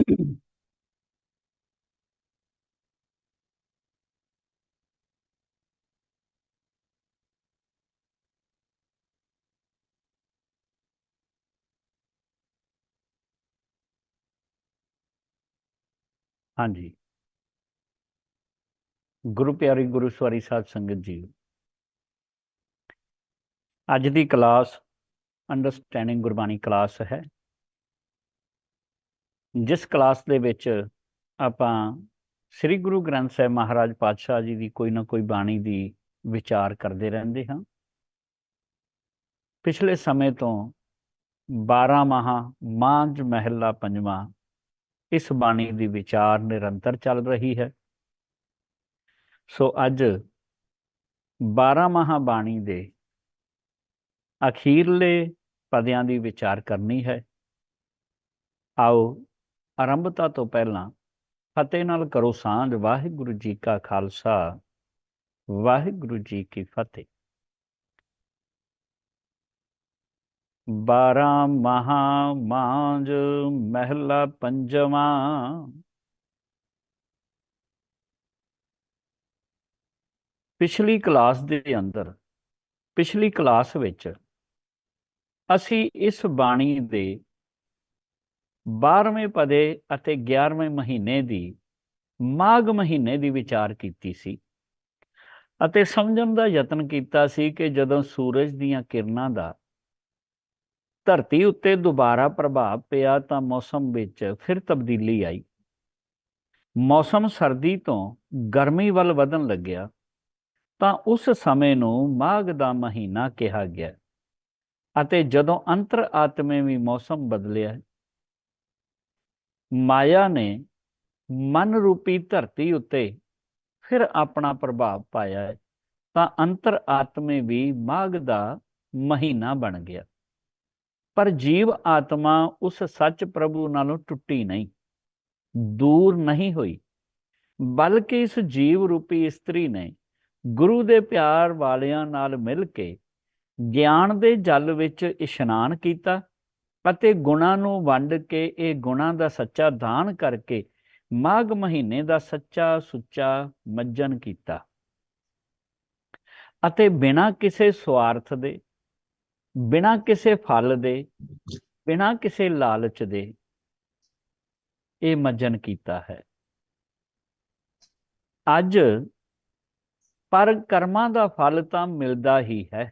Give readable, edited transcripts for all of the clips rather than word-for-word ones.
हाँ जी। गुरु प्यारी गुरु सवारी साध संगत जी, अज की क्लास अंडरस्टैंडिंग गुरबाणी क्लास है। जिस क्लास दे विच आपां श्री गुरु ग्रंथ साहिब महाराज पातशाह जी की कोई ना कोई बाणी की विचार करते रहते हाँ। पिछले समय तो 12 माह मांझ महला पंजवा इस बाणी की विचार निरंतर चल रही है। सो अज 12 माह बाणी दे अखीरले पदियां की विचार करनी है। आओ आरंभता तो पहला फतेह नाल करो सांझ। वाहिगुरु जी का खालसा, वाहिगुरु जी की फतेह। 12 महा मांझ महला पंजवा। पिछली क्लास दे अंदर, पिछली क्लास विच असी इस बाणी दे 12वें पदे अते 11वें महीने दी माघ महीने दी विचार कीती सी ਅਤੇ ਸਮਝਣ ਦਾ ਯਤਨ ਕੀਤਾ ਸੀ ਕਿ ਜਦੋਂ ਸੂਰਜ ਦੀਆਂ ਕਿਰਨਾਂ ਦਾ ਧਰਤੀ ਉੱਤੇ ਦੁਬਾਰਾ ਪ੍ਰਭਾਵ ਪਿਆ ਤਾਂ ਮੌਸਮ ਵਿੱਚ ਫਿਰ ਤਬਦੀਲੀ ਆਈ। ਮੌਸਮ ਸਰਦੀ ਤੋਂ ਗਰਮੀ ਵੱਲ ਵਧਣ ਲੱਗਿਆ ਤਾਂ ਉਸ ਸਮੇਂ ਨੂੰ ਮਾਘ ਦਾ ਮਹੀਨਾ ਕਿਹਾ ਗਿਆ। ਅਤੇ ਜਦੋਂ ਅੰਤਰ ਆਤਮੇ ਵੀ ਮੌਸਮ ਬਦਲਿਆ, ਮਾਇਆ ਨੇ ਮਨ ਰੂਪੀ ਧਰਤੀ ਉੱਤੇ फिर अपना प्रभाव पाया है तो अंतर आत्मे भी माघ दा महीना बन गया। पर जीव आत्मा उस सच प्रभु नालों टुटी नहीं, दूर नहीं हुई, बल्कि इस जीव रूपी स्त्री ने गुरु दे प्यार वालियां नाल मिल के ज्ञान दे जल विच इशनान कीता ਅਤੇ गुणां नूं वंड के ये गुणां दा सच्चा दान करके माघ महीने ਦਾ ਸੱਚਾ ਸੁੱਚਾ ਮੱਜਨ ਕੀਤਾ ਅਤੇ ਬਿਨਾਂ ਕਿਸੇ ਸਵਾਰਥ ਦੇ, ਬਿਨਾਂ ਕਿਸੇ ਫਲ ਦੇ, ਬਿਨਾਂ ਕਿਸੇ ਲਾਲਚ ਦੇ ਇਹ ਮੱਜਨ ਕੀਤਾ ਹੈ। ਅੱਜ ਪਰ ਕਰਮਾਂ ਦਾ ਫਲ ਤਾਂ ਮਿਲਦਾ ਹੀ ਹੈ।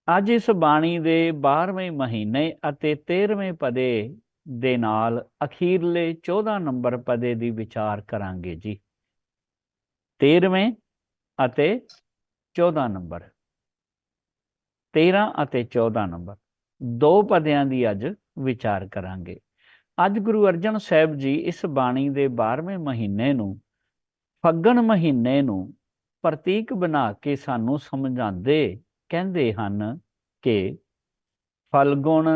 ਅੱਜ ਇਸ ਬਾਣੀ ਦੇ 12ਵੇਂ ਮਹੀਨੇ ਅਤੇ 13ਵੇਂ ਪਦੇ ਦੇ ਨਾਲ ਅਖੀਰਲੇ 14 ਨੰਬਰ ਪਦੇ ਦੀ ਵਿਚਾਰ ਕਰਾਂਗੇ ਜੀ। 13ਵੇਂ ਅਤੇ 14 ਨੰਬਰ, 13 ਅਤੇ 14 ਨੰਬਰ ਦੋ ਪਦਿਆਂ ਦੀ ਅੱਜ ਵਿਚਾਰ ਕਰਾਂਗੇ। ਅੱਜ ਗੁਰੂ ਅਰਜਨ ਸਾਹਿਬ ਜੀ ਇਸ ਬਾਣੀ ਦੇ 12ਵੇਂ ਮਹੀਨੇ ਨੂੰ ਫੱਗਣ ਮਹੀਨੇ ਨੂੰ ਪ੍ਰਤੀਕ ਬਣਾ ਕੇ ਸਾਨੂੰ ਸਮਝਾਉਂਦੇ ਕਹਿੰਦੇ ਹਨ ਕਿ ਫਲਗੁਣ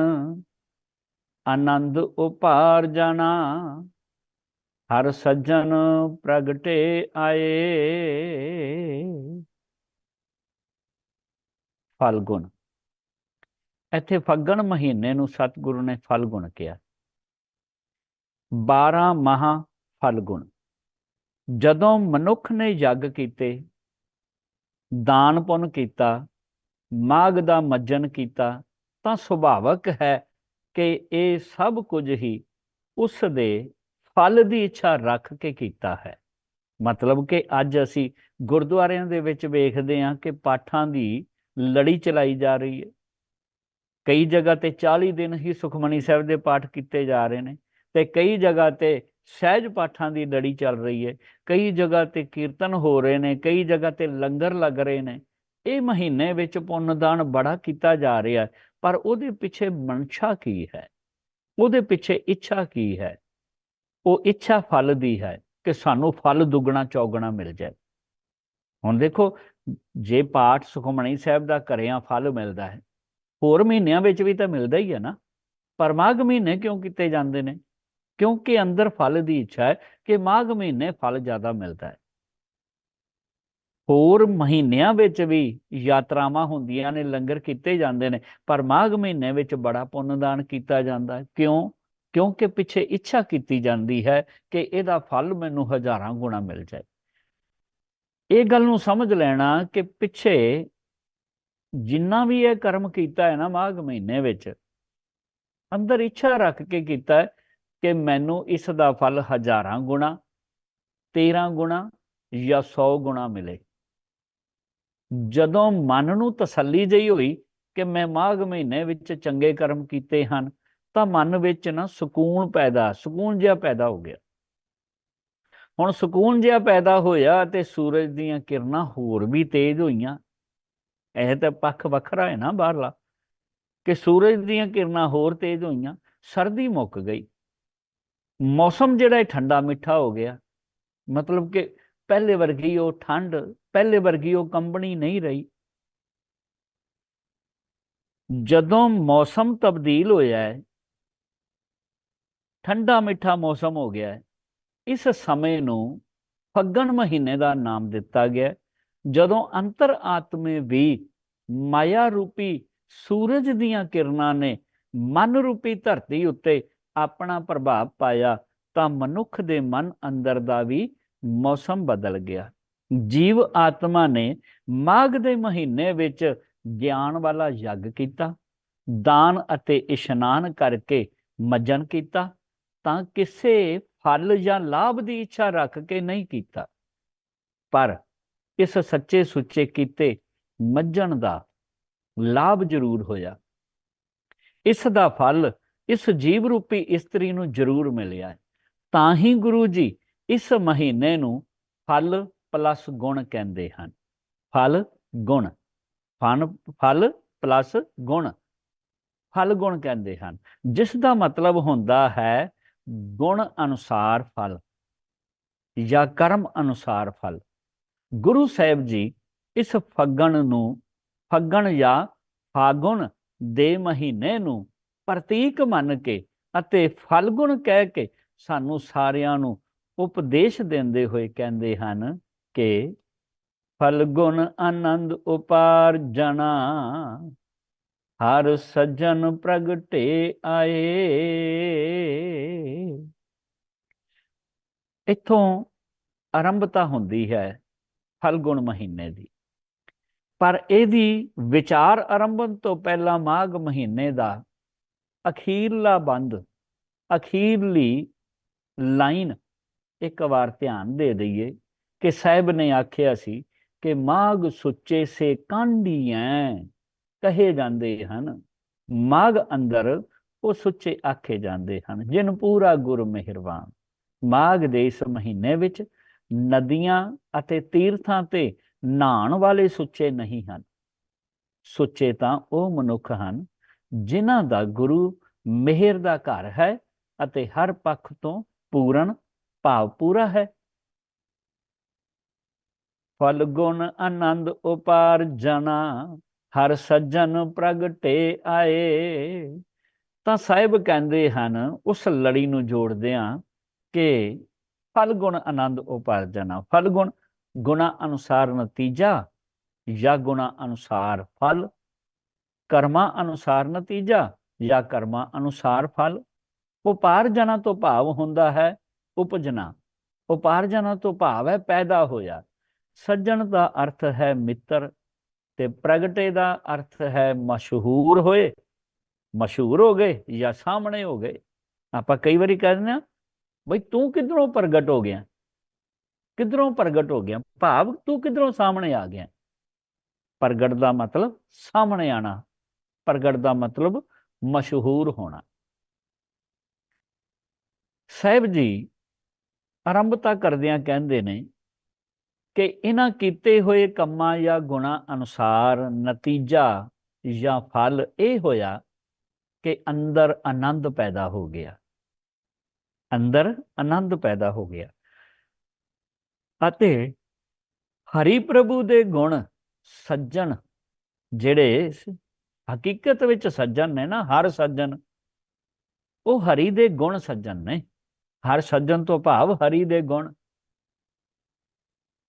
आनंद उपार जाना, हर सज्जन प्रगटे आए। फलगुण, इत्थे फग्गण महीने नूं सतगुरु ने फलगुण किया। 12 माह फलगुण, जदों मनुख ने यज्ञ कीते, दान पुन किया, माघ दा मज्जन किया, तां सुभावक है कि ये सब कुछ ही उस दे फल की इच्छा रख के किया है। मतलब कि अज असी गुरुद्वारियां दे विच वेखदे हां कि पाठां दी लड़ी चलाई जा रही है। कई जगह ते 40 दिन ही सुखमनी साहिब दे पाठ किए जा रहे हैं ते कई जगह ते सहज पाठां दी लड़ी चल रही है, कई जगह ते कीर्तन हो रहे हैं, कई जगह ते लंगर लग रहे हैं। ये महीने विच पुन्नदान बड़ा किया जा रहा है, पर उहदे पिछे मनशा की है, उहदे पिछे इच्छा की है? वो इच्छा फल दी है कि सानू फल दुगना चौगना मिल जाए। हुण देखो, जे पाठ सुखमणी साहिब दा करिया फल मिलता है, होर महीनों विच भी तो मिलता ही है ना, पर माघ महीने क्यों किए जाते हैं? क्योंकि अंदर फल की इच्छा है कि माघ महीने फल ज़्यादा मिलता है। होर महीनों विच भी यात्रावां हुंदियां ने, लंगर किए जाते हैं, पर माघ महीने विच बड़ा पुन्नदान किया जाता है। क्यों? क्योंकि पिछे इच्छा की जाती है कि ਇਹਦਾ फल मैनू हज़ारां गुणा मिल जाए। ਇਹ गल नूं समझ लेना कि पिछे जिन्ना भी यह कर्म किया है ना माघ महीने विच, अंदर इच्छा रख के किया है कि मैनू इसका फल हज़ारां गुणा, 13 गुणा या 100 गुणा मिले। जदों मन नूं तसल्ली जही हुई कि मैं माघ महीने विच चंगे कर्म कीते हन, तां मन विच ना सुकून जिहा पैदा हो गया। हुण सुकून जिहा पैदा होया ते सूरज दीयां किरणां होर भी तेज होईयां। यह तो पक्ष वखरा है ना बाहरला, कि सूरज दीयां किरणां होर तेज होईयां, सर्दी मुक गई, मौसम जिहड़ा ठंडा मिठा हो गया। मतलब कि पहले वर्गी वो ठंड, पहले वर्गी वो कंबनी नहीं रही। जदों मौसम तब्दील होया है, ठंडा मिठा मौसम हो गया है, इस समय नूं फग्गण महीने का नाम दिता गया। जदों अंतर आत्मे भी माया रूपी सूरज दीयां किरणां ने मन रूपी धरती उत्ते अपना प्रभाव पाया, तां मनुख दे मन अंदर दा भी मौसम बदल गया। जीव आत्मा ने माघ दे महीने विच ज्ञान वाला यज्ञ किया, दान अते इशनान करके मजन किया, तां किसे फल या लाभ की इच्छा रख के नहीं किया, पर इस सच्चे सुच्चे कीते मजन का लाभ जरूर होया। इस दा फल इस जीव रूपी इस्त्री नूं जरूर मिलिया है। तां ही गुरु जी इस महीने नूं फल प्लस गुण कहते हैं। फल गुण, फल प्लस गुण, फल गुण कहते हैं, जिस दा मतलब होंदा है गुण अनुसार फल या कर्म अनुसार फल। गुरु साहिब जी इस फग्गण या फागुन दे महीने नूं प्रतीक मन के अते फलगुण कह के सानू सारियां नूं उपदेश देंदे होए कहंदे हन कि फलगुण आनंद उपार्जना हर सज्जन प्रगटे आए। इथों आरंभता होंदी है फलगुण महीने की, पर यदि विचार आरंभन तो पहला माघ महीने का अखीरला बंद, अखीरली लाइन एक बार ध्यान दे दईए कि साहिब ने आख्या सी कि माघ सुच्चे से कांढियां कहे जाते हैं। माघ अंदर वो सुच्चे आखे जाते हैं जिन पूरा गुर मेहरबान। माघ दे इस महीने विच नदियां अते तीर्थां ते नहाण वाले सुच्चे नहीं हैं। सुच्चे तां ਉਹ ਮਨੁੱਖ ਹਨ ਜਿਨ੍ਹਾਂ ਦਾ ਗੁਰੂ ਮਿਹਰ ਦਾ ਘਰ ਹੈ ਅਤੇ ਹਰ ਪੱਖ ਤੋਂ ਪੂਰਨ ਭਾਵ ਪੂਰਾ ਹੈ। फल गुण आनंद उपार्जना हर सज्जन प्रगटे आए। ਤਾਂ ਸਾਹਿਬ ਕਹਿੰਦੇ ਹਨ ਉਸ ਲੜੀ ਨੂੰ ਜੋੜਦਿਆਂ ਕਿ फल गुण आनंद उपार्जना, फल गुण गुणा अनुसार नतीजा या गुणा अनुसार फल, कर्मा अनुसार नतीजा या कर्मा अनुसार फल। उपार्जना तो भाव होंदा है उपजना, उपार्जना तो भाव है पैदा होया। सज्जन का अर्थ है मित्र ते प्रगटे का अर्थ है मशहूर होए, मशहूर हो गए या सामने हो गए। आप कई बार कह दें बई तू किधरों प्रगट हो गया, किधरों प्रगट हो गया, भाव तू किधरों सामने आ गया। प्रगट का मतलब सामने आना, प्रगट का मतलब मशहूर होना। साहिब जी आरंभता करदियां कहते ने कि इन्हां कीते होए कम्मां या गुणा अनुसार नतीजा या फल ये होया कि अंदर आनंद पैदा हो गया, अंदर आनंद पैदा हो गया। अते हरि प्रभु दे गुण सज्जन जिहड़े हकीकत विच सज्जन ने ना, हर सज्जन वो हरि दे गुण सज्जन ने। हर सज्जन तो भाव हरि दे गुण।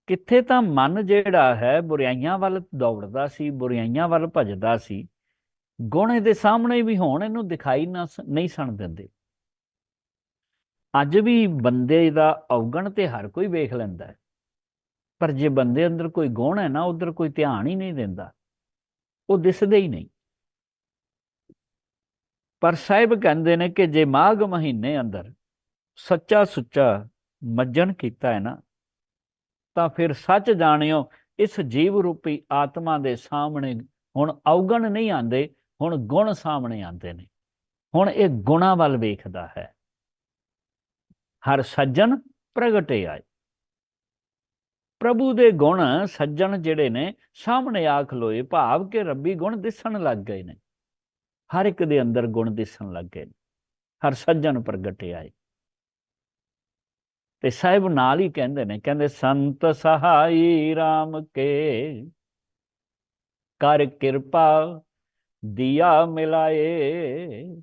किथे तां मन जिहड़ा है बुराइयां वल दौड़दा सी, बुराइयां वल भजदा सी, गुण इहदे सामने भी होण इहनूं दिखाई नहीं सन दिंदे। ਅੱਜ ਵੀ ਬੰਦੇ ਦਾ ਔਗਣ ਤੇ ਹਰ ਕੋਈ ਵੇਖ ਲੈਂਦਾ ਹੈ, ਪਰ ਜੇ ਬੰਦੇ ਅੰਦਰ ਕੋਈ ਗੁਣ ਹੈ ਨਾ, ਉਧਰ ਕੋਈ ਧਿਆਨ ਹੀ ਨਹੀਂ ਦਿੰਦਾ, ਉਹ ਦਿਸਦੇ ਹੀ ਨਹੀਂ। ਪਰ ਸਾਹਿਬ ਕਹਿੰਦੇ ਨੇ ਕਿ ਜੇ ਮਾਘ ਮਹੀਨੇ ਅੰਦਰ ਸੱਚਾ ਸੁੱਚਾ ਮੱਜਣ ਕੀਤਾ ਹੈ ਨਾ, ਤਾਂ ਫਿਰ ਸੱਚ ਜਾਣਿਓ ਇਸ ਜੀਵ ਰੂਪੀ ਆਤਮਾ ਦੇ ਸਾਹਮਣੇ ਹੁਣ ਔਗਣ ਨਹੀਂ ਆਉਂਦੇ, ਹੁਣ ਗੁਣ ਸਾਹਮਣੇ ਆਉਂਦੇ ਨੇ। ਹੁਣ ਇਹ ਗੁਣਾਂ ਵੱਲ ਵੇਖਦਾ ਹੈ। ਹਰ ਸੱਜਣ ਪ੍ਰਗਟੇ ਆਏ। ਪ੍ਰਭੂ ਦੇ ਗੁਣ ਸੱਜਣ ਜਿਹੜੇ ਨੇ ਸਾਹਮਣੇ ਆ ਖਲੋਏ, ਭਾਵ ਕਿ ਰੱਬੀ ਗੁਣ ਦਿਸਣ ਲੱਗ ਗਏ ਨੇ। ਹਰ ਇੱਕ ਦੇ ਅੰਦਰ ਗੁਣ ਦਿਸਣ ਲੱਗ ਗਏ ਨੇ। ਹਰ ਸੱਜਣ ਪ੍ਰਗਟੇ ਆਏ। ਤੇ ਸਾਹਿਬ ਨਾਲ ਹੀ ਕਹਿੰਦੇ ਨੇ, ਕਹਿੰਦੇ ਸੰਤ ਸਹਾਈ ਰਾਮ ਕੇ ਕਰ ਕਿਰਪਾ ਦੀਆ ਮਿਲਾਏ।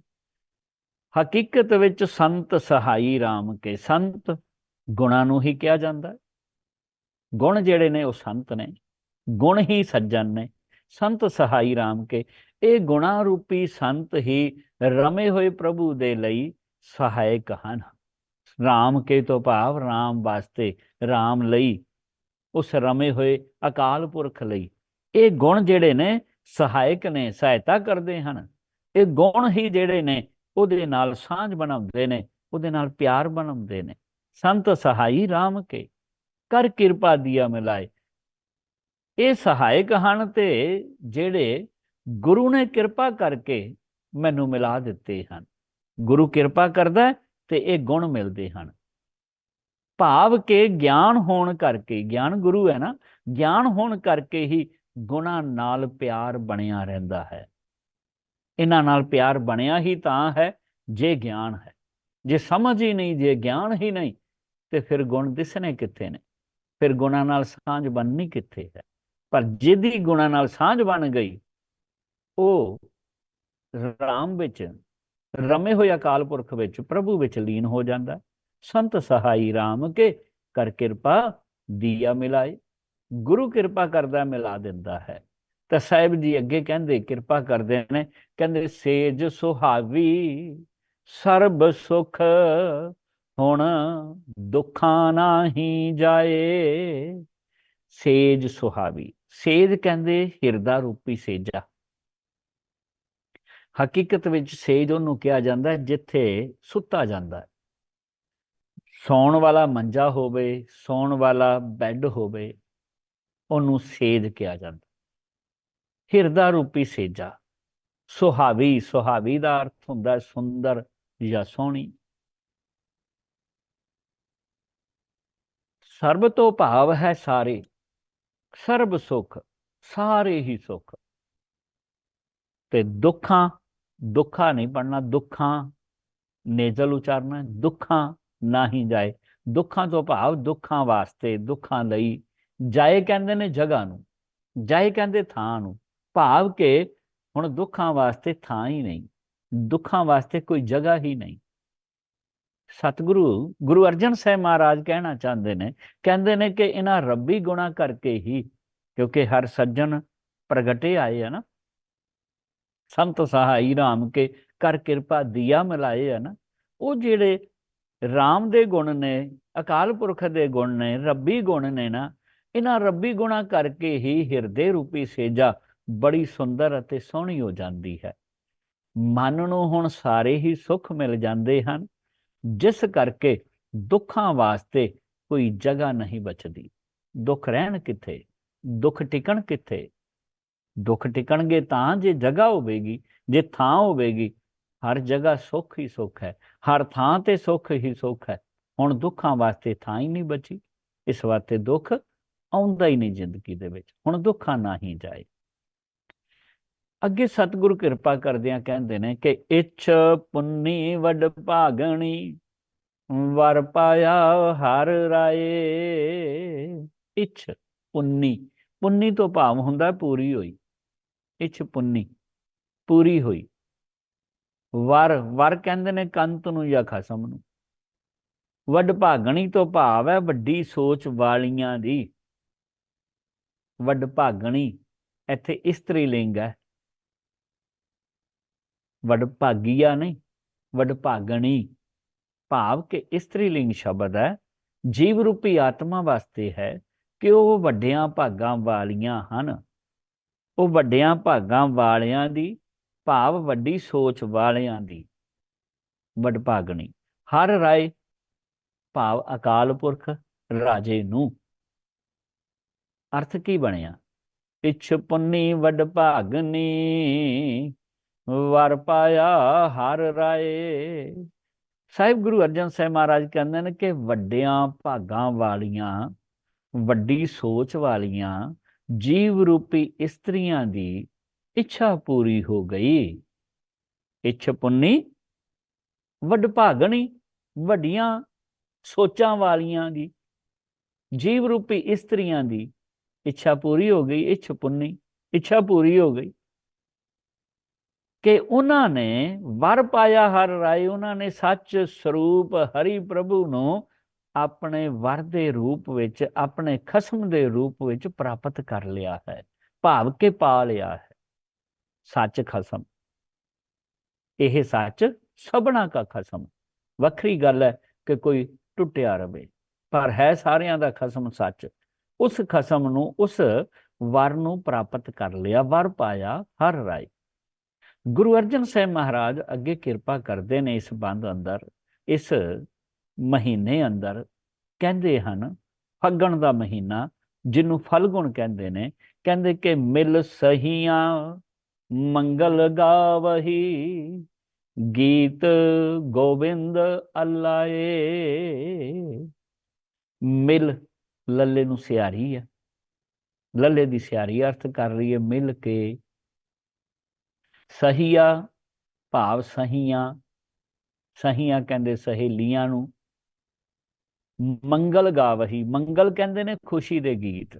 ਹਕੀਕਤ ਵਿੱਚ ਸੰਤ ਸਹਾਈ ਰਾਮ ਕੇ, ਸੰਤ ਗੁਣਾਂ ਨੂੰ ਹੀ ਕਿਹਾ ਜਾਂਦਾ। ਗੁਣ ਜਿਹੜੇ ਨੇ ਉਹ ਸੰਤ ਨੇ, ਗੁਣ ਹੀ ਸੱਜਣ ਨੇ। ਸੰਤ ਸਹਾਈ ਰਾਮ ਕੇ, ਇਹ ਗੁਣਾਂ ਰੂਪੀ ਸੰਤ ਹੀ ਰਮੇ ਹੋਏ ਪ੍ਰਭੂ ਦੇ ਲਈ ਸਹਾਇਕ ਹਨ। ਰਾਮ ਕੇ ਤੋਂ ਭਾਵ ਰਾਮ ਵਾਸਤੇ, ਰਾਮ ਲਈ, ਉਸ ਰਮੇ ਹੋਏ ਅਕਾਲ ਪੁਰਖ ਲਈ ਇਹ ਗੁਣ ਜਿਹੜੇ ਨੇ ਸਹਾਇਕ ਨੇ, ਸਹਾਇਤਾ ਕਰਦੇ ਹਨ। ਇਹ ਗੁਣ ਹੀ ਜਿਹੜੇ ਨੇ ਉਹਦੇ ਨਾਲ ਸਾਂਝ ਬਣਾਉਂਦੇ ਨੇ, ਉਹਦੇ ਨਾਲ ਪਿਆਰ ਬਣਾਉਂਦੇ ਨੇ। ਸੰਤ ਸਹਾਈ ਰਾਮ ਕੇ ਕਰ ਕਿਰਪਾ ਦੀਆ ਮਿਲਾਏ। ਇਹ ਸਹਾਇਕ ਹਨ ਤੇ ਜਿਹੜੇ ਗੁਰੂ ਨੇ ਕਿਰਪਾ ਕਰਕੇ ਮੈਨੂੰ ਮਿਲਾ ਦਿੱਤੇ ਹਨ। ਗੁਰੂ ਕਿਰਪਾ ਕਰਦਾ ਤੇ ਇਹ ਗੁਣ ਮਿਲਦੇ ਹਨ। ਭਾਵ ਕਿ ਗਿਆਨ ਹੋਣ ਕਰਕੇ, ਗਿਆਨ ਗੁਰੂ ਹੈ ਨਾ, ਗਿਆਨ ਹੋਣ ਕਰਕੇ ਹੀ ਗੁਣਾਂ ਨਾਲ ਪਿਆਰ ਬਣਿਆ ਰਹਿੰਦਾ ਹੈ। ਇਹਨਾਂ ਨਾਲ ਪਿਆਰ ਬਣਿਆ ਹੀ ਤਾਂ ਹੈ ਜੇ ਗਿਆਨ ਹੈ। ਜੇ ਸਮਝ ਹੀ ਨਹੀਂ, ਜੇ ਗਿਆਨ ਹੀ ਨਹੀਂ, ਤੇ ਫਿਰ ਗੁਣ ਦਿਸਣੇ ਕਿੱਥੇ ਨੇ? ਫਿਰ ਗੁਣਾਂ ਨਾਲ ਸਾਂਝ ਬਣਨੀ ਕਿੱਥੇ ਹੈ? ਪਰ ਜਿਹਦੀ ਗੁਣਾਂ ਨਾਲ ਸਾਂਝ ਬਣ ਗਈ, ਉਹ ਰਾਮ ਵਿੱਚ, ਰਮੇ ਹੋਏ ਅਕਾਲ ਪੁਰਖ ਵਿੱਚ, ਪ੍ਰਭੂ ਵਿੱਚ ਲੀਨ ਹੋ ਜਾਂਦਾ। ਸੰਤ ਸਹਾਈ ਰਾਮ ਕੇ ਕਰ ਕਿਰਪਾ ਦੀਆ ਮਿਲਾਏ। ਗੁਰੂ ਕਿਰਪਾ ਕਰਦਾ, ਮਿਲਾ ਦਿੰਦਾ ਹੈ। ਤਾਂ ਸਾਹਿਬ ਜੀ ਅੱਗੇ ਕਹਿੰਦੇ, ਕਿਰਪਾ ਕਰਦੇ ਨੇ, ਕਹਿੰਦੇ ਸੇਜ ਸੁਹਾਵੀ ਸਰਬ ਸੁਖ ਹੁਣ ਦੁੱਖਾਂ ਨਾਹੀਂ ਜਾਏ। ਸੇਜ ਸੁਹਾਵੀ, ਸੇਜ ਕਹਿੰਦੇ ਹਿਰਦਾ ਰੂਪੀ ਸੇਜਾ। ਹਕੀਕਤ ਵਿੱਚ ਸੇਜ ਉਹਨੂੰ ਕਿਹਾ ਜਾਂਦਾ ਜਿੱਥੇ ਸੁੱਤਾ ਜਾਂਦਾ। ਸੌਣ ਵਾਲਾ ਮੰਜਾ ਹੋਵੇ, ਸੌਣ ਵਾਲਾ ਬੈੱਡ ਹੋਵੇ, ਉਹਨੂੰ ਸੇਜ ਕਿਹਾ ਜਾਂਦਾ। ਹਿਰਦਾ ਰੂਪੀ ਸੇਜਾ। ਸੁਹਾਵੀ, ਸੁਹਾਵੀ ਦਾ ਅਰਥ ਹੁੰਦਾ ਸੁੰਦਰ ਜਾਂ ਸੋਹਣੀ। ਸਰਬ ਤੋਂ ਭਾਵ ਹੈ ਸਾਰੇ, ਸਰਬ ਸੁਖ, ਸਾਰੇ ਹੀ ਸੁਖ। ਤੇ ਦੁੱਖਾਂ, ਦੁੱਖਾ ਨਹੀਂ ਪੜਨਾ, ਦੁੱਖਾਂ ਨੇਜ਼ਲ ਉਚਾਰਨਾ, ਦੁੱਖਾਂ ਨਾ ਹੀ ਜਾਏ। ਦੁੱਖਾਂ ਤੋਂ ਭਾਵ ਦੁੱਖਾਂ ਵਾਸਤੇ, ਦੁੱਖਾਂ ਲਈ। ਜਾਏ ਕਹਿੰਦੇ ਨੇ ਜਗ੍ਹਾ ਨੂੰ, ਜਾਏ ਕਹਿੰਦੇ ਥਾਂ ਨੂੰ। ਭਾਵ ਕਿ ਹੁਣ ਦੁੱਖਾਂ ਵਾਸਤੇ ਥਾਂ ਹੀ ਨਹੀਂ, ਦੁੱਖਾਂ ਵਾਸਤੇ ਕੋਈ ਜਗ੍ਹਾ ਹੀ ਨਹੀਂ। ਸਤਿਗੁਰੂ ਗੁਰੂ ਅਰਜਨ ਸਾਹਿਬ ਮਹਾਰਾਜ ਕਹਿਣਾ ਚਾਹੁੰਦੇ ਨੇ, ਕਹਿੰਦੇ ਨੇ ਕਿ ਇਹਨਾਂ ਰੱਬੀ ਗੁਣਾ ਕਰਕੇ ਹੀ, ਕਿਉਂਕਿ ਹਰ ਸੱਜਣ ਪ੍ਰਗਟੇ ਆਏ ਆ ਨਾ, ਸੰਤ ਸਹਾਈ ਰਾਮ ਕੇ ਕਰ ਕਿਰਪਾ ਦੀਆ ਮਿਲਾਏ ਆ ਨਾ, ਉਹ ਜਿਹੜੇ ਰਾਮ ਦੇ ਗੁਣ ਨੇ, ਅਕਾਲ ਪੁਰਖ ਦੇ ਗੁਣ ਨੇ, ਰੱਬੀ ਗੁਣ ਨੇ ਨਾ, ਇਹਨਾਂ ਰੱਬੀ ਗੁਣਾ ਕਰਕੇ ਹੀ ਹਿਰਦੇ ਰੂਪੀ ਸੇਜਾ ਬੜੀ ਸੁੰਦਰ ਅਤੇ ਸੋਹਣੀ ਹੋ ਜਾਂਦੀ ਹੈ। ਮਨ ਨੂੰ ਹੁਣ ਸਾਰੇ ਹੀ ਸੁੱਖ ਮਿਲ ਜਾਂਦੇ ਹਨ, ਜਿਸ ਕਰਕੇ ਦੁੱਖਾਂ ਵਾਸਤੇ ਕੋਈ ਜਗ੍ਹਾ ਨਹੀਂ ਬਚਦੀ। ਦੁੱਖ ਰਹਿਣ ਕਿੱਥੇ? ਦੁੱਖ ਟਿਕਣ ਕਿੱਥੇ? ਦੁੱਖ ਟਿਕਣਗੇ ਤਾਂ ਜੇ ਜਗ੍ਹਾ ਹੋਵੇਗੀ, ਜੇ ਥਾਂ ਹੋਵੇਗੀ। ਹਰ ਜਗ੍ਹਾ ਸੁੱਖ ਹੀ ਸੁੱਖ ਹੈ, ਹਰ ਥਾਂ ਤੇ ਸੁੱਖ ਹੀ ਸੁੱਖ ਹੈ। ਹੁਣ ਦੁੱਖਾਂ ਵਾਸਤੇ ਥਾਂ ਹੀ ਨਹੀਂ ਬਚੀ, ਇਸ ਵਾਸਤੇ ਦੁੱਖ ਆਉਂਦਾ ਹੀ ਨਹੀਂ ਜ਼ਿੰਦਗੀ ਦੇ ਵਿੱਚ। ਹੁਣ ਦੁੱਖਾਂ ਨਾ ਹੀ ਜਾਏ। ਅੱਗੇ ਸਤਿਗੁਰੂ ਕਿਰਪਾ ਕਰਦਿਆਂ ਕਹਿੰਦੇ ਨੇ ਕਿ ਇੱਛ ਪੁੰਨੀ ਵੱਡ ਭਾਗਣੀ ਵਰ ਪਾਇਆ ਹਰ ਰਾਏ। ਇੱਛ ਪੁੰਨੀ, ਪੁੰਨੀ ਤੋਂ ਭਾਵ ਹੁੰਦਾ ਪੂਰੀ ਹੋਈ। ਇੱਛ ਪੁੰਨੀ, ਪੂਰੀ ਹੋਈ। ਵਰ, ਵਰ ਕਹਿੰਦੇ ਨੇ ਕੰਤ ਨੂੰ ਜਾਂ ਖਸਮ ਨੂੰ। ਵੱਡ ਭਾਗਣੀ ਤੋਂ ਭਾਵ ਹੈ ਵੱਡੀ ਸੋਚ ਵਾਲੀਆਂ ਦੀ। ਵੱਡ ਭਾਗਣੀ ਇੱਥੇ ਇਸਤਰੀ ਲਿੰਗ ਹੈ, ਵੱਡ ਭਾਗੀਆ ਨਹੀਂ, ਵੱਡ ਭਾਗਣੀ। भाव के इस्त्रीलिंग शब्द है, जीव रूपी आत्मा वास्ते है कि ਉਹ ਵੱਡਿਆਂ ਭਾਗਾਂ ਵਾਲੀਆਂ ਹਨ। ਉਹ ਵੱਡਿਆਂ ਭਾਗਾਂ ਵਾਲਿਆਂ ਦੀ, ਭਾਵ ਵੱਡੀ ਸੋਚ ਵਾਲਿਆਂ ਦੀ ਵਡਭਾਗਣੀ। ਹਰ ਰਾਏ ਭਾਵ ਅਕਾਲ ਪੁਰਖ ਰਾਜੇ ਨੂੰ। ਅਰਥ ਕੀ ਬਣਿਆ? ਇਛ ਪੁੰਨੀ ਵਡਭਾਗਨੀ, ਵਰ ਪਾਇਆ ਹਰ ਰਾਏ। ਸਾਹਿਬ ਗੁਰੂ ਅਰਜਨ ਸਾਹਿਬ ਮਹਾਰਾਜ ਕਹਿੰਦੇ ਨੇ ਕਿ ਵੱਡਿਆਂ ਭਾਗਾਂ ਵਾਲੀਆਂ, ਵੱਡੀ ਸੋਚ ਵਾਲੀਆਂ ਜੀਵ ਰੂਪੀ ਇਸਤਰੀਆਂ ਦੀ ਇੱਛਾ ਪੂਰੀ ਹੋ ਗਈ। ਇੱਛ ਪੁੰਨੀ ਵਡਭਾਗਣੀ, ਵੱਡੀਆਂ ਸੋਚਾਂ ਵਾਲੀਆਂ ਦੀ ਜੀਵ ਰੂਪੀ ਇਸਤਰੀਆਂ ਦੀ ਇੱਛਾ ਪੂਰੀ ਹੋ ਗਈ। ਇੱਛ ਪੁੰਨੀ, ਇੱਛਾ ਪੂਰੀ ਹੋ ਗਈ ਕਿ ਉਹਨਾਂ ਨੇ ਵਰ ਪਾਇਆ ਹਰ ਰਾਏ। ਉਹਨਾਂ ਨੇ ਸੱਚ ਸਰੂਪ ਹਰੀ ਪ੍ਰਭੂ ਨੂੰ ਆਪਣੇ ਵਰ ਦੇ ਰੂਪ ਵਿੱਚ, ਆਪਣੇ ਖਸਮ ਦੇ ਰੂਪ ਵਿੱਚ ਪ੍ਰਾਪਤ ਕਰ ਲਿਆ ਹੈ, ਭਾਵ ਕੇ ਪਾ ਲਿਆ ਹੈ। ਸੱਚ ਖਸਮ, ਇਹ ਸੱਚ ਸਭਨਾ ਕਾ ਖਸਮ। ਵੱਖਰੀ ਗੱਲ ਹੈ ਕਿ ਕੋਈ ਟੁੱਟਿਆ ਰਵੇ, ਪਰ ਹੈ ਸਾਰਿਆਂ ਦਾ ਖਸਮ ਸੱਚ। ਉਸ ਖਸਮ ਨੂੰ, ਉਸ ਵਰ ਨੂੰ ਪ੍ਰਾਪਤ ਕਰ ਲਿਆ। ਵਰ ਪਾਇਆ ਹਰ ਰਾਏ। ਗੁਰੂ ਅਰਜਨ ਸਾਹਿਬ ਮਹਾਰਾਜ ਅੱਗੇ ਕਿਰਪਾ ਕਰਦੇ ਨੇ ਇਸ ਬੰਦ ਅੰਦਰ, ਇਸ ਮਹੀਨੇ ਅੰਦਰ। ਕਹਿੰਦੇ ਹਨ ਫੱਗਣ ਦਾ ਮਹੀਨਾ, ਜਿਹਨੂੰ ਫਲਗੁਣ ਕਹਿੰਦੇ ਨੇ, ਕਹਿੰਦੇ ਕਿ ਮਿਲ ਸਹੀਆਂ ਮੰਗਲ ਗਾਵਹੀ, ਗੀਤ ਗੋਬਿੰਦ ਅਲਾਏ। ਮਿਲ, ਲੱਲੇ ਨੂੰ ਸਿਆਰੀ ਹੈ, ਲੱਲੇ ਦੀ ਸਿਆਰੀ ਅਰਥ ਕਰ ਰਹੀ ਹੈ ਮਿਲ ਕੇ। ਸਹੀਆ ਭਾਵ ਸਹੀਆਂ, ਸਹੀਆਂ ਕਹਿੰਦੇ ਸਹੇਲੀਆਂ ਨੂੰ। ਮੰਗਲ ਗਾਵਹੀ, ਮੰਗਲ ਕਹਿੰਦੇ ਨੇ ਖੁਸ਼ੀ ਦੇ ਗੀਤ।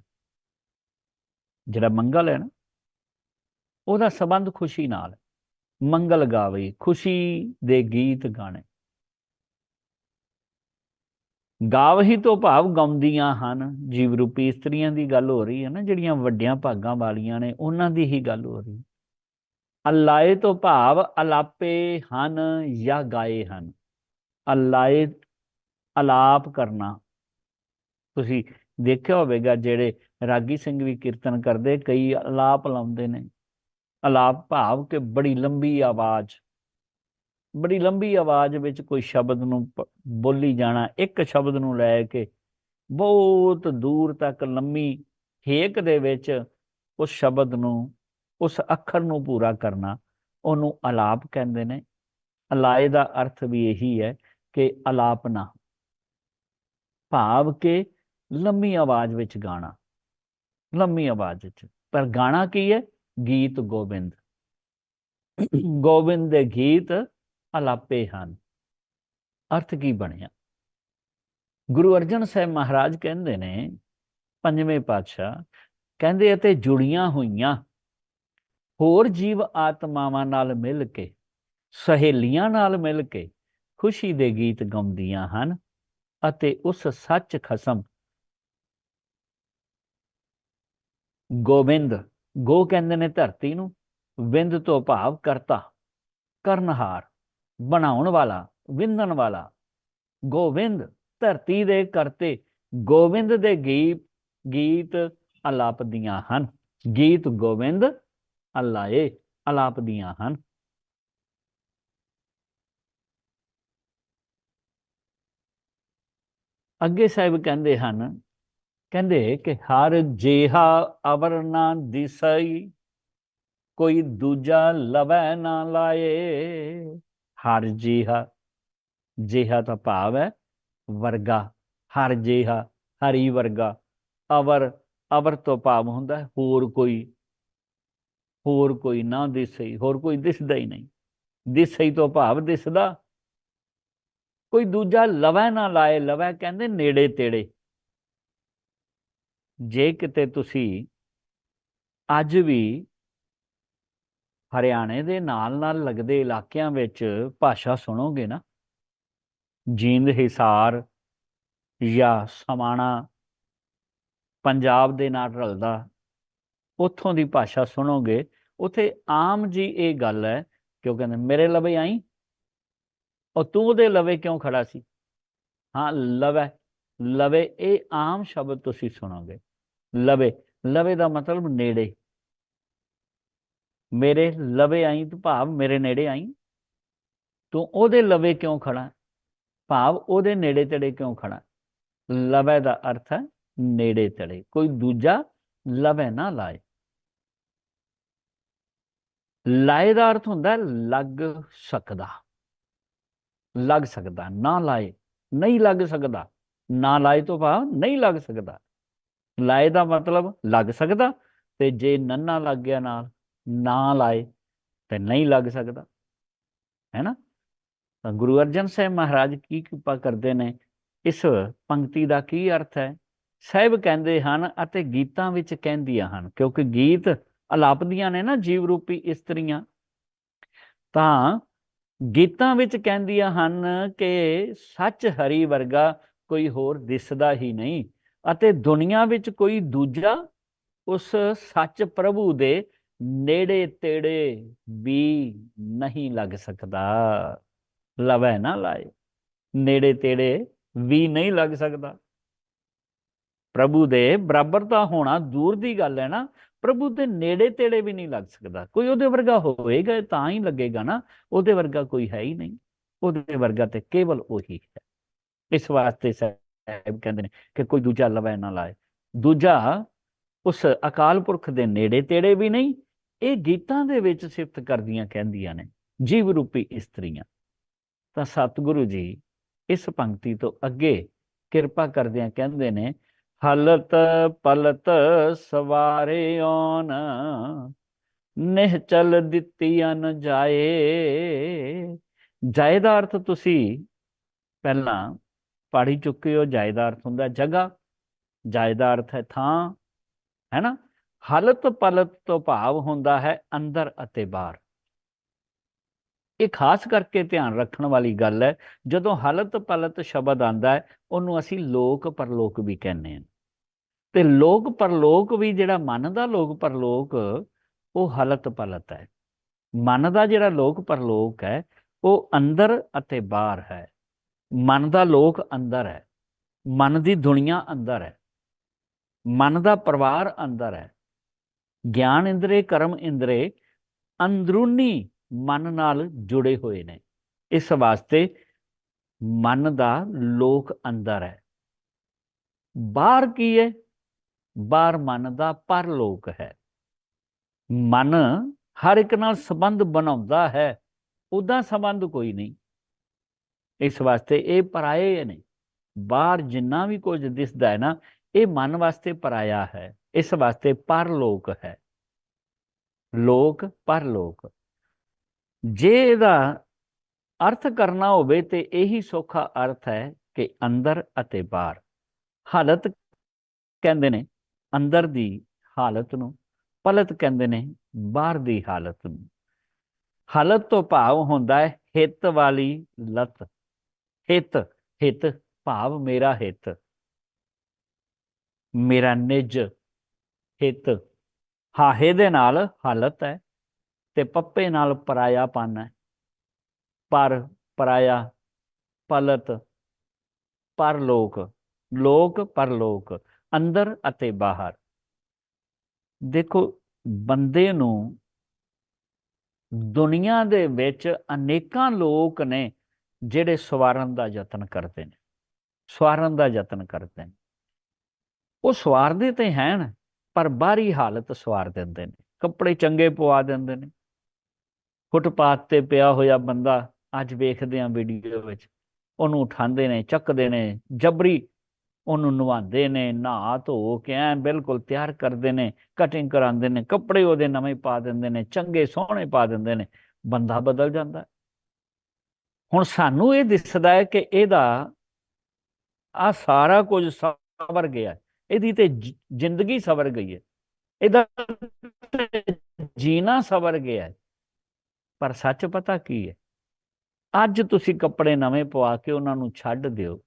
ਜਿਹੜਾ ਮੰਗਲ ਹੈ ਨਾ, ਉਹਦਾ ਸੰਬੰਧ ਖੁਸ਼ੀ ਨਾਲ। ਮੰਗਲ ਗਾਵਹੀ, ਖੁਸ਼ੀ ਦੇ ਗੀਤ ਗਾਣੇ। ਗਾਵਹੀ ਤੋਂ ਭਾਵ ਗਾਉਂਦੀਆਂ ਹਨ। ਜੀਵ ਰੂਪੀ ਇਸਤਰੀਆਂ ਦੀ ਗੱਲ ਹੋ ਰਹੀ ਹੈ ਨਾ, ਜਿਹੜੀਆਂ ਵੱਡਿਆਂ ਭਾਗਾਂ ਵਾਲੀਆਂ ਨੇ, ਉਹਨਾਂ ਦੀ ਹੀ ਗੱਲ ਹੋ ਰਹੀ। ਅਲਾਏ ਤੋਂ ਭਾਵ ਅਲਾਪੇ ਹਨ ਜਾਂ ਗਾਏ ਹਨ। ਅਲਾਏ, ਅਲਾਪ ਕਰਨਾ। ਤੁਸੀਂ ਦੇਖਿਆ ਹੋਵੇਗਾ ਜਿਹੜੇ ਰਾਗੀ ਸਿੰਘ ਵੀ ਕੀਰਤਨ ਕਰਦੇ, ਕਈ ਅਲਾਪ ਲਾਉਂਦੇ ਨੇ। ਅਲਾਪ ਭਾਵ ਕਿ ਬੜੀ ਲੰਬੀ ਆਵਾਜ਼, ਬੜੀ ਲੰਬੀ ਆਵਾਜ਼ ਵਿੱਚ ਕੋਈ ਸ਼ਬਦ ਨੂੰ ਬੋਲੀ ਜਾਣਾ, ਇੱਕ ਸ਼ਬਦ ਨੂੰ ਲੈ ਕੇ ਬਹੁਤ ਦੂਰ ਤੱਕ ਲੰਮੀ ਹੇਕ ਦੇ ਵਿੱਚ ਉਸ ਸ਼ਬਦ ਨੂੰ, ਉਸ ਅੱਖਰ ਨੂੰ ਪੂਰਾ ਕਰਨਾ, ਉਹਨੂੰ ਅਲਾਪ ਕਹਿੰਦੇ ਨੇ। ਅਲਾਏ ਦਾ ਅਰਥ ਵੀ ਇਹੀ ਹੈ ਕਿ ਅਲਾਪਨਾ, ਭਾਵ ਕਿ ਲੰਮੀ ਆਵਾਜ਼ ਵਿੱਚ ਗਾਣਾ, ਲੰਮੀ ਆਵਾਜ਼ ਵਿੱਚ। ਪਰ ਗਾਣਾ ਕੀ ਹੈ? ਗੀਤ ਗੋਬਿੰਦ। ਗੋਬਿੰਦ ਦੇ ਗੀਤ ਅਲਾਪੇ ਹਨ। ਅਰਥ ਕੀ ਬਣਿਆ? ਗੁਰੂ ਅਰਜਨ ਸਾਹਿਬ ਮਹਾਰਾਜ ਕਹਿੰਦੇ ਨੇ, ਪੰਜਵੇਂ ਪਾਤਸ਼ਾਹ ਕਹਿੰਦੇ, ਅਤੇ ਜੁੜੀਆਂ ਹੋਈਆਂ ਹੋਰ ਜੀਵ ਆਤਮਾਵਾਂ ਨਾਲ ਮਿਲ ਕੇ, ਸਹੇਲੀਆਂ ਨਾਲ ਮਿਲ ਕੇ ਖੁਸ਼ੀ ਦੇ ਗੀਤ ਗਾਉਂਦੀਆਂ ਹਨ ਅਤੇ ਉਸ ਸੱਚ ਖਸਮ ਗੋਬਿੰਦ, ਗੋ ਕਹਿੰਦੇ ਨੇ ਧਰਤੀ ਨੂੰ, ਵਿੰਦ ਤੋਂ ਭਾਵ ਕਰਤਾ, ਕਰਨਹਾਰ, ਬਣਾਉਣ ਵਾਲਾ, ਵਿੰਦਣ ਵਾਲਾ। ਗੋਬਿੰਦ ਧਰਤੀ ਦੇ ਕਰਤੇ, ਗੋਬਿੰਦ ਦੇ ਗੀਤ ਅਲਾਪਦੀਆਂ ਹਨ। ਗੀਤ ਗੋਬਿੰਦ ਅਲਾਏ, ਅਲਾਪਦੀਆਂ ਹਨ। ਅੱਗੇ ਸਾਹਿਬ ਕਹਿੰਦੇ ਹਨ, ਕਹਿੰਦੇ ਕਿ ਹਰ ਜਿਹਾ ਅਵਰ ਨਾ ਦਿਸਈ, ਕੋਈ ਦੂਜਾ ਲਵੈ ਨਾ ਲਾਏ। ਹਰ ਜਿਹਾ, ਜਿਹਾ ਤਾਂ ਭਾਵ ਹੈ ਵਰਗਾ। ਹਰ ਜਿਹਾ, ਹਰੀ ਵਰਗਾ। ਅਵਰ, ਅਵਰ ਤੋਂ ਭਾਵ ਹੁੰਦਾ ਹੋਰ ਕੋਈ, ਹੋਰ ਕੋਈ ਨਾ ਦਿਸਈ, ਹੋਰ ਕੋਈ ਦਿਸਦਾ ਹੀ ਨਹੀਂ। ਦਿਸਈ ਤੋਂ ਭਾਵ ਦਿਸਦਾ। ਕੋਈ ਦੂਜਾ ਲਵੈ ਨਾ ਲਾਏ। ਲਵੈ ਕਹਿੰਦੇ ਨੇੜੇ ਤੇੜੇ। ਜੇ ਕਿਤੇ ਤੁਸੀਂ ਅੱਜ ਵੀ ਹਰਿਆਣੇ ਦੇ ਨਾਲ ਨਾਲ ਲੱਗਦੇ ਇਲਾਕਿਆਂ ਵਿੱਚ ਭਾਸ਼ਾ ਸੁਣੋਗੇ ਨਾ, ਜੀਂਦ, ਹਿਸਾਰ ਜਾਂ ਸਮਾਣਾ, ਪੰਜਾਬ ਦੇ ਨਾਲ ਰਲਦਾ, ਉੱਥੋਂ ਦੀ ਭਾਸ਼ਾ ਸੁਣੋਗੇ, ਉੱਥੇ ਆਮ ਜੀ ਇਹ ਗੱਲ ਹੈ ਕਿ ਉਹ ਕਹਿੰਦੇ ਮੇਰੇ ਲਵੇ ਆਈ, ਉਹ ਤੂੰ ਉਹਦੇ ਲਵੇ ਕਿਉਂ ਖੜਾ ਸੀ। ਹਾਂ, ਲਵੇ, ਲਵੇ ਇਹ ਆਮ ਸ਼ਬਦ ਤੁਸੀਂ ਸੁਣੋਗੇ। ਲਵੇ, ਲਵੇ ਦਾ ਮਤਲਬ ਨੇੜੇ। ਮੇਰੇ ਲਵੇ ਆਈ ਤੂੰ ਭਾਵ ਮੇਰੇ ਨੇੜੇ ਆਈ। ਤੂੰ ਉਹਦੇ ਲਵੇ ਕਿਉਂ ਖੜਾ, ਭਾਵ ਉਹਦੇ ਨੇੜੇ ਤੇੜੇ ਕਿਉਂ ਖੜਾ। ਲਵੇ ਦਾ ਅਰਥ ਹੈ ਨੇੜੇ ਤੇੜੇ, ਕੋਈ ਦੂਜਾ ਲਵੇ ਨਾ ਲਾਏ। ਲਾਏ ਦਾ ਅਰਥ ਹੁੰਦਾ ਲੱਗ ਸਕਦਾ, ਲੱਗ ਸਕਦਾ, ਨਾ ਲਾਏ ਨਹੀਂ ਲੱਗ ਸਕਦਾ। ਨਾ ਲਾਏ ਤੋਂ ਭਾਵ ਨਹੀਂ ਲੱਗ ਸਕਦਾ। ਲਾਏ ਦਾ ਮਤਲਬ ਲੱਗ ਸਕਦਾ, ਤੇ ਜੇ ਨੰਨਾ ਲੱਗ ਗਿਆ ਨਾਲ, ਨਾ ਲਾਏ ਤੇ ਨਹੀਂ ਲੱਗ ਸਕਦਾ, ਹੈ ਨਾ। ਤਾਂ ਗੁਰੂ ਅਰਜਨ ਸਾਹਿਬ ਮਹਾਰਾਜ ਕੀ ਕਿਰਪਾ ਕਰਦੇ ਨੇ, ਇਸ ਪੰਕਤੀ ਦਾ ਕੀ ਅਰਥ ਹੈ। ਸਾਹਿਬ ਕਹਿੰਦੇ ਹਨ ਅਤੇ ਗੀਤਾਂ ਵਿੱਚ ਕਹਿੰਦੀਆਂ ਹਨ, ਕਿਉਂਕਿ ਗੀਤ ਅਲਾਪਦੀਆਂ ਨੇ ਨਾ ਜੀਵ ਰੂਪੀ ਇਸਤਰੀਆਂ, ਤਾਂ ਗੀਤਾਂ ਵਿੱਚ ਕਹਿੰਦੀਆਂ ਹਨ ਕਿ ਸੱਚ ਹਰੀ ਵਰਗਾ ਕੋਈ ਹੋਰ ਦਿਸਦਾ ਹੀ ਨਹੀਂ, ਅਤੇ ਦੁਨੀਆ ਵਿੱਚ ਕੋਈ ਦੂਜਾ ਉਸ ਸੱਚ ਪ੍ਰਭੂ ਦੇ ਨੇੜੇ ਤੇੜੇ ਵੀ ਨਹੀਂ ਲੱਗ ਸਕਦਾ। ਲਵੇ ਨਾ ਲਾਏ, ਨੇੜੇ ਤੇੜੇ ਵੀ ਨਹੀਂ ਲੱਗ ਸਕਦਾ। ਪ੍ਰਭੂ ਦੇ ਬਰਾਬਰ ਤਾਂ ਹੋਣਾ ਦੂਰ ਦੀ ਗੱਲ ਹੈ ਨਾ, ਪ੍ਰਭੂ ਦੇ ਨੇੜੇ ਤੇੜੇ ਵੀ ਨਹੀਂ ਲੱਗ ਸਕਦਾ। ਕੋਈ ਉਹਦੇ ਵਰਗਾ ਹੋਏਗਾ ਤਾਂ ਹੀ ਲੱਗੇਗਾ ਨਾ, ਉਹਦੇ ਵਰਗਾ ਕੋਈ ਹੈ ਹੀ ਨਹੀਂ। ਉਹਦੇ ਵਰਗਾ ਤੇ ਕੇਵਲ ਉਹੀ ਹੈ। ਇਸ ਵਾਸਤੇ ਸਾਹਿਬ ਕਹਿੰਦੇ ਨੇ ਕਿ ਕੋਈ ਦੂਜਾ ਲਵੇ ਨਾ ਲਾਏ। ਦੂਜਾ ਉਸ ਅਕਾਲ ਪੁਰਖ ਦੇ ਨੇੜੇ ਤੇੜੇ ਵੀ ਨਹੀਂ। ਇਹ ਗੀਤਾਂ ਦੇ ਵਿੱਚ ਸਿਫਤ ਕਰਦੀਆਂ ਕਹਿੰਦੀਆਂ ਨੇ ਜੀਵ ਰੂਪੀ ਇਸਤਰੀਆਂ। ਤਾਂ ਸਤਿਗੁਰੂ ਜੀ ਇਸ ਪੰਕਤੀ ਤੋਂ ਅੱਗੇ ਕਿਰਪਾ ਕਰਦਿਆਂ ਕਹਿੰਦੇ ਨੇ, ਹਲਤ ਪਲਤ ਸਵਾਰੇ ਓਨ, ਨਿਹਚਲ ਦਿੱਤੀਆਂ ਨ ਜਾਏ। ਜਾਏ ਦਾ ਅਰਥ ਤੁਸੀਂ ਪਹਿਲਾਂ ਪੜ੍ਹ ਹੀ ਚੁੱਕੇ ਹੋ। ਜਾਏ ਦਾ ਅਰਥ ਹੁੰਦਾ ਜਗ੍ਹਾ, ਜਾਏ ਦਾ ਅਰਥ ਹੈ ਥਾਂ, ਹੈ ਨਾ। ਹਲਤ ਪਲਤ ਤੋਂ ਭਾਵ ਹੁੰਦਾ ਹੈ ਅੰਦਰ ਅਤੇ ਬਾਹਰ। ਇਹ ਖਾਸ ਕਰਕੇ ਧਿਆਨ ਰੱਖਣ ਵਾਲੀ ਗੱਲ ਹੈ। ਜਦੋਂ ਹਲਤ ਪਲਤ ਸ਼ਬਦ ਆਉਂਦਾ ਹੈ, ਉਹਨੂੰ ਅਸੀਂ ਲੋਕ ਪਰਲੋਕ ਵੀ ਕਹਿੰਦੇ ਹਾਂ। ਤੇ ਲੋਕ ਪਰਲੋਕ ਵੀ, ਜਿਹੜਾ ਮਨ ਦਾ ਲੋਕ ਪਰਲੋਕ, ਉਹ ਹਲਤ ਪਲਤ ਹੈ। ਮਨ ਦਾ ਜਿਹੜਾ ਲੋਕ ਪਰਲੋਕ ਹੈ ਉਹ ਅੰਦਰ ਅਤੇ ਬਾਹਰ ਹੈ। ਮਨ ਦਾ ਲੋਕ ਅੰਦਰ ਹੈ, ਮਨ ਦੀ ਦੁਨੀਆ ਅੰਦਰ ਹੈ, ਮਨ ਦਾ ਪਰਿਵਾਰ ਅੰਦਰ ਹੈ। ਗਿਆਨ ਇੰਦਰੇ ਕਰਮ ਇੰਦਰੇ ਅੰਦਰੂਨੀ ਮਨ ਨਾਲ ਜੁੜੇ ਹੋਏ ਨੇ। ਇਸ ਵਾਸਤੇ ਮਨ ਦਾ ਲੋਕ ਅੰਦਰ ਹੈ। ਬਾਹਰ ਕੀ ਹੈ? ਬਾਹਰ ਮਨ ਦਾ ਪਰਲੋਕ ਹੈ। ਮਨ ਹਰ ਇੱਕ ਨਾਲ ਸੰਬੰਧ ਬਣਾਉਂਦਾ ਹੈ, ਉਹਦਾ ਸੰਬੰਧ ਕੋਈ ਨਹੀਂ। ਇਸ ਵਾਸਤੇ ਇਹ ਪਰਾਏ ਨੇ। ਬਾਹਰ ਜਿੰਨਾ ਵੀ ਕੁਝ ਦਿਸਦਾ ਹੈ ਨਾ, ਇਹ ਮਨ ਵਾਸਤੇ ਪਰਾਇਆ ਹੈ। ਇਸ ਵਾਸਤੇ ਪਰਲੋਕ ਹੈ, ਲੋਕ ਪਰਲੋਕ। ਜੇ ਇਹਦਾ ਅਰਥ ਕਰਨਾ ਹੋਵੇ ਤੇ ਇਹੀ ਸੌਖਾ ਅਰਥ ਹੈ ਕਿ ਅੰਦਰ ਅਤੇ ਬਾਹਰ। ਹਾਲਤ ਕਹਿੰਦੇ ਨੇ ਅੰਦਰ ਦੀ ਹਾਲਤ ਨੂੰ, ਪਲਤ ਕਹਿੰਦੇ ਨੇ ਬਾਹਰ ਦੀ ਹਾਲਤ ਨੂੰ। ਹਾਲਤ ਤੋਂ ਭਾਵ ਹੁੰਦਾ ਹੈ ਹਿੱਤ ਵਾਲੀ ਲਤ। ਹਿੱਤ, ਹਿੱਤ ਭਾਵ ਮੇਰਾ ਹਿੱਤ, ਮੇਰਾ ਨਿਜ ਹਿੱਤ। ਹਾਹੇ ਦੇ ਨਾਲ ਹਾਲਤ ਹੈ ਤੇ ਪੱਪੇ ਨਾਲ ਪਰਾਇਆਪਨ ਹੈ। ਪਰ, ਪਰਾਇਆ, ਪਲਤ, ਪਰਲੋਕ, ਲੋਕ ਪਰਲੋਕ, ਅੰਦਰ ਅਤੇ ਬਾਹਰ। ਦੇਖੋ, ਬੰਦੇ ਨੂੰ ਦੁਨੀਆ ਦੇ ਵਿੱਚ ਅਨੇਕਾਂ ਲੋਕ ਨੇ ਜਿਹੜੇ ਸਵਾਰਨ ਦਾ ਯਤਨ ਕਰਦੇ ਨੇ, ਸਵਾਰਨ ਦਾ ਯਤਨ ਕਰਦੇ ਨੇ। ਉਹ ਸਵਾਰਦੇ ਤੇ ਹਨ, ਪਰ ਬਾਹਰੀ ਹਾਲਤ ਸਵਾਰ ਦਿੰਦੇ ਨੇ। ਕੱਪੜੇ ਚੰਗੇ ਪਵਾ ਦਿੰਦੇ ਨੇ। ਫੁੱਟਪਾਥ ਤੇ ਪਿਆ ਹੋਇਆ ਬੰਦਾ, ਅੱਜ ਵੇਖਦੇ ਆ ਵੀਡੀਓ ਵਿੱਚ, ਉਹਨੂੰ ਉਠਾਉਂਦੇ ਨੇ, ਚੱਕਦੇ ਨੇ, ਜਬਰੀ ਉਹਨੂੰ ਨਵਾਉਂਦੇ ਨੇ, ਨਹਾ ਧੋ ਕੇ ਐਨ ਬਿਲਕੁਲ ਤਿਆਰ ਕਰਦੇ ਨੇ, ਕਟਿੰਗ ਕਰਾਉਂਦੇ ਨੇ, ਕੱਪੜੇ ਉਹਦੇ ਨਵੇਂ ਪਾ ਦਿੰਦੇ ਨੇ, ਚੰਗੇ ਸੋਹਣੇ ਪਾ ਦਿੰਦੇ ਨੇ, ਬੰਦਾ ਬਦਲ ਜਾਂਦਾ। ਹੁਣ ਸਾਨੂੰ ਇਹ ਦਿਸਦਾ ਹੈ ਕਿ ਇਹਦਾ ਆ ਸਾਰਾ ਕੁਝ ਸਵਰ ਗਿਆ, ਇਹਦੀ ਤੇ ਜ਼ਿੰਦਗੀ ਸਵਰ ਗਈ ਹੈ, ਇਹਦਾ ਜੀਣਾ ਸਵਰ ਗਿਆ ਹੈ। ਪਰ ਸੱਚ ਪਤਾ ਕੀ ਹੈ? ਅੱਜ ਤੁਸੀਂ ਕੱਪੜੇ ਨਵੇਂ ਪਵਾ ਕੇ ਉਹਨਾਂ ਨੂੰ ਛੱਡ ਦਿਓ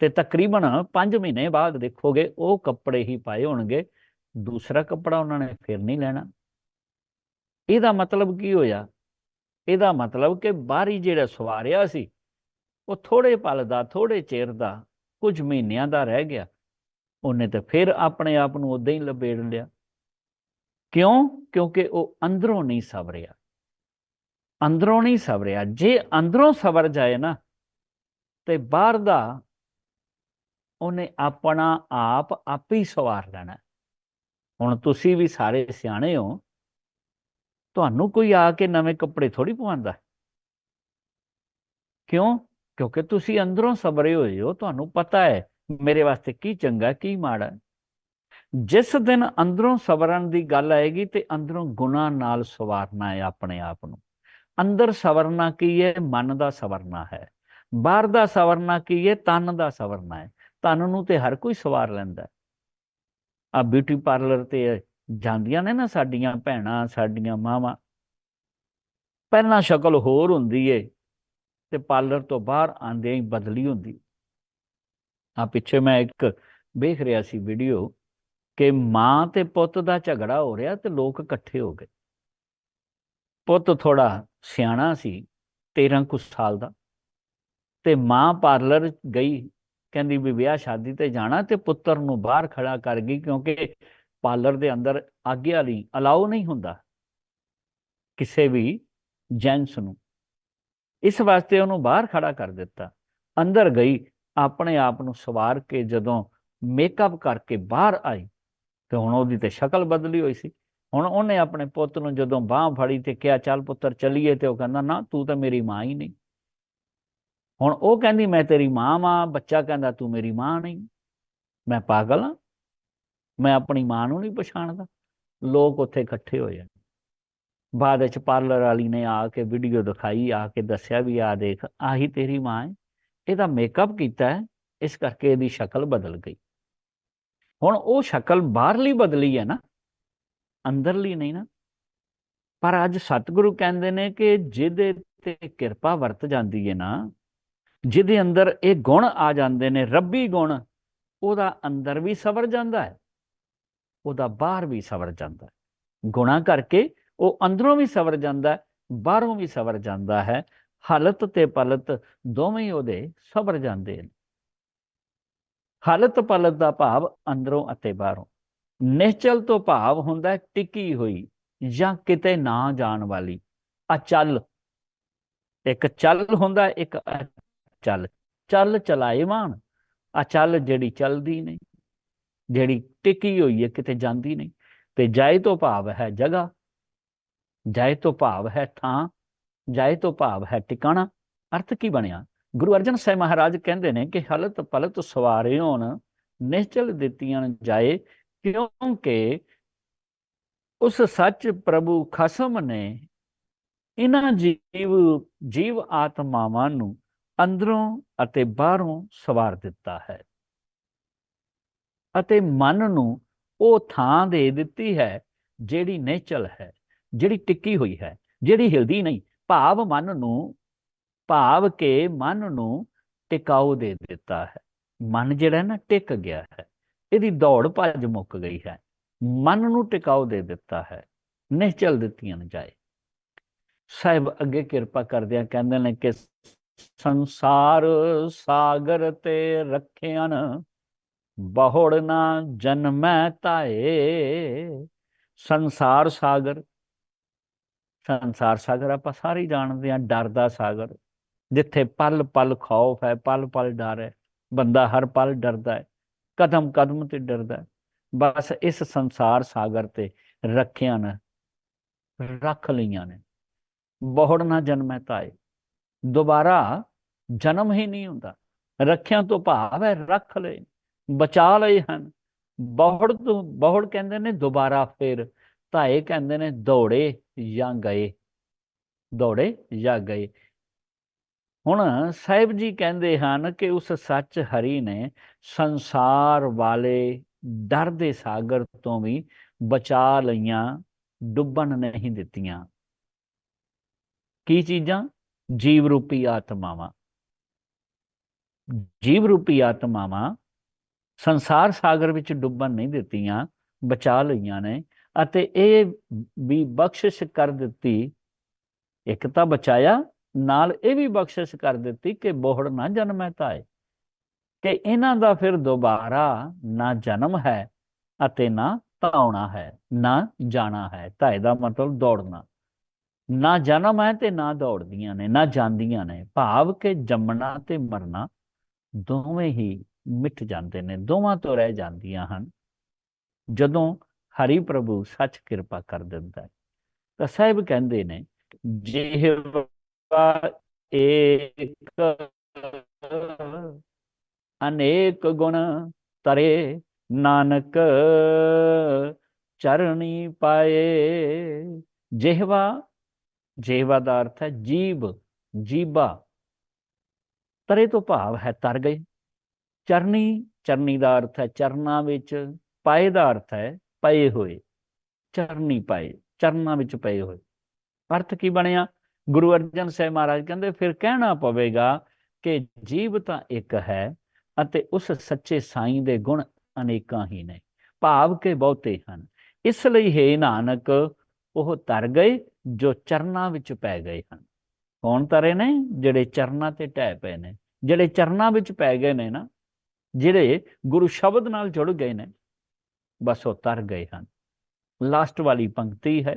ਤੇ ਤਕਰੀਬਨ 5 ਮਹੀਨੇ ਬਾਅਦ ਦੇਖੋਗੇ ਉਹ ਕੱਪੜੇ ਹੀ ਪਾਏ ਹੋਣਗੇ, ਦੂਸਰਾ ਕੱਪੜਾ ਉਹਨਾਂ ਨੇ ਫਿਰ ਨਹੀਂ ਲੈਣਾ। ਇਹਦਾ ਮਤਲਬ ਕੀ ਹੋਇਆ? ਇਹਦਾ ਮਤਲਬ ਕਿ ਬਾਹਰੀ ਜਿਹੜਾ ਸਵਾਰਿਆ ਸੀ ਉਹ ਥੋੜੇ ਪਲ ਦਾ, ਥੋੜੇ ਚਿਰ ਦਾ, ਕੁਝ ਮਹੀਨਿਆਂ ਦਾ ਰਹਿ ਗਿਆ। ਉਹਨੇ ਤੇ ਫਿਰ ਆਪਣੇ ਆਪ ਨੂੰ ਉਦਾਂ ਹੀ ਲਬੇੜ ਲਿਆ। ਕਿਉਂ? ਕਿਉਂਕਿ ਉਹ ਅੰਦਰੋਂ ਨਹੀਂ ਸਵਰਿਆ। ਅੰਦਰੋਂ ਨਹੀਂ ਸਵਰਿਆ। ਜੇ ਅੰਦਰੋਂ ਸਵਰ ਜਾਏ ਨਾ, ਤੇ ਬਾਹਰ ਦਾ ਉਹਨੇ ਆਪਣਾ ਆਪ ਹੀ ਸਵਾਰ ਲੈਣਾ। ਹੁਣ ਤੁਸੀਂ ਵੀ ਸਾਰੇ ਸਿਆਣੇ ਹੋ, ਤੁਹਾਨੂੰ ਕੋਈ ਆ ਕੇ ਨਵੇਂ ਕੱਪੜੇ ਥੋੜੀ ਪਵਾਉਂਦਾ। ਕਿਉਂ? ਕਿਉਂਕਿ ਤੁਸੀਂ ਅੰਦਰੋਂ ਸਬਰੇ ਹੋਏ ਹੋ, ਤੁਹਾਨੂੰ ਪਤਾ ਹੈ ਮੇਰੇ ਵਾਸਤੇ ਕੀ ਚੰਗਾ ਕੀ ਮਾੜਾ। ਜਿਸ ਦਿਨ ਅੰਦਰੋਂ ਸਵਰਨ ਦੀ ਗੱਲ ਆਏਗੀ ਤੇ ਅੰਦਰੋਂ ਗੁਨਾਹ ਨਾਲ ਸਵਾਰਨਾ ਹੈ ਆਪਣੇ ਆਪ ਨੂੰ। ਅੰਦਰ ਸਵਰਨਾ ਕੀ ਹੈ? ਮਨ ਦਾ ਸਵਰਨਾ ਹੈ। ਬਾਹਰ ਦਾ ਸਵਰਨਾ ਕੀ ਹੈ? ਤਨ ਦਾ ਸਵਰਨਾ ਹੈ। ਤਨ ਨੂੰ ਤੇ ਹਰ ਕੋਈ ਸਵਾਰ ਲੈਂਦਾ। ਆ ਬਿਊਟੀ ਪਾਰਲਰ ਤੇ ਜਾਂਦੀਆਂ ਨੇ ਨਾ ਸਾਡੀਆਂ ਭੈਣਾਂ, ਸਾਡੀਆਂ ਮਾਵਾਂ, ਪਹਿਲਾਂ ਸ਼ਕਲ ਹੋਰ ਹੁੰਦੀ ਏ ਤੇ ਪਾਰਲਰ ਤੋਂ ਬਾਹਰ ਆਉਂਦਿਆਂ ਹੀ ਬਦਲੀ ਹੁੰਦੀ। ਆ ਪਿੱਛੇ ਮੈਂ ਇੱਕ ਵੇਖ ਰਿਹਾ ਸੀ ਵੀਡੀਓ ਕਿ ਮਾਂ ਤੇ ਪੁੱਤ ਦਾ ਝਗੜਾ ਹੋ ਰਿਹਾ ਤੇ ਲੋਕ ਇਕੱਠੇ ਹੋ ਗਏ। ਪੁੱਤ ਥੋੜਾ ਸਿਆਣਾ ਸੀ, 13 ਕੁ ਸਾਲ ਦਾ, ਤੇ ਮਾਂ ਪਾਰਲਰ ਗਈ, ਕਹਿੰਦੀ ਵੀ ਵਿਆਹ ਸ਼ਾਦੀ ਤੇ ਜਾਣਾ, ਤੇ ਪੁੱਤਰ ਨੂੰ ਬਾਹਰ ਖੜਾ ਕਰ ਗਈ, ਕਿਉਂਕਿ ਪਾਰਲਰ ਦੇ ਅੰਦਰ ਆਗਿਆ ਲਈ ਅਲਾਉ ਨਹੀਂ ਹੁੰਦਾ ਕਿਸੇ ਵੀ ਜੈਂਟਸ ਨੂੰ। ਇਸ ਵਾਸਤੇ ਉਹਨੂੰ ਬਾਹਰ ਖੜਾ ਕਰ ਦਿੱਤਾ। ਅੰਦਰ ਗਈ, ਆਪਣੇ ਆਪ ਨੂੰ ਸਵਾਰ ਕੇ ਜਦੋਂ ਮੇਕਅਪ ਕਰਕੇ ਬਾਹਰ ਆਈ ਤੇ ਹੁਣ ਉਹਦੀ ਤੇ ਸ਼ਕਲ ਬਦਲੀ ਹੋਈ ਸੀ। ਹੁਣ ਉਹਨੇ ਆਪਣੇ ਪੁੱਤ ਨੂੰ ਜਦੋਂ ਬਾਂਹ ਫੜੀ ਤੇ ਕਿਹਾ ਚੱਲ ਪੁੱਤਰ ਚੱਲੀਏ, ਤੇ ਉਹ ਕਹਿੰਦਾ ਨਾ, ਤੂੰ ਤਾਂ ਮੇਰੀ ਮਾਂ ਹੀ ਨਹੀਂ। ਹੁਣ ਉਹ ਕਹਿੰਦੀ ਮੈਂ ਤੇਰੀ ਮਾਂ ਵਾਂ, ਬੱਚਾ ਕਹਿੰਦਾ ਤੂੰ ਮੇਰੀ ਮਾਂ ਨਹੀਂ। ਮੈਂ ਪਾਗਲ ਹਾਂ? ਮੈਂ ਆਪਣੀ ਮਾਂ ਨੂੰ ਨਹੀਂ ਪਛਾਣਦਾ? ਲੋਕ ਉੱਥੇ ਇਕੱਠੇ ਹੋਏ ਆ। ਬਾਅਦ ਵਿੱਚ ਪਾਰਲਰ ਵਾਲੀ ਨੇ ਆ ਕੇ ਵੀਡੀਓ ਦਿਖਾਈ, ਆ ਕੇ ਦੱਸਿਆ ਵੀ ਆ ਦੇਖ, ਆਹੀ ਤੇਰੀ ਮਾਂ ਹੈ, ਇਹਦਾ ਮੇਕਅਪ ਕੀਤਾ ਹੈ, ਇਸ ਕਰਕੇ ਇਹਦੀ ਸ਼ਕਲ ਬਦਲ ਗਈ। ਹੁਣ ਉਹ ਸ਼ਕਲ ਬਾਹਰਲੀ ਬਦਲੀ ਹੈ ਨਾ, ਅੰਦਰਲੀ ਨਹੀਂ ਨਾ। ਪਰ ਅੱਜ ਸਤਿਗੁਰੂ ਕਹਿੰਦੇ ਨੇ ਕਿ ਜਿਹਦੇ ਤੇ ਕਿਰਪਾ ਵਰਤ ਜਾਂਦੀ ਹੈ ਨਾ, ਜਿਹਦੇ ਅੰਦਰ ਇਹ ਗੁਣ ਆ ਜਾਂਦੇ ਨੇ, ਰੱਬੀ ਗੁਣ, ਉਹਦਾ ਅੰਦਰ ਵੀ ਸਵਰ ਜਾਂਦਾ ਹੈ, ਉਹਦਾ ਬਾਹਰ ਵੀ ਸਵਰ ਜਾਂਦਾ ਹੈ। ਗੁਣਾ ਕਰਕੇ ਉਹ ਅੰਦਰੋਂ ਵੀ ਸਵਰ ਜਾਂਦਾ, ਬਾਹਰੋਂ ਵੀ ਸਵਰ ਜਾਂਦਾ ਹੈ। ਹਾਲਤ ਤੇ ਪਲਤ ਦੋਵੇਂ ਉਹਦੇ ਸਵਰ ਜਾਂਦੇ ਨੇ। ਹਾਲਤ ਪਲਤ ਦਾ ਭਾਵ ਅੰਦਰੋਂ ਅਤੇ ਬਾਹਰੋਂ। ਨਿਸ਼ਚਲ ਤੋਂ ਭਾਵ ਹੁੰਦਾ ਟਿਕੀ ਹੋਈ ਜਾਂ ਕਿਤੇ ਨਾ ਜਾਣ ਵਾਲੀ। ਅਚਲ, ਇੱਕ ਚੱਲ ਹੁੰਦਾ, ਇੱਕ ਅਚਲ। ਚੱਲ ਚਲਾਏਮਾਨ, ਅਚਲ ਜਿਹੜੀ ਚੱਲਦੀ ਨਹੀਂ, ਜਿਹੜੀ ਟਿਕੀ ਹੋਈ ਹੈ, ਕਿਤੇ ਜਾਂਦੀ ਨਹੀਂ। ਤੇ ਜਾਏ ਤੋਂ ਭਾਵ ਹੈ ਜਗ੍ਹਾ, ਜਾਏ ਤੋਂ ਭਾਵ ਹੈ ਥਾਂ, ਜਾਏ ਤੋਂ ਭਾਵ ਹੈ ਟਿਕਾਣਾ। ਅਰਥ ਕੀ ਬਣਿਆ? ਗੁਰੂ ਅਰਜਨ ਸਾਹਿਬ ਮਹਾਰਾਜ ਕਹਿੰਦੇ ਨੇ ਕਿ ਹਲਤ ਪਲਤ ਸਵਾਰੇ ਹੋਣ, ਨਿਸ਼ਚਲ ਦਿੱਤੀਆਂ ਜਾਏ, ਕਿਉਂਕਿ ਉਸ ਸੱਚ ਪ੍ਰਭੂ ਖਸਮ ਨੇ ਇਹਨਾਂ ਜੀਵ ਆਤਮਾਵਾਂ ਨੂੰ ਅੰਦਰੋਂ ਅਤੇ ਬਾਹਰੋਂ ਸਵਾਰ ਦਿੱਤਾ ਹੈ, ਅਤੇ ਮਨ ਨੂੰ ਉਹ ਥਾਂ ਦੇ ਦਿੱਤੀ ਹੈ ਜਿਹੜੀ ਨਿਸ਼ਚਲ ਹੈ, ਜਿਹੜੀ ਟਿੱਕੀ ਹੋਈ ਹੈ, ਜਿਹੜੀ ਹਿਲਦੀ ਨਹੀਂ। ਭਾਵ ਮਨ ਨੂੰ, ਭਾਵ ਕੇ ਮਨ ਨੂੰ ਟਿਕਾਊ ਦੇ ਦਿੱਤਾ ਹੈ। ਮਨ ਜਿਹੜਾ ਨਾ ਟਿਕ ਗਿਆ ਹੈ, ਇਹਦੀ ਦੌੜ ਭੱਜ ਮੁੱਕ ਗਈ ਹੈ। ਮਨ ਨੂੰ ਟਿਕਾਊ ਦੇ ਦਿੱਤਾ ਹੈ, ਨਿਸ਼ਚਲ ਦਿੱਤੀਆਂ ਜਾਏ। ਸਾਹਿਬ ਅੱਗੇ ਕਿਰਪਾ ਕਰਦਿਆਂ ਕਹਿੰਦੇ ਨੇ ਕਿ ਸੰਸਾਰ ਸਾਗਰ ਤੇ ਰੱਖਿਆਨ, ਬਹੁੜ ਨਾ ਜਨਮੈ ਤਾਏ। ਸੰਸਾਰ ਸਾਗਰ, ਸੰਸਾਰ ਸਾਗਰ ਆਪਾਂ ਸਾਰੇ ਜਾਣਦੇ ਹਾਂ, ਡਰ ਦਾ ਸਾਗਰ, ਜਿੱਥੇ ਪਲ ਪਲ ਖੌਫ ਹੈ, ਪਲ ਪਲ ਡਰ ਹੈ, ਬੰਦਾ ਹਰ ਪਲ ਡਰਦਾ ਹੈ, ਕਦਮ ਕਦਮ ਤੇ ਡਰਦਾ ਹੈ। ਬਸ ਇਸ ਸੰਸਾਰ ਸਾਗਰ ਤੇ ਰੱਖਿਆ ਨੇ, ਰੱਖ ਲਈਆਂ ਨੇ। ਬਹੁੜ ਨਾ ਜਨਮੈ ਤਾਏ, ਦੁਬਾਰਾ ਜਨਮ ਹੀ ਨਹੀਂ ਹੁੰਦਾ। ਰੱਖਿਆ ਤੋਂ ਭਾਵ ਹੈ ਰੱਖ ਲਏ, ਬਚਾ ਲਏ ਹਨ। ਬਹੁੜ ਤੋਂ, ਬਹੁੜ ਕਹਿੰਦੇ ਨੇ ਦੁਬਾਰਾ ਫਿਰ, ਤਾਏ ਕਹਿੰਦੇ ਨੇ ਦੌੜੇ ਜਾਂ ਗਏ, ਦੌੜੇ ਜਾਂ ਗਏ। ਹੁਣ ਸਾਹਿਬ ਜੀ ਕਹਿੰਦੇ ਹਨ ਕਿ ਉਸ ਸੱਚ ਹਰੀ ਨੇ ਸੰਸਾਰ ਵਾਲੇ ਡਰ ਦੇ ਸਾਗਰ ਤੋਂ ਵੀ ਬਚਾ ਲਈਆਂ, ਡੁੱਬਣ ਨਹੀਂ ਦਿੱਤੀਆਂ। ਕੀ ਚੀਜ਼ਾਂ? ਜੀਵ ਰੂਪੀ ਆਤਮਾਵਾਂ। ਜੀਵ ਰੂਪੀ ਆਤਮਾਵਾਂ ਸੰਸਾਰ ਸਾਗਰ ਵਿੱਚ ਡੁੱਬਣ ਨਹੀਂ ਦਿੱਤੀਆਂ, ਬਚਾ ਲਈਆਂ ਨੇ। ਅਤੇ ਇਹ ਵੀ ਬਖਸ਼ਿਸ਼ ਕਰ ਦਿੱਤੀ, ਇੱਕ ਤਾਂ ਬਚਾਇਆ ਨਾਲ ਇਹ ਵੀ ਬਖਸ਼ਿਸ਼ ਕਰ ਦਿੱਤੀ ਕਿ ਬੋਹੜ ਨਾ ਜਨਮੈ ਤਾਏ, ਕਿ ਇਹਨਾਂ ਦਾ ਫਿਰ ਦੁਬਾਰਾ ਨਾ ਜਨਮ ਹੈ ਅਤੇ ਨਾ ਧਾਉਣਾ ਹੈ, ਨਾ ਜਾਣਾ ਹੈ। ਧਾਏ ਦਾ ਮਤਲਬ ਦੌੜਨਾ। ਨਾ ਜਨਮ ਹੈ ਤੇ ਨਾ ਦੌੜਦੀਆਂ ਨੇ, ਨਾ ਜਾਂਦੀਆਂ ਨੇ। ਭਾਵ ਕਿ ਜੰਮਣਾ ਤੇ ਮਰਨਾ ਦੋਵੇਂ ਹੀ ਮਿਟ ਜਾਂਦੇ ਨੇ, ਦੋਵਾਂ ਤੋਂ ਰਹਿ ਜਾਂਦੀਆਂ ਹਨ ਜਦੋਂ ਹਰੀ ਪ੍ਰਭੂ ਸੱਚ ਕਿਰਪਾ ਕਰ ਦਿੰਦਾ ਹੈ। ਤਾਂ ਸਾਹਿਬ ਕਹਿੰਦੇ ਨੇ, ਜਿਹਵਾ ਏਕ ਅਨੇਕ ਗੁਣ ਤਰੇ, ਨਾਨਕ ਚਰਣੀ ਪਾਏ। ਜਿਹਵਾ, ਜਿਹਵਾ ਦਾ ਅਰਥ ਹੈ ਜੀਭ, ਜੀਭਾ। ਤਰੇ ਤੋਂ ਭਾਵ ਹੈ ਤਰ ਗਏ। ਚਰਨੀ, ਚਰਨੀ ਦਾ ਅਰਥ ਹੈ ਚਰਨਾਂ ਵਿੱਚ। ਪਾਏ ਦਾ ਅਰਥ ਹੈ ਪਏ ਹੋਏ। ਚਰਨੀ ਪਾਏ, ਚਰਨਾਂ ਵਿੱਚ ਪਏ ਹੋਏ। ਅਰਥ ਕੀ ਬਣਿਆ? ਗੁਰੂ ਅਰਜਨ ਸਾਹਿਬ ਮਹਾਰਾਜ ਕਹਿੰਦੇ ਫਿਰ ਕਹਿਣਾ ਪਵੇਗਾ ਕਿ ਜੀਵ ਤਾਂ ਇੱਕ ਹੈ ਅਤੇ ਉਸ ਸੱਚੇ ਸਾਈਂ ਦੇ ਗੁਣ ਅਨੇਕਾਂ ਹੀ ਨੇ, ਭਾਵ ਕਿ ਬਹੁਤੇ ਹਨ। ਇਸ ਲਈ ਹੈ ਨਾਨਕ ਉਹ ਤਰ ਗਏ ਜੋ ਚਰਨਾਂ ਵਿੱਚ ਪੈ ਗਏ ਹਨ। ਕੌਣ ਤਰੇ ਨੇ? ਜਿਹੜੇ ਚਰਨਾਂ ਤੇ ਢਹਿ ਪਏ ਨੇ, ਜਿਹੜੇ ਚਰਨਾਂ ਵਿੱਚ ਪੈ ਗਏ ਨੇ ਨਾ, ਜਿਹੜੇ ਗੁਰੂ ਸ਼ਬਦ ਨਾਲ ਜੁੜ ਗਏ ਨੇ, ਬਸ ਉਹ ਤਰ ਗਏ ਹਨ। ਲਾਸਟ ਵਾਲੀ ਪੰਕਤੀ ਹੈ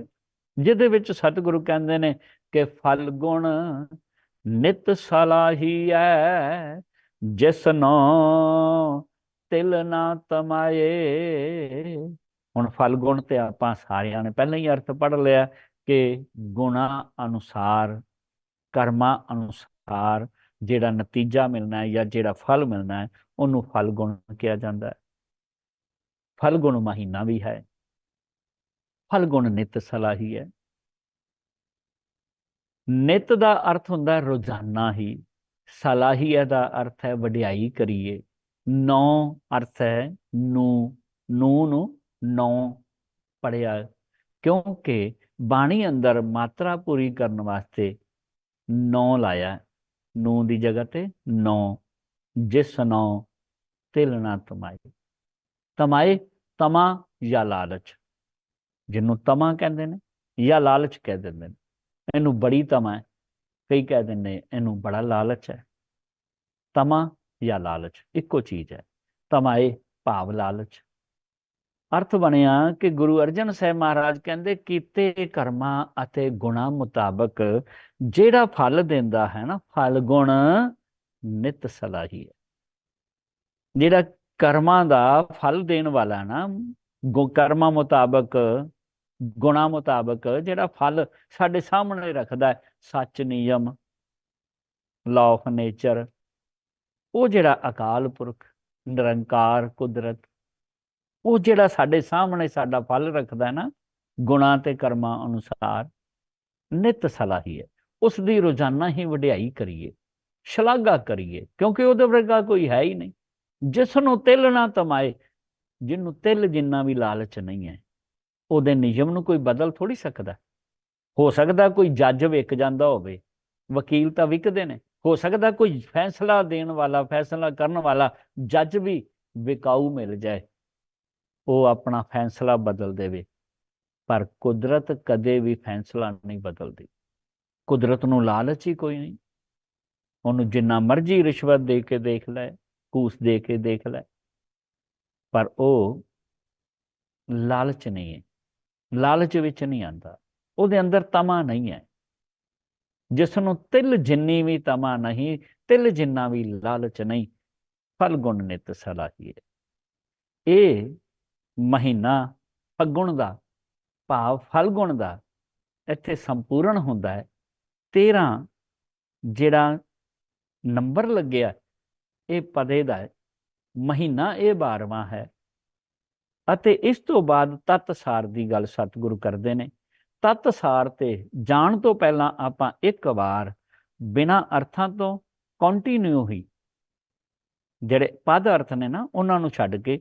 ਜਿਹਦੇ ਵਿੱਚ ਸਤਿਗੁਰੂ ਕਹਿੰਦੇ ਨੇ ਕਿ ਫਲ ਗੁਣ ਨਿਤ ਸਲਾਹੀਐ, ਜਿਸਨੋ ਤਿਲ ਨਾ ਤਮਾਏ। ਹੁਣ ਫਲ ਗੁਣ ਤੇ ਆਪਾਂ ਸਾਰਿਆਂ ਨੇ ਪਹਿਲਾਂ ਹੀ ਅਰਥ ਪੜ੍ਹ ਲਿਆ ਕਿ ਗੁਣਾ ਅਨੁਸਾਰ, ਕਰਮਾਂ ਅਨੁਸਾਰ ਜਿਹੜਾ ਨਤੀਜਾ ਮਿਲਣਾ ਹੈ ਜਾਂ ਜਿਹੜਾ ਫਲ ਮਿਲਣਾ ਹੈ ਉਹਨੂੰ ਫਲ ਗੁਣ ਕਿਹਾ ਜਾਂਦਾ ਹੈ। ਫਲ ਗੁਣ ਮਹੀਨਾ ਵੀ ਹੈ, ਫਲ ਗੁਣ ਨਿਤ ਸਲਾਹੀ ਹੈ। ਨਿਤ ਦਾ ਅਰਥ ਹੁੰਦਾ ਰੋਜ਼ਾਨਾ ਹੀ, ਸਲਾਹੀਆ ਦਾ ਅਰਥ ਹੈ ਵਡਿਆਈ ਕਰੀਏ। ਨੌ ਅਰਥ ਹੈ ਨੂੰ, ਨੂੰ ਨੌ ਪੜਿਆ, ਕਿਉਂਕਿ ਬਾਣੀ ਅੰਦਰ ਮਾਤਰਾ ਪੂਰੀ ਕਰਨ ਵਾਸਤੇ ਨੌ ਲਾਇਆ, ਨੂੰ ਦੀ ਜਗ੍ਹਾ ਤੇ ਨੌ। ਜਿਸ ਨੌ ਤਿਲ ਨਾ ਤਮਾਏ। ਤਮਾਏ, ਤਮਾ ਜਾਂ ਲਾਲਚ, ਜਿਹਨੂੰ ਤਮਾ ਕਹਿੰਦੇ ਨੇ ਜਾਂ ਲਾਲਚ ਕਹਿ ਦਿੰਦੇ ਨੇ। ਇਹਨੂੰ ਬੜੀ ਤਮਾ ਹੈ, ਕਈ ਕਹਿ ਦਿੰਦੇ ਇਹਨੂੰ ਬੜਾ ਲਾਲਚ ਹੈ। ਤਮਾ ਜਾਂ ਲਾਲਚ ਇੱਕੋ ਚੀਜ਼ ਹੈ। ਤਮਾਏ ਭਾਵ ਲਾਲਚ। ਅਰਥ ਬਣਿਆ ਕਿ ਗੁਰੂ ਅਰਜਨ ਸਾਹਿਬ ਮਹਾਰਾਜ ਕਹਿੰਦੇ ਕੀਤੇ ਕਰਮਾਂ ਅਤੇ ਗੁਣਾਂ ਮੁਤਾਬਕ ਜਿਹੜਾ ਫਲ ਦਿੰਦਾ ਹੈ ਨਾ, ਫਲ ਗੁਣ ਨਿਤ ਸਲਾਹੀ ਹੈ। ਜਿਹੜਾ ਕਰਮਾਂ ਦਾ ਫਲ ਦੇਣ ਵਾਲਾ ਨਾ, ਕਰਮਾਂ ਮੁਤਾਬਕ, ਗੁਣਾਂ ਮੁਤਾਬਕ ਜਿਹੜਾ ਫਲ ਸਾਡੇ ਸਾਹਮਣੇ ਰੱਖਦਾ ਹੈ, ਸੱਚ, ਨਿਯਮ, ਲਾਅ ਆਫ ਨੇਚਰ, ਉਹ ਜਿਹੜਾ ਅਕਾਲ ਪੁਰਖ, ਨਿਰੰਕਾਰ, ਕੁਦਰਤ, ਉਹ ਜਿਹੜਾ ਸਾਡੇ ਸਾਹਮਣੇ ਸਾਡਾ ਫਲ ਰੱਖਦਾ ਹੈ ਨਾ, ਗੁਣਾਂ ਤੇ ਕਰਮਾਂ ਅਨੁਸਾਰ ਨਿਤ ਸਲਾਹੀ ਹੈ। ਉਸ ਦੀ ਰੋਜ਼ਾਨਾ ਹੀ ਵਡਿਆਈ ਕਰੀਏ, ਸ਼ਲਾਘਾ ਕਰੀਏ, ਕਿਉਂਕਿ ਉਹਦੇ ਵਰਗਾ ਕੋਈ ਹੈ ਹੀ ਨਹੀਂ। ਜਿਸ ਨੂੰ ਤਿਲ ਨਾ ਤਮਾਏ, ਜਿਹਨੂੰ ਤਿਲ ਜਿੰਨਾ ਵੀ ਲਾਲਚ ਨਹੀਂ ਹੈ, ਉਹਦੇ ਨਿਯਮ ਨੂੰ ਕੋਈ ਬਦਲ ਥੋੜੀ ਸਕਦਾ। ਹੋ ਸਕਦਾ ਕੋਈ ਜੱਜ ਵਿਕ ਜਾਂਦਾ ਹੋਵੇ, ਵਕੀਲ ਤਾਂ ਵਿਕਦੇ ਨੇ। ਹੋ ਸਕਦਾ ਕੋਈ ਫੈਸਲਾ ਦੇਣ ਵਾਲਾ, ਫੈਸਲਾ ਕਰਨ ਵਾਲਾ ਜੱਜ ਵੀ ਵਿਕਾਊ ਮਿਲ ਜਾਏ, ਉਹ ਆਪਣਾ ਫੈਸਲਾ ਬਦਲ ਦੇਵੇ। ਪਰ ਕੁਦਰਤ ਕਦੇ ਵੀ ਫੈਸਲਾ ਨਹੀਂ ਬਦਲਦੀ। ਕੁਦਰਤ ਨੂੰ ਲਾਲਚ ਹੀ ਕੋਈ ਨਹੀਂ। ਉਹਨੂੰ ਜਿੰਨਾ ਮਰਜ਼ੀ ਰਿਸ਼ਵਤ ਦੇ ਕੇ ਦੇਖ ਲੈ, ਘੂਸ ਦੇ ਕੇ ਦੇਖ ਲੈ, ਪਰ ਉਹ ਲਾਲਚ ਨਹੀਂ ਹੈ, ਲਾਲਚ ਵਿੱਚ ਨਹੀਂ ਆਉਂਦਾ। ਉਹਦੇ ਅੰਦਰ ਤਮਾ ਨਹੀਂ ਹੈ। ਜਿਸ ਨੂੰ ਤਿਲ ਜਿੰਨੀ ਵੀ ਤਮਾ ਨਹੀਂ, ਤਿਲ ਜਿੰਨਾ ਵੀ ਲਾਲਚ ਨਹੀਂ, ਫਲ ਗੁਣ ਨਿਤ ਸਲਾਹੀ ਹੈ। ਇਹ ਮਹੀਨਾ ਫੱਗੁਣ ਦਾ, ਭਾਵ ਫਲ ਗੁਣ ਦਾ, ਇੱਥੇ ਸੰਪੂਰਨ ਹੁੰਦਾ ਹੈ। 13 ਜਿਹੜਾ ਨੰਬਰ ਲੱਗਿਆ ਇਹ ਪਦੇ ਦਾ ਹੈ। ਮਹੀਨਾ ਇਹ 12ਵਾਂ ਹੈ। ਅਤੇ ਇਸ ਤੋਂ ਬਾਅਦ ਤਤਸਾਰ ਦੀ ਗੱਲ ਸਤਿਗੁਰੂ ਕਰਦੇ ਨੇ। ਤਤਸਾਰ ਤੇ ਜਾਣ ਤੋਂ ਪਹਿਲਾਂ ਆਪਾਂ ਇੱਕ ਵਾਰ ਬਿਨਾਂ ਅਰਥਾਂ ਤੋਂ ਕੰਟੀਨਿਊ ਹੀ ਜਿਹੜੇ ਪਦ ਅਰਥ ਨੇ ਨਾ ਉਹਨਾਂ ਨੂੰ ਛੱਡ ਕੇ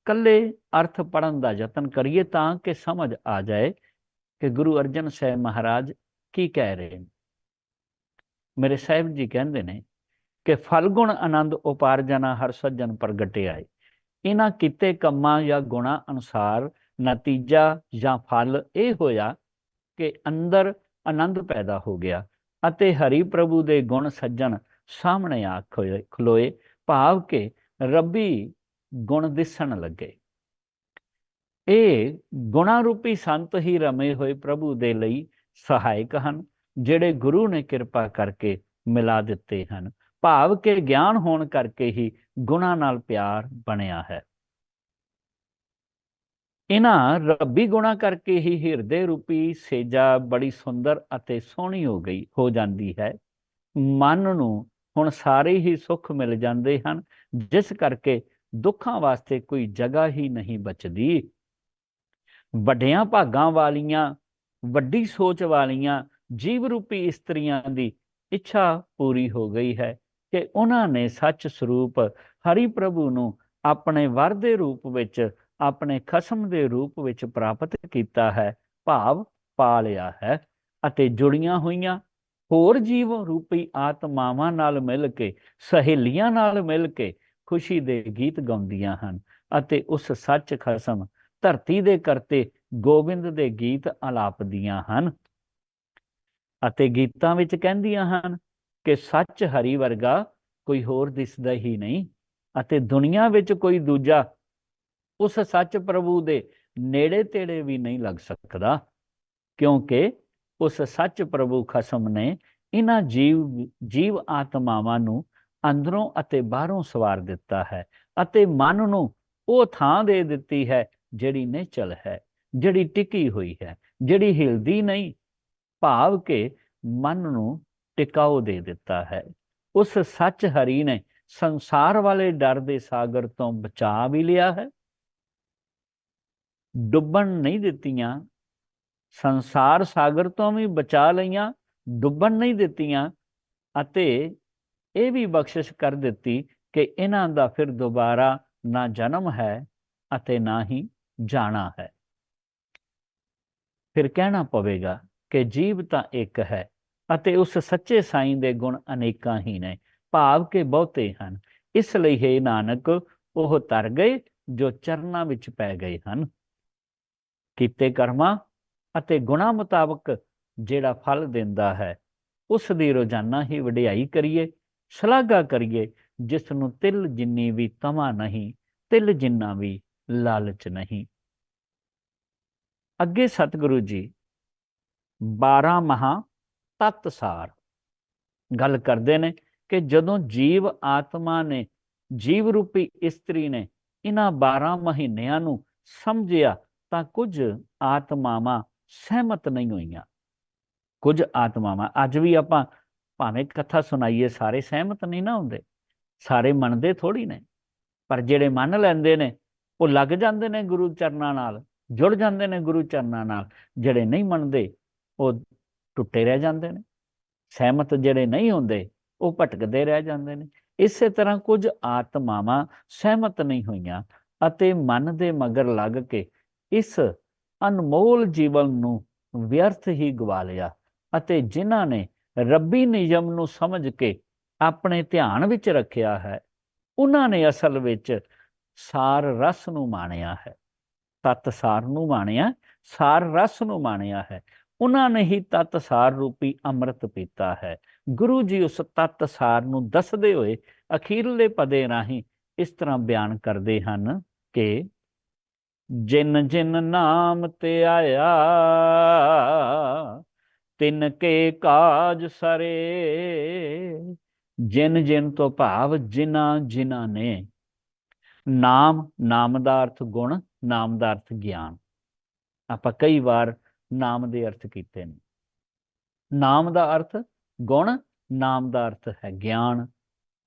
ਕੱਲੇ ਅਰਥ ਪੜਨ ਦਾ ਯਤਨ ਕਰੀਏ ਤਾਂ ਕਿ ਸਮਝ ਆ ਜਾਏ ਕਿ ਗੁਰੂ ਅਰਜਨ ਸਾਹਿਬ ਮਹਾਰਾਜ ਕੀ ਕਹਿ ਰਹੇ ਨੇ। ਮੇਰੇ ਸਾਹਿਬ ਜੀ ਕਹਿੰਦੇ ਨੇ ਕਿ ਫਲਗੁਣ ਆਨੰਦ ਉਪਾਰਜਨਾ ਹਰ ਸੱਜਣ ਪ੍ਰਗਟੇ ਆਏ। ਇਹਨਾਂ ਕੀਤੇ ਕੰਮਾਂ ਜਾਂ ਗੁਣਾਂ ਅਨੁਸਾਰ ਨਤੀਜਾ ਜਾਂ ਫਲ ਇਹ ਹੋਇਆ ਕਿ ਅੰਦਰ ਆਨੰਦ ਪੈਦਾ ਹੋ ਗਿਆ, ਅਤੇ ਹਰੀ ਪ੍ਰਭੂ ਦੇ ਗੁਣ ਸੱਜਣ ਸਾਹਮਣੇ ਆ ਖਲੋਏ, ਭਾਵ ਕਿ ਰੱਬੀ ਗੁਣ ਦਿਸਣ ਲੱਗੇ। ਇਹ ਗੁਣਾ ਰੂਪੀ ਸੰਤ ਹੀ ਰਮੇ ਹੋਏ ਪ੍ਰਭੂ ਦੇ ਲਈ ਸਹਾਇਕ ਹਨ, ਜਿਹੜੇ ਗੁਰੂ ਨੇ ਕਿਰਪਾ ਕਰਕੇ ਮਿਲਾ ਦਿੱਤੇ ਹਨ, ਭਾਵ ਕਿ ਗਿਆਨ ਹੋਣ ਕਰਕੇ ਹੀ ਗੁਣਾ ਨਾਲ ਪਿਆਰ ਬਣਿਆ ਹੈ। ਇਹਨਾਂ ਰੱਬੀ ਗੁਣਾ ਕਰਕੇ ਹੀ ਹਿਰਦੇ ਰੂਪੀ ਸੇਜਾ ਬੜੀ ਸੁੰਦਰ ਅਤੇ ਸੋਹਣੀ ਹੋ ਜਾਂਦੀ ਹੈ। ਮਨ ਨੂੰ ਹੁਣ ਸਾਰੇ ਹੀ ਸੁੱਖ ਮਿਲ ਜਾਂਦੇ ਹਨ, ਜਿਸ ਕਰਕੇ ਦੁੱਖਾਂ ਵਾਸਤੇ ਕੋਈ ਜਗ੍ਹਾ ਹੀ ਨਹੀਂ ਬਚਦੀ। ਵੱਡਿਆਂ ਭਾਗਾਂ ਵਾਲੀਆਂ, ਵੱਡੀ ਸੋਚ ਵਾਲੀਆਂ ਜੀਵ ਰੂਪੀ ਇਸਤਰੀਆਂ ਦੀ ਇੱਛਾ ਪੂਰੀ ਹੋ ਗਈ ਹੈ ਕਿ ਉਹਨਾਂ ਨੇ ਸੱਚ ਸਰੂਪ ਹਰੀ ਪ੍ਰਭੂ ਨੂੰ ਆਪਣੇ ਵਰ ਦੇ ਰੂਪ ਵਿੱਚ, ਆਪਣੇ ਖਸਮ ਦੇ ਰੂਪ ਵਿੱਚ ਪ੍ਰਾਪਤ ਕੀਤਾ ਹੈ, ਭਾਵ ਪਾ ਲਿਆ ਹੈ, ਅਤੇ ਜੁੜੀਆਂ ਹੋਈਆਂ ਹੋਰ ਜੀਵ ਰੂਪੀ ਆਤਮਾਵਾਂ ਨਾਲ ਮਿਲ ਕੇ, ਸਹੇਲੀਆਂ ਨਾਲ ਮਿਲ ਕੇ ਖੁਸ਼ੀ ਦੇ ਗੀਤ ਗਾਉਂਦੀਆਂ ਹਨ ਅਤੇ ਉਸ ਸੱਚ ਖਸਮ ਧਰਤੀ ਦੇ ਕਰਤੇ ਗੋਬਿੰਦ ਦੇ ਗੀਤ ਆਲਾਪਦੀਆਂ ਹਨ ਅਤੇ ਗੀਤਾਂ ਵਿੱਚ ਕਹਿੰਦੀਆਂ ਹਨ ਕਿ ਸੱਚ ਹਰੀ ਵਰਗਾ ਕੋਈ ਹੋਰ ਦਿਸਦਾ ਹੀ ਨਹੀਂ ਅਤੇ ਦੁਨੀਆ ਵਿੱਚ ਕੋਈ ਦੂਜਾ ਉਸ ਸੱਚ ਪ੍ਰਭੂ ਦੇ ਨੇੜੇ ਤੇੜੇ ਵੀ ਨਹੀਂ ਲੱਗ ਸਕਦਾ, ਕਿਉਂਕਿ ਉਸ ਸੱਚ ਪ੍ਰਭੂ ਖਸਮ ਨੇ ਇਹਨਾਂ ਜੀਵ ਆਤਮਾਵਾਂ ਨੂੰ ਅੰਦਰੋਂ ਅਤੇ ਬਾਹਰੋਂ ਸਵਾਰ ਦਿੱਤਾ ਹੈ ਅਤੇ ਮਨ ਨੂੰ ਉਹ ਥਾਂ ਦੇ ਦਿੱਤੀ ਹੈ ਜਿਹੜੀ ਨਿਚਲ ਹੈ, ਜਿਹੜੀ ਟਿਕੀ ਹੋਈ ਹੈ, ਜਿਹੜੀ ਹਿਲਦੀ ਨਹੀਂ, ਭਾਵ ਕਿ ਮਨ ਨੂੰ ਟਿਕਾਓ ਦੇ ਦਿੱਤਾ ਹੈ। ਉਸ ਸੱਚ ਹਰੀ ਨੇ ਸੰਸਾਰ ਵਾਲੇ ਡਰ ਦੇ ਸਾਗਰ ਤੋਂ ਬਚਾ ਵੀ ਲਿਆ ਹੈ, ਡੁੱਬਣ ਨਹੀਂ ਦਿੱਤੀਆਂ, ਸੰਸਾਰ ਸਾਗਰ ਤੋਂ ਵੀ ਬਚਾ ਲਈਆਂ, ਡੁੱਬਣ ਨਹੀਂ ਦਿੱਤੀਆਂ, ਅਤੇ ਇਹ ਵੀ ਬਖਸ਼ਿਸ਼ ਕਰ ਦਿੱਤੀ ਕਿ ਇਹਨਾਂ ਦਾ ਫਿਰ ਦੁਬਾਰਾ ਨਾ ਜਨਮ ਹੈ ਅਤੇ ਨਾ ਹੀ ਜਾਣਾ ਹੈ। ਫਿਰ ਕਹਿਣਾ ਪਵੇਗਾ ਕਿ ਜੀਵ ਤਾਂ ਇੱਕ ਹੈ ਅਤੇ ਉਸ ਸੱਚੇ ਸਾਈਂ ਦੇ ਗੁਣ ਅਨੇਕਾਂ ਹੀ ਨੇ, ਭਾਵ ਕਿ ਬਹੁਤੇ ਹਨ। ਇਸ ਲਈ ਹੈ ਨਾਨਕ ਉਹ ਤਰ ਗਏ ਜੋ ਚਰਨਾਂ ਵਿੱਚ ਪੈ ਗਏ ਹਨ। ਕੀਤੇ ਕਰਮਾਂ ਅਤੇ ਗੁਣਾ ਮੁਤਾਬਕ ਜਿਹੜਾ ਫਲ ਦਿੰਦਾ ਹੈ, ਉਸ ਦੀ ਰੋਜ਼ਾਨਾ ਹੀ ਵਡਿਆਈ ਕਰੀਏ, ਸ਼ਲਾਘਾ ਕਰੀਏ, ਜਿਸ ਨੂੰ ਤਿਲ ਜਿੰਨੀ ਵੀ ਤਮਾ ਨਹੀਂ, ਤਿਲ ਜਿੰਨਾ ਵੀ ਲਾਲਚ ਨਹੀਂ। ਅੱਗੇ ਸਤਿਗੁਰੂ ਜੀ 12 ਮਹਾ ਤਤਸਾਰ ਗੱਲ ਕਰਦੇ ਨੇ ਕਿ ਜਦੋਂ ਜੀਵ ਆਤਮਾ ਨੇ, ਜੀਵ ਰੂਪੀ ਇਸਤਰੀ ਨੇ ਇਹਨਾਂ 12 ਮਹੀਨਿਆਂ ਨੂੰ ਸਮਝਿਆ ਤਾਂ ਕੁਝ ਆਤਮਾਵਾਂ ਸਹਿਮਤ ਨਹੀਂ ਹੋਈਆਂ। ਕੁਝ ਆਤਮਾਵਾਂ, ਅੱਜ ਵੀ ਆਪਾਂ ਭਾਵੇਂ ਕਥਾ ਸੁਣਾਈਏ, ਸਾਰੇ ਸਹਿਮਤ ਨਹੀਂ ਨਾ ਹੁੰਦੇ, ਸਾਰੇ ਮੰਨਦੇ ਥੋੜੀ ਨੇ, ਪਰ ਜਿਹੜੇ ਮੰਨ ਲੈਂਦੇ ਨੇ ਉਹ ਲੱਗ ਜਾਂਦੇ ਨੇ ਗੁਰੂ ਚਰਨਾਂ ਨਾਲ, ਜੁੜ ਜਾਂਦੇ ਨੇ ਗੁਰੂ ਚਰਨਾਂ ਨਾਲ। ਜਿਹੜੇ ਨਹੀਂ ਮੰਨਦੇ ਉਹ ਟੁੱਟੇ ਰਹਿ ਜਾਂਦੇ ਨੇ, ਸਹਿਮਤ ਜਿਹੜੇ ਨਹੀਂ ਹੁੰਦੇ ਉਹ ਭਟਕਦੇ ਰਹਿ ਜਾਂਦੇ ਨੇ। ਇਸੇ ਤਰ੍ਹਾਂ ਕੁਝ ਆਤਮਾਵਾਂ ਸਹਿਮਤ ਨਹੀਂ ਹੋਈਆਂ ਅਤੇ ਮਨ ਦੇ ਮਗਰ ਲੱਗ ਕੇ ਇਸ ਅਨਮੋਲ ਜੀਵਨ ਨੂੰ ਵਿਅਰਥ ਹੀ ਗਵਾ ਲਿਆ, ਅਤੇ ਜਿਨ੍ਹਾਂ ਨੇ ਰੱਬੀ ਨਿਯਮ ਨੂੰ ਸਮਝ ਕੇ ਆਪਣੇ ਧਿਆਨ ਵਿੱਚ ਰੱਖਿਆ ਹੈ, ਉਹਨਾਂ ਨੇ ਅਸਲ ਵਿੱਚ ਸਾਰ ਰਸ ਨੂੰ ਮਾਣਿਆ ਹੈ, ਤਤ ਸਾਰ ਨੂੰ ਮਾਣਿਆ, ਸਾਰ ਰਸ ਨੂੰ ਮਾਣਿਆ ਹੈ। ਉਹਨਾਂ ਨੇ ਹੀ ਤਤ ਸਾਰ ਰੂਪੀ ਅੰਮ੍ਰਿਤ ਪੀਤਾ ਹੈ। ਗੁਰੂ ਜੀ ਉਸ ਤਤ ਸਾਰ ਨੂੰ ਦੱਸਦੇ ਹੋਏ ਅਖੀਰਲੇ ਪਦੇ ਰਾਹੀਂ ਇਸ ਤਰ੍ਹਾਂ ਬਿਆਨ ਕਰਦੇ ਹਨ ਕਿ ਜਿਨ ਜਿਨ ਨਾਮ ਤੇ ਆਇਆ, ਤਿਨ ਕੇ ਕਾਜ ਸਰੇ। ਜਿਨ ਜਿਨ ਤੋਂ ਭਾਵ ਜਿਨ੍ਹਾਂ ਜਿਨ੍ਹਾਂ ਨੇ ਨਾਮ, ਨਾਮ ਦਾ ਅਰਥ ਗੁਣ, ਨਾਮ ਦਾ ਅਰਥ ਗਿਆਨ। ਆਪਾਂ ਕਈ ਵਾਰ ਨਾਮ ਦੇ ਅਰਥ ਕੀਤੇ ਨੇ। ਨਾਮ ਦਾ ਅਰਥ ਗੁਣ, ਨਾਮ ਦਾ ਅਰਥ ਹੈ ਗਿਆਨ,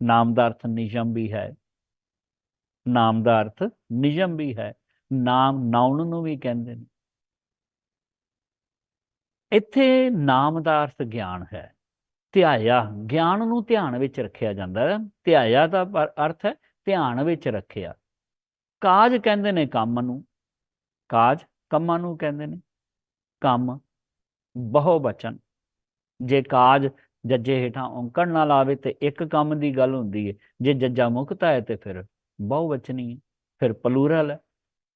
ਨਾਮ ਦਾ ਅਰਥ ਨਿਯਮ ਵੀ ਹੈ, ਨਾਮ ਦਾ ਅਰਥ ਨਿਯਮ ਵੀ ਹੈ, ਨਾਮ ਨਾਉਣ ਨੂੰ ਵੀ ਕਹਿੰਦੇ ਨੇ। ਇੱਥੇ ਨਾਮ ਦਾ ਅਰਥ ਗਿਆਨ ਹੈ। ਧਿਆਇਆ, ਗਿਆਨ ਨੂੰ ਧਿਆਨ ਵਿੱਚ ਰੱਖਿਆ ਜਾਂਦਾ ਹੈ। ਧਿਆਇਆ ਦਾ ਅਰਥ ਹੈ ਧਿਆਨ ਵਿੱਚ ਰੱਖਿਆ। ਕਾਜ ਕਹਿੰਦੇ ਨੇ ਕੰਮ ਨੂੰ, ਕਾਜ ਕੰਮਾਂ ਨੂੰ ਕਹਿੰਦੇ ਨੇ। ਕੰਮ ਬਹੁ ਬਚਨ, ਜੇ ਕਾਜ ਜੱਜੇ ਹੇਠਾਂ ਔਂਕੜ ਨਾਲ ਆਵੇ ਤੇ ਇੱਕ ਕੰਮ ਦੀ ਗੱਲ ਹੁੰਦੀ ਹੈ, ਜੇ ਜੱਜਾ ਮੁਕਤਾ ਹੈ ਤੇ ਫਿਰ ਬਹੁ ਵਚਨੀ ਹੈ, ਫਿਰ ਪਲੂਰਲ ਹੈ,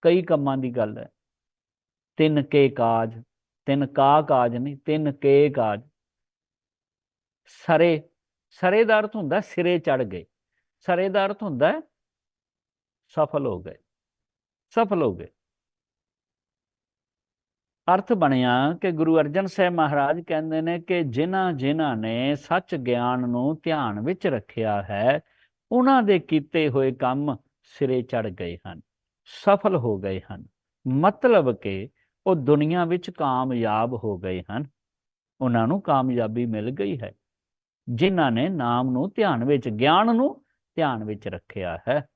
ਕਈ ਕੰਮਾਂ ਦੀ ਗੱਲ ਹੈ। ਤਿੰਨ ਕੇ ਕਾਜ, ਤਿੰਨ ਕਾ ਕਾਜ ਨਹੀਂ, ਤਿੰਨ ਕੇ ਕਾਜ। ਸਰੇ, ਸਰੇ ਦਾ ਅਰਥ ਹੁੰਦਾ ਸਿਰੇ ਚੜ ਗਏ। ਸਰੇ ਦਾ ਅਰਥ ਹੁੰਦਾ ਸਫਲ ਹੋ ਗਏ, ਸਫਲ ਹੋ ਗਏ। ਅਰਥ ਬਣਿਆ ਕਿ ਗੁਰੂ ਅਰਜਨ ਸਾਹਿਬ ਮਹਾਰਾਜ ਕਹਿੰਦੇ ਨੇ ਕਿ ਜਿਨ੍ਹਾਂ ਜਿਨ੍ਹਾਂ ਨੇ ਸੱਚ ਗਿਆਨ ਨੂੰ ਧਿਆਨ ਵਿੱਚ ਰੱਖਿਆ ਹੈ, ਉਹਨਾਂ ਦੇ ਕੀਤੇ ਹੋਏ ਕੰਮ ਸਿਰੇ ਚੜ ਗਏ ਹਨ, ਸਫਲ ਹੋ ਗਏ ਹਨ। ਮਤਲਬ ਕਿ ਉਹ ਦੁਨੀਆ ਵਿੱਚ ਕਾਮਯਾਬ ਹੋ ਗਏ ਹਨ, ਉਹਨਾਂ ਨੂੰ ਕਾਮਯਾਬੀ ਮਿਲ ਗਈ ਹੈ, ਜਿਨ੍ਹਾਂ ਨੇ ਨਾਮ ਨੂੰ ਧਿਆਨ ਵਿੱਚ, ਗਿਆਨ ਨੂੰ ਧਿਆਨ ਵਿੱਚ ਰੱਖਿਆ ਹੈ।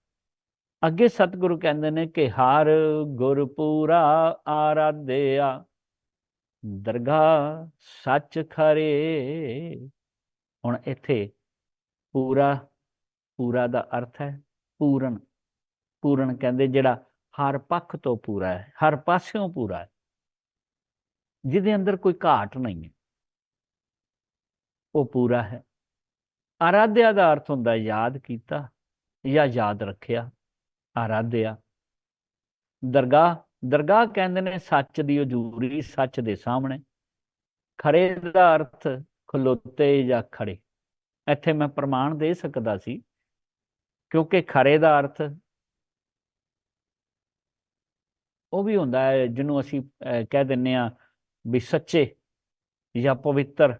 ਅੱਗੇ ਸਤਿਗੁਰੂ ਕਹਿੰਦੇ ਨੇ ਕਿ ਹਰ ਗੁਰ ਪੂਰਾ ਆਰਾਧਿਆ, ਦਰਗਾਹ ਸੱਚ ਖਰੇ। ਹੁਣ ਇੱਥੇ ਪੂਰਾ, ਪੂਰਾ ਦਾ ਅਰਥ ਹੈ ਪੂਰਨ। ਪੂਰਨ ਕਹਿੰਦੇ ਜਿਹੜਾ ਹਰ ਪੱਖ ਤੋਂ ਪੂਰਾ ਹੈ, ਹਰ ਪਾਸਿਓਂ ਪੂਰਾ ਹੈ, ਜਿਹਦੇ ਅੰਦਰ ਕੋਈ ਘਾਟ ਨਹੀਂ ਹੈ, ਉਹ ਪੂਰਾ ਹੈ। ਆਰਾਧਿਆ ਦਾ ਅਰਥ ਹੁੰਦਾ ਯਾਦ ਕੀਤਾ ਜਾਂ ਯਾਦ ਰੱਖਿਆ, ਆਰਾਧਿਆ। ਦਰਗਾਹ, ਦਰਗਾਹ ਕਹਿੰਦੇ ਨੇ ਸੱਚ ਦੀ ਹਜ਼ੂਰੀ, ਸੱਚ ਦੇ ਸਾਹਮਣੇ। ਖਰੇ ਦਾ ਅਰਥ ਖਲੋਤੇ ਜਾਂ ਖੜੇ। ਇੱਥੇ ਮੈਂ ਪ੍ਰਮਾਣ ਦੇ ਸਕਦਾ ਸੀ, ਕਿਉਂਕਿ ਖਰੇ ਦਾ ਅਰਥ ਉਹ ਵੀ ਹੁੰਦਾ ਹੈ ਜਿਹਨੂੰ ਅਸੀਂ ਕਹਿ ਦਿੰਦੇ ਹਾਂ ਵੀ ਸੱਚੇ ਜਾਂ ਪਵਿੱਤਰ।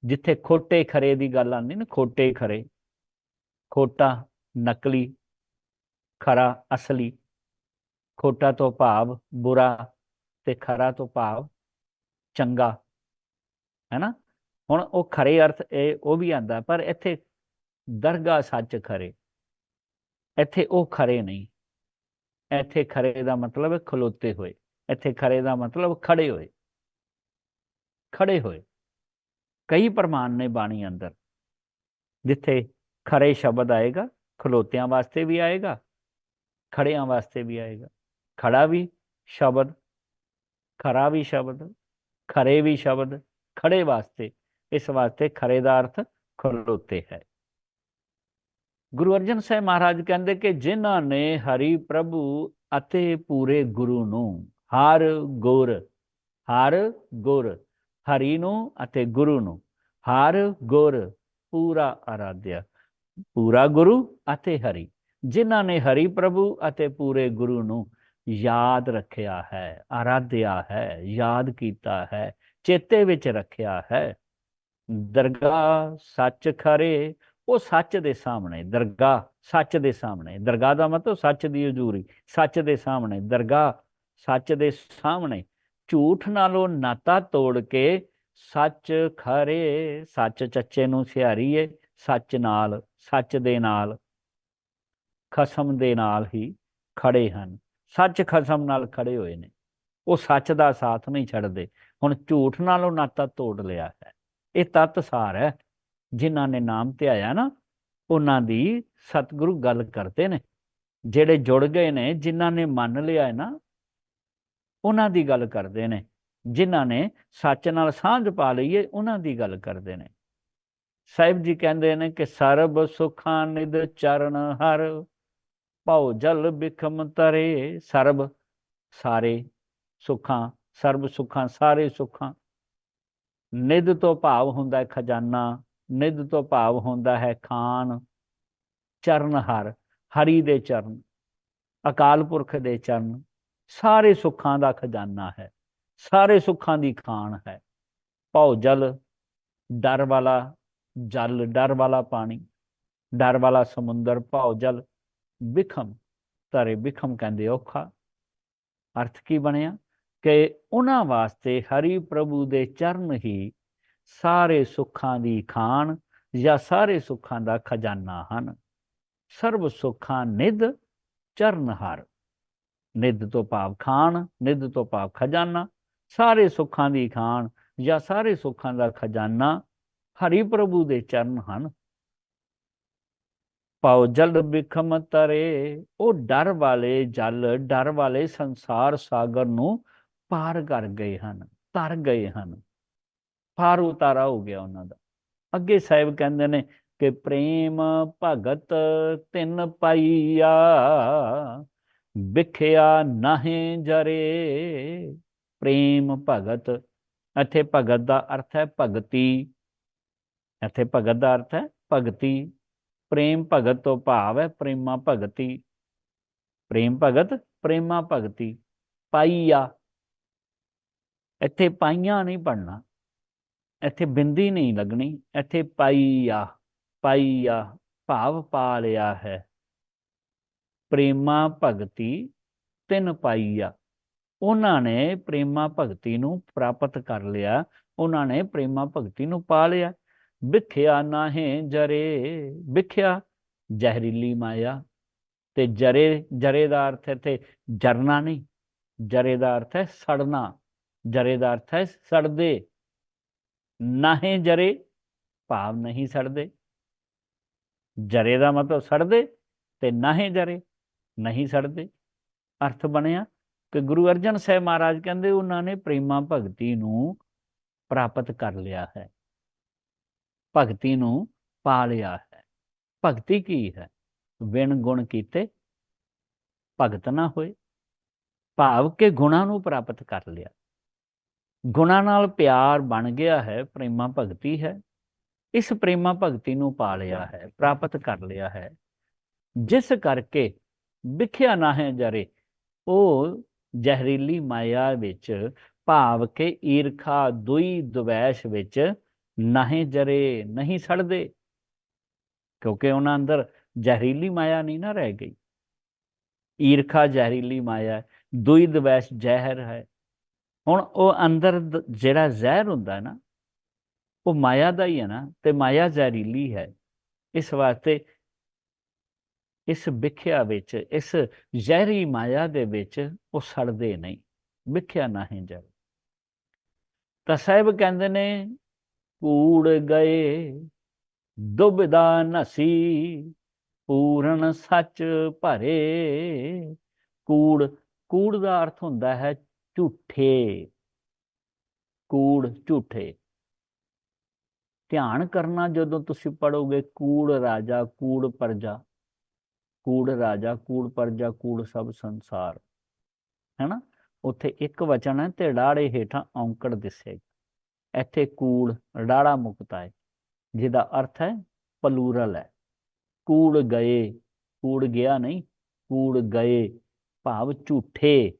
ਜਿੱਥੇ ਖੋਟੇ ਖਰੇ ਦੀ ਗੱਲ ਆਉਂਦੀ ਨਾ, ਖੋਟੇ ਖਰੇ, ਖੋਟਾ ਨਕਲੀ, ਖਰਾ ਅਸਲੀ। ਖੋਟਾ ਤੋਂ ਭਾਵ ਬੁਰਾ ਤੇ ਖਰਾ ਤੋਂ ਭਾਵ ਚੰਗਾ, ਹੈ ਨਾ। ਹੁਣ ਉਹ ਖਰੇ ਅਰਥ ਇਹ ਉਹ ਵੀ ਆਂਦਾ, ਪਰ ਇੱਥੇ ਦਰਗਾਹ ਸੱਚ ਖਰੇ, ਇੱਥੇ ਉਹ ਖਰੇ ਨਹੀਂ। ਇੱਥੇ ਖਰੇ ਦਾ ਮਤਲਬ ਹੈ ਖਲੋਤੇ ਹੋਏ, ਇੱਥੇ ਖਰੇ ਦਾ ਮਤਲਬ ਖੜੇ ਹੋਏ, ਖੜੇ ਹੋਏ। ਕਈ ਪ੍ਰਮਾਣ ਨੇ ਬਾਣੀ ਅੰਦਰ, ਜਿੱਥੇ ਖਰੇ ਸ਼ਬਦ ਆਏਗਾ ਖਲੋਤਿਆਂ ਵਾਸਤੇ ਵੀ ਆਏਗਾ, ਖੜਿਆਂ ਵਾਸਤੇ ਵੀ ਆਏਗਾ। ਖੜਾ ਵੀ ਸ਼ਬਦ, ਖਰਾ ਵੀ ਸ਼ਬਦ, ਖਰੇ ਵੀ ਸ਼ਬਦ, ਖੜੇ ਵਾਸਤੇ। ਇਸ ਵਾਸਤੇ ਖਰੇ ਦਾ ਅਰਥ ਖਲੋਤੇ ਹੈ। ਗੁਰੂ ਅਰਜਨ ਸਾਹਿਬ ਮਹਾਰਾਜ ਕਹਿੰਦੇ ਕਿ ਜਿਨ੍ਹਾਂ ਨੇ ਹਰੀ ਪ੍ਰਭੂ ਅਤੇ ਪੂਰੇ ਗੁਰੂ ਨੂੰ, ਹਰ ਗੁਰ, ਹਰ ਗੁਰ, ਹਰੀ ਨੂੰ ਅਤੇ ਗੁਰੂ ਨੂੰ, ਹਰ ਗੁਰ ਪੂਰਾ ਆਰਾਧਿਆ। ਪੂਰਾ ਗੁਰੂ ਅਤੇ ਹਰੀ, ਜਿਨ੍ਹਾਂ ਨੇ ਹਰੀ ਪ੍ਰਭੂ ਅਤੇ ਪੂਰੇ ਗੁਰੂ ਨੂੰ ਯਾਦ ਰੱਖਿਆ ਹੈ, ਆਰਾਧਿਆ ਹੈ, ਯਾਦ ਕੀਤਾ ਹੈ, ਚੇਤੇ ਵਿੱਚ ਰੱਖਿਆ ਹੈ। ਦਰਗਾਹ ਸੱਚ ਖਰੇ, ਉਹ ਸੱਚ ਦੇ ਸਾਹਮਣੇ। ਦਰਗਾਹ ਸੱਚ ਦੇ ਸਾਹਮਣੇ, ਦਰਗਾਹ ਦਾ ਮਤਲਬ ਸੱਚ ਦੀ ਹਜ਼ੂਰੀ, ਸੱਚ ਦੇ ਸਾਹਮਣੇ। ਦਰਗਾਹ ਸੱਚ ਦੇ ਸਾਹਮਣੇ, ਝੂਠ ਨਾਲੋਂ ਨਾਤਾ ਤੋੜ ਕੇ ਸੱਚ ਖਰੇ। ਸੱਚ ਚੱਚੇ ਨੂੰ ਸਿਹਾਰੀ ਏ, ਸੱਚ ਨਾਲ, ਸੱਚ ਦੇ ਨਾਲ, ਖਸਮ ਦੇ ਨਾਲ ਹੀ ਖੜੇ ਹਨ। ਸੱਚ ਖਸਮ ਨਾਲ ਖੜੇ ਹੋਏ ਨੇ, ਉਹ ਸੱਚ ਦਾ ਸਾਥ ਨਹੀਂ ਛੱਡਦੇ। ਹੁਣ ਝੂਠ ਨਾਲੋਂ ਨਾਤਾ ਤੋੜ ਲਿਆ ਹੈ। ਇਹ ਤੱਤ ਸਾਰ ਹੈ। ਜਿਨ੍ਹਾਂ ਨੇ ਨਾਮ ਧਿਆਇਆ ਨਾ, ਉਹਨਾਂ ਦੀ ਸਤਿਗੁਰੂ ਗੱਲ ਕਰਦੇ ਨੇ। ਜਿਹੜੇ ਜੁੜ ਗਏ ਨੇ, ਜਿਨ੍ਹਾਂ ਨੇ ਮੰਨ ਲਿਆ ਹੈ ਨਾ, ਉਹਨਾਂ ਦੀ ਗੱਲ ਕਰਦੇ ਨੇ। ਜਿਨ੍ਹਾਂ ਨੇ ਸੱਚ ਨਾਲ ਸਾਂਝ ਪਾ ਲਈ ਹੈ, ਉਹਨਾਂ ਦੀ ਗੱਲ ਕਰਦੇ ਨੇ। ਸਾਹਿਬ ਜੀ ਕਹਿੰਦੇ ਨੇ ਕਿ ਸਰਬ ਸੁਖਾਂ ਨਿਦ ਚਰਨ ਹਰ, ਭਉ ਜਲ ਬਿਖਮ ਤਰੇ। ਸਰਬ ਸਾਰੇ ਸੁੱਖਾਂ, ਸਰਬ ਸੁੱਖਾਂ ਸਾਰੇ ਸੁੱਖਾਂ। ਨਿਧ ਤੋਂ ਭਾਵ ਹੁੰਦਾ ਹੈ ਖਜ਼ਾਨਾ, ਨਿਧ ਤੋਂ ਭਾਵ ਹੁੰਦਾ ਹੈ ਖਾਨ। ਚਰਨ ਹਰ, ਹਰੀ ਦੇ ਚਰਨ, ਅਕਾਲ ਪੁਰਖ ਦੇ ਚਰਨ ਸਾਰੇ ਸੁੱਖਾਂ ਦਾ ਖਜ਼ਾਨਾ ਹੈ, ਸਾਰੇ ਸੁੱਖਾਂ ਦੀ ਖਾਨ ਹੈ। ਭਉ ਜਲ, ਡਰ ਵਾਲਾ ਜਲ, ਡਰ ਵਾਲਾ ਪਾਣੀ, ਡਰ ਵਾਲਾ ਸਮੁੰਦਰ। ਭਉ ਜਲ ਬਿਖਮ ਤਰੇ, ਬਿਖਮ ਕਹਿੰਦੇ ਔਖਾ। ਅਰਥ ਕੀ ਬਣਿਆ ਕਿ ਉਹਨਾਂ ਵਾਸਤੇ ਹਰੀ ਪ੍ਰਭੂ ਦੇ ਚਰਨ ਹੀ ਸਾਰੇ ਸੁੱਖਾਂ ਦੀ ਖਾਨ ਜਾਂ ਸਾਰੇ ਸੁੱਖਾਂ ਦਾ ਖਜ਼ਾਨਾ ਹਨ। ਸਰਬ ਸੁੱਖਾਂ ਨਿਧ ਚਰਨ ਹਰ। ਨਿਧ ਤੋਂ ਭਾਵ ਖਾਨ, ਨਿਧ ਤੋਂ ਭਾਵ ਖਜ਼ਾਨਾ। ਸਾਰੇ ਸੁੱਖਾਂ ਦੀ ਖਾਨ ਜਾਂ ਸਾਰੇ ਸੁੱਖਾਂ ਦਾ ਖਜ਼ਾਨਾ ਹਰੀ ਪ੍ਰਭੂ ਦੇ ਚਰਨ ਹਨ। ਭਉ ਜਲ ਬਿਖਮ ਤਰੇ, ਉਹ ਡਰ ਵਾਲੇ ਜਲ, ਡਰ ਵਾਲੇ ਸੰਸਾਰ ਸਾਗਰ ਨੂੰ ਪਾਰ ਕਰ ਗਏ ਹਨ, ਤਰ ਗਏ ਹਨ। ਪਾਰ ਉਤਾਰਾ ਹੋ ਗਿਆ ਉਹਨਾਂ ਦਾ। ਅੱਗੇ ਸਾਹਿਬ ਕਹਿੰਦੇ ਨੇ ਕਿ ਪ੍ਰੇਮ ਭਗਤ ਤਿੰਨ ਪਾਈਆ, ਵਿਖਿਆ ਨਾਹੀਂ ਜਰੇ। ਪ੍ਰੇਮ ਭਗਤ, ਇੱਥੇ ਭਗਤ ਦਾ ਅਰਥ ਹੈ ਭਗਤੀ। ਇੱਥੇ ਭਗਤ ਦਾ ਅਰਥ ਹੈ ਭਗਤੀ। ਪ੍ਰੇਮ ਭਗਤ ਤੋਂ ਭਾਵ ਹੈ ਪ੍ਰੇਮਾ ਭਗਤੀ। ਪ੍ਰੇਮ ਭਗਤ, ਪ੍ਰੇਮਾ ਭਗਤੀ। ਪਾਈਆ, ਇੱਥੇ ਪਾਈਆਂ ਨਹੀਂ ਪੜਨਾ, ਇੱਥੇ ਬਿੰਦੀ ਨਹੀਂ ਲੱਗਣੀ, ਇੱਥੇ ਪਾਈਆ। ਪਾਈਆ ਭਾਵ ਪਾ ਲਿਆ ਹੈ। ਪ੍ਰੇਮਾ ਭਗਤੀ ਤਿੰਨ ਪਾਈਆ, ਉਹਨਾਂ ਨੇ ਪ੍ਰੇਮਾ ਭਗਤੀ ਨੂੰ ਪ੍ਰਾਪਤ ਕਰ ਲਿਆ, ਉਹਨਾਂ ਨੇ ਪ੍ਰੇਮਾ ਭਗਤੀ ਨੂੰ ਪਾ ਲਿਆ। ਵਿਖਿਆ ਨਾਹੀਂ ਜਰੇ, ਵਿਖਿਆ ਜ਼ਹਿਰੀਲੀ ਮਾਇਆ, ਤੇ ਜਰੇ, ਜਰੇ ਦਾ ਅਰਥ ਇੱਥੇ ਜਰਨਾ ਨਹੀਂ, ਜਰੇ ਦਾ ਅਰਥ ਹੈ ਸੜਨਾ, ਜਰੇ ਦਾ ਅਰਥ ਹੈ ਸੜਦੇ। ਨਾਹੀਂ ਜਰੇ ਭਾਵ ਨਹੀਂ ਸੜਦੇ, ਜਰੇ ਦਾ ਮਤਲਬ ਸੜਦੇ, ਤੇ ਨਾਹੀਂ ਜਰੇ ਨਹੀਂ ਸੜਦੇ। ਅਰਥ ਬਣਿਆ ਕਿ ਗੁਰੂ ਅਰਜਨ ਸਾਹਿਬ ਮਹਾਰਾਜ ਕਹਿੰਦੇ ਉਹਨਾਂ ਨੇ ਪ੍ਰੇਮਾ ਭਗਤੀ ਨੂੰ ਪ੍ਰਾਪਤ ਕਰ ਲਿਆ ਹੈ, ਭਗਤੀ ਨੂੰ ਪਾ ਲਿਆ ਹੈ। ਭਗਤੀ ਕੀ ਹੈ? ਵਿਣ ਗੁਣ ਕੀਤੇ ਭਗਤ ਨਾ ਹੋਏ, ਭਾਵ ਕਿ ਗੁਣਾਂ ਨੂੰ ਪ੍ਰਾਪਤ ਕਰ ਲਿਆ, ਗੁਣਾਂ ਨਾਲ ਪਿਆਰ ਬਣ ਗਿਆ ਹੈ, ਪ੍ਰੇਮਾ ਭਗਤੀ ਹੈ। ਇਸ ਪ੍ਰੇਮਾ ਭਗਤੀ ਨੂੰ ਪਾ ਲਿਆ ਹੈ, ਪ੍ਰਾਪਤ ਕਰ ਲਿਆ ਹੈ, ਜਿਸ ਕਰਕੇ ਵਿਖਿਆ ਨਾ ਹੈ ਜਰੇ, ਉਹ ਜ਼ਹਿਰੀਲੀ ਮਾਇਆ ਵਿੱਚ, ਭਾਵ ਕਿ ਈਰਖਾ ਦੁਈ ਦੁਵੈਸ਼ ਵਿੱਚ ਨਾਹੀਂ ਜਰੇ, ਨਹੀਂ ਸੜਦੇ, ਕਿਉਂਕਿ ਉਹਨਾਂ ਅੰਦਰ ਜ਼ਹਿਰੀਲੀ ਮਾਇਆ ਨਹੀਂ ਨਾ ਰਹਿ ਗਈ। ਈਰਖਾ ਜ਼ਹਿਰੀਲੀ ਮਾਇਆ, ਦੁਈ ਦੁਵੈਸ਼ ਜ਼ਹਿਰ ਹੈ। ਹੁਣ ਉਹ ਅੰਦਰ ਜਿਹੜਾ ਜ਼ਹਿਰ ਹੁੰਦਾ ਨਾ, ਉਹ ਮਾਇਆ ਦਾ ਹੀ ਹੈ ਨਾ, ਤੇ ਮਾਇਆ ਜ਼ਹਿਰੀਲੀ ਹੈ। ਇਸ ਵਾਸਤੇ ਇਸ ਵਿਖਿਆ ਵਿੱਚ, ਇਸ ਜ਼ਹਿਰੀ ਮਾਇਆ ਦੇ ਵਿੱਚ ਉਹ ਸੜਦੇ ਨਹੀਂ। ਵਿਖਿਆ ਨਾਹੀਂ ਜਰੇ। ਤਾਂ ਸਾਹਿਬ ਕਹਿੰਦੇ ਨੇ ਕੂੜ ਗਏ ਦੁਬਿਧਾ ਨਸੀ, ਪੂਰਨ ਸੱਚ ਭਰੇ। ਕੂੜ, ਕੂੜ ਦਾ ਅਰਥ ਹੁੰਦਾ ਹੈ ਝੂਠੇ, ਕੂੜ ਝੂਠੇ। ਧਿਆਨ ਕਰਨਾ ਜਦੋਂ ਤੁਸੀਂ ਪੜੋਗੇ ਕੂੜ ਰਾਜਾ ਕੂੜ ਪਰਜਾ, ਕੂੜ ਰਾਜਾ ਕੂੜ ਪਰਜਾ ਕੂੜ ਸਭ ਸੰਸਾਰ, ਹੈ ਨਾ। ਉੱਥੇ ਇੱਕ ਵਚਨ ਹੈ ਤੇ ੜਾੜੇ ਹੇਠਾਂ ਔਂਕੜ ਦਿਸੇਗਾ। ਇੱਥੇ ਕੂੜ ੜਾੜਾ ਮੁਕਤਾ ਹੈ, ਜਿਹਦਾ ਅਰਥ ਹੈ ਪਲੂਰਲ ਹੈ। ਕੂੜ ਗਏ, ਕੂੜ ਗਿਆ ਨਹੀਂ, ਕੂੜ ਗਏ ਭਾਵ ਝੂਠੇ,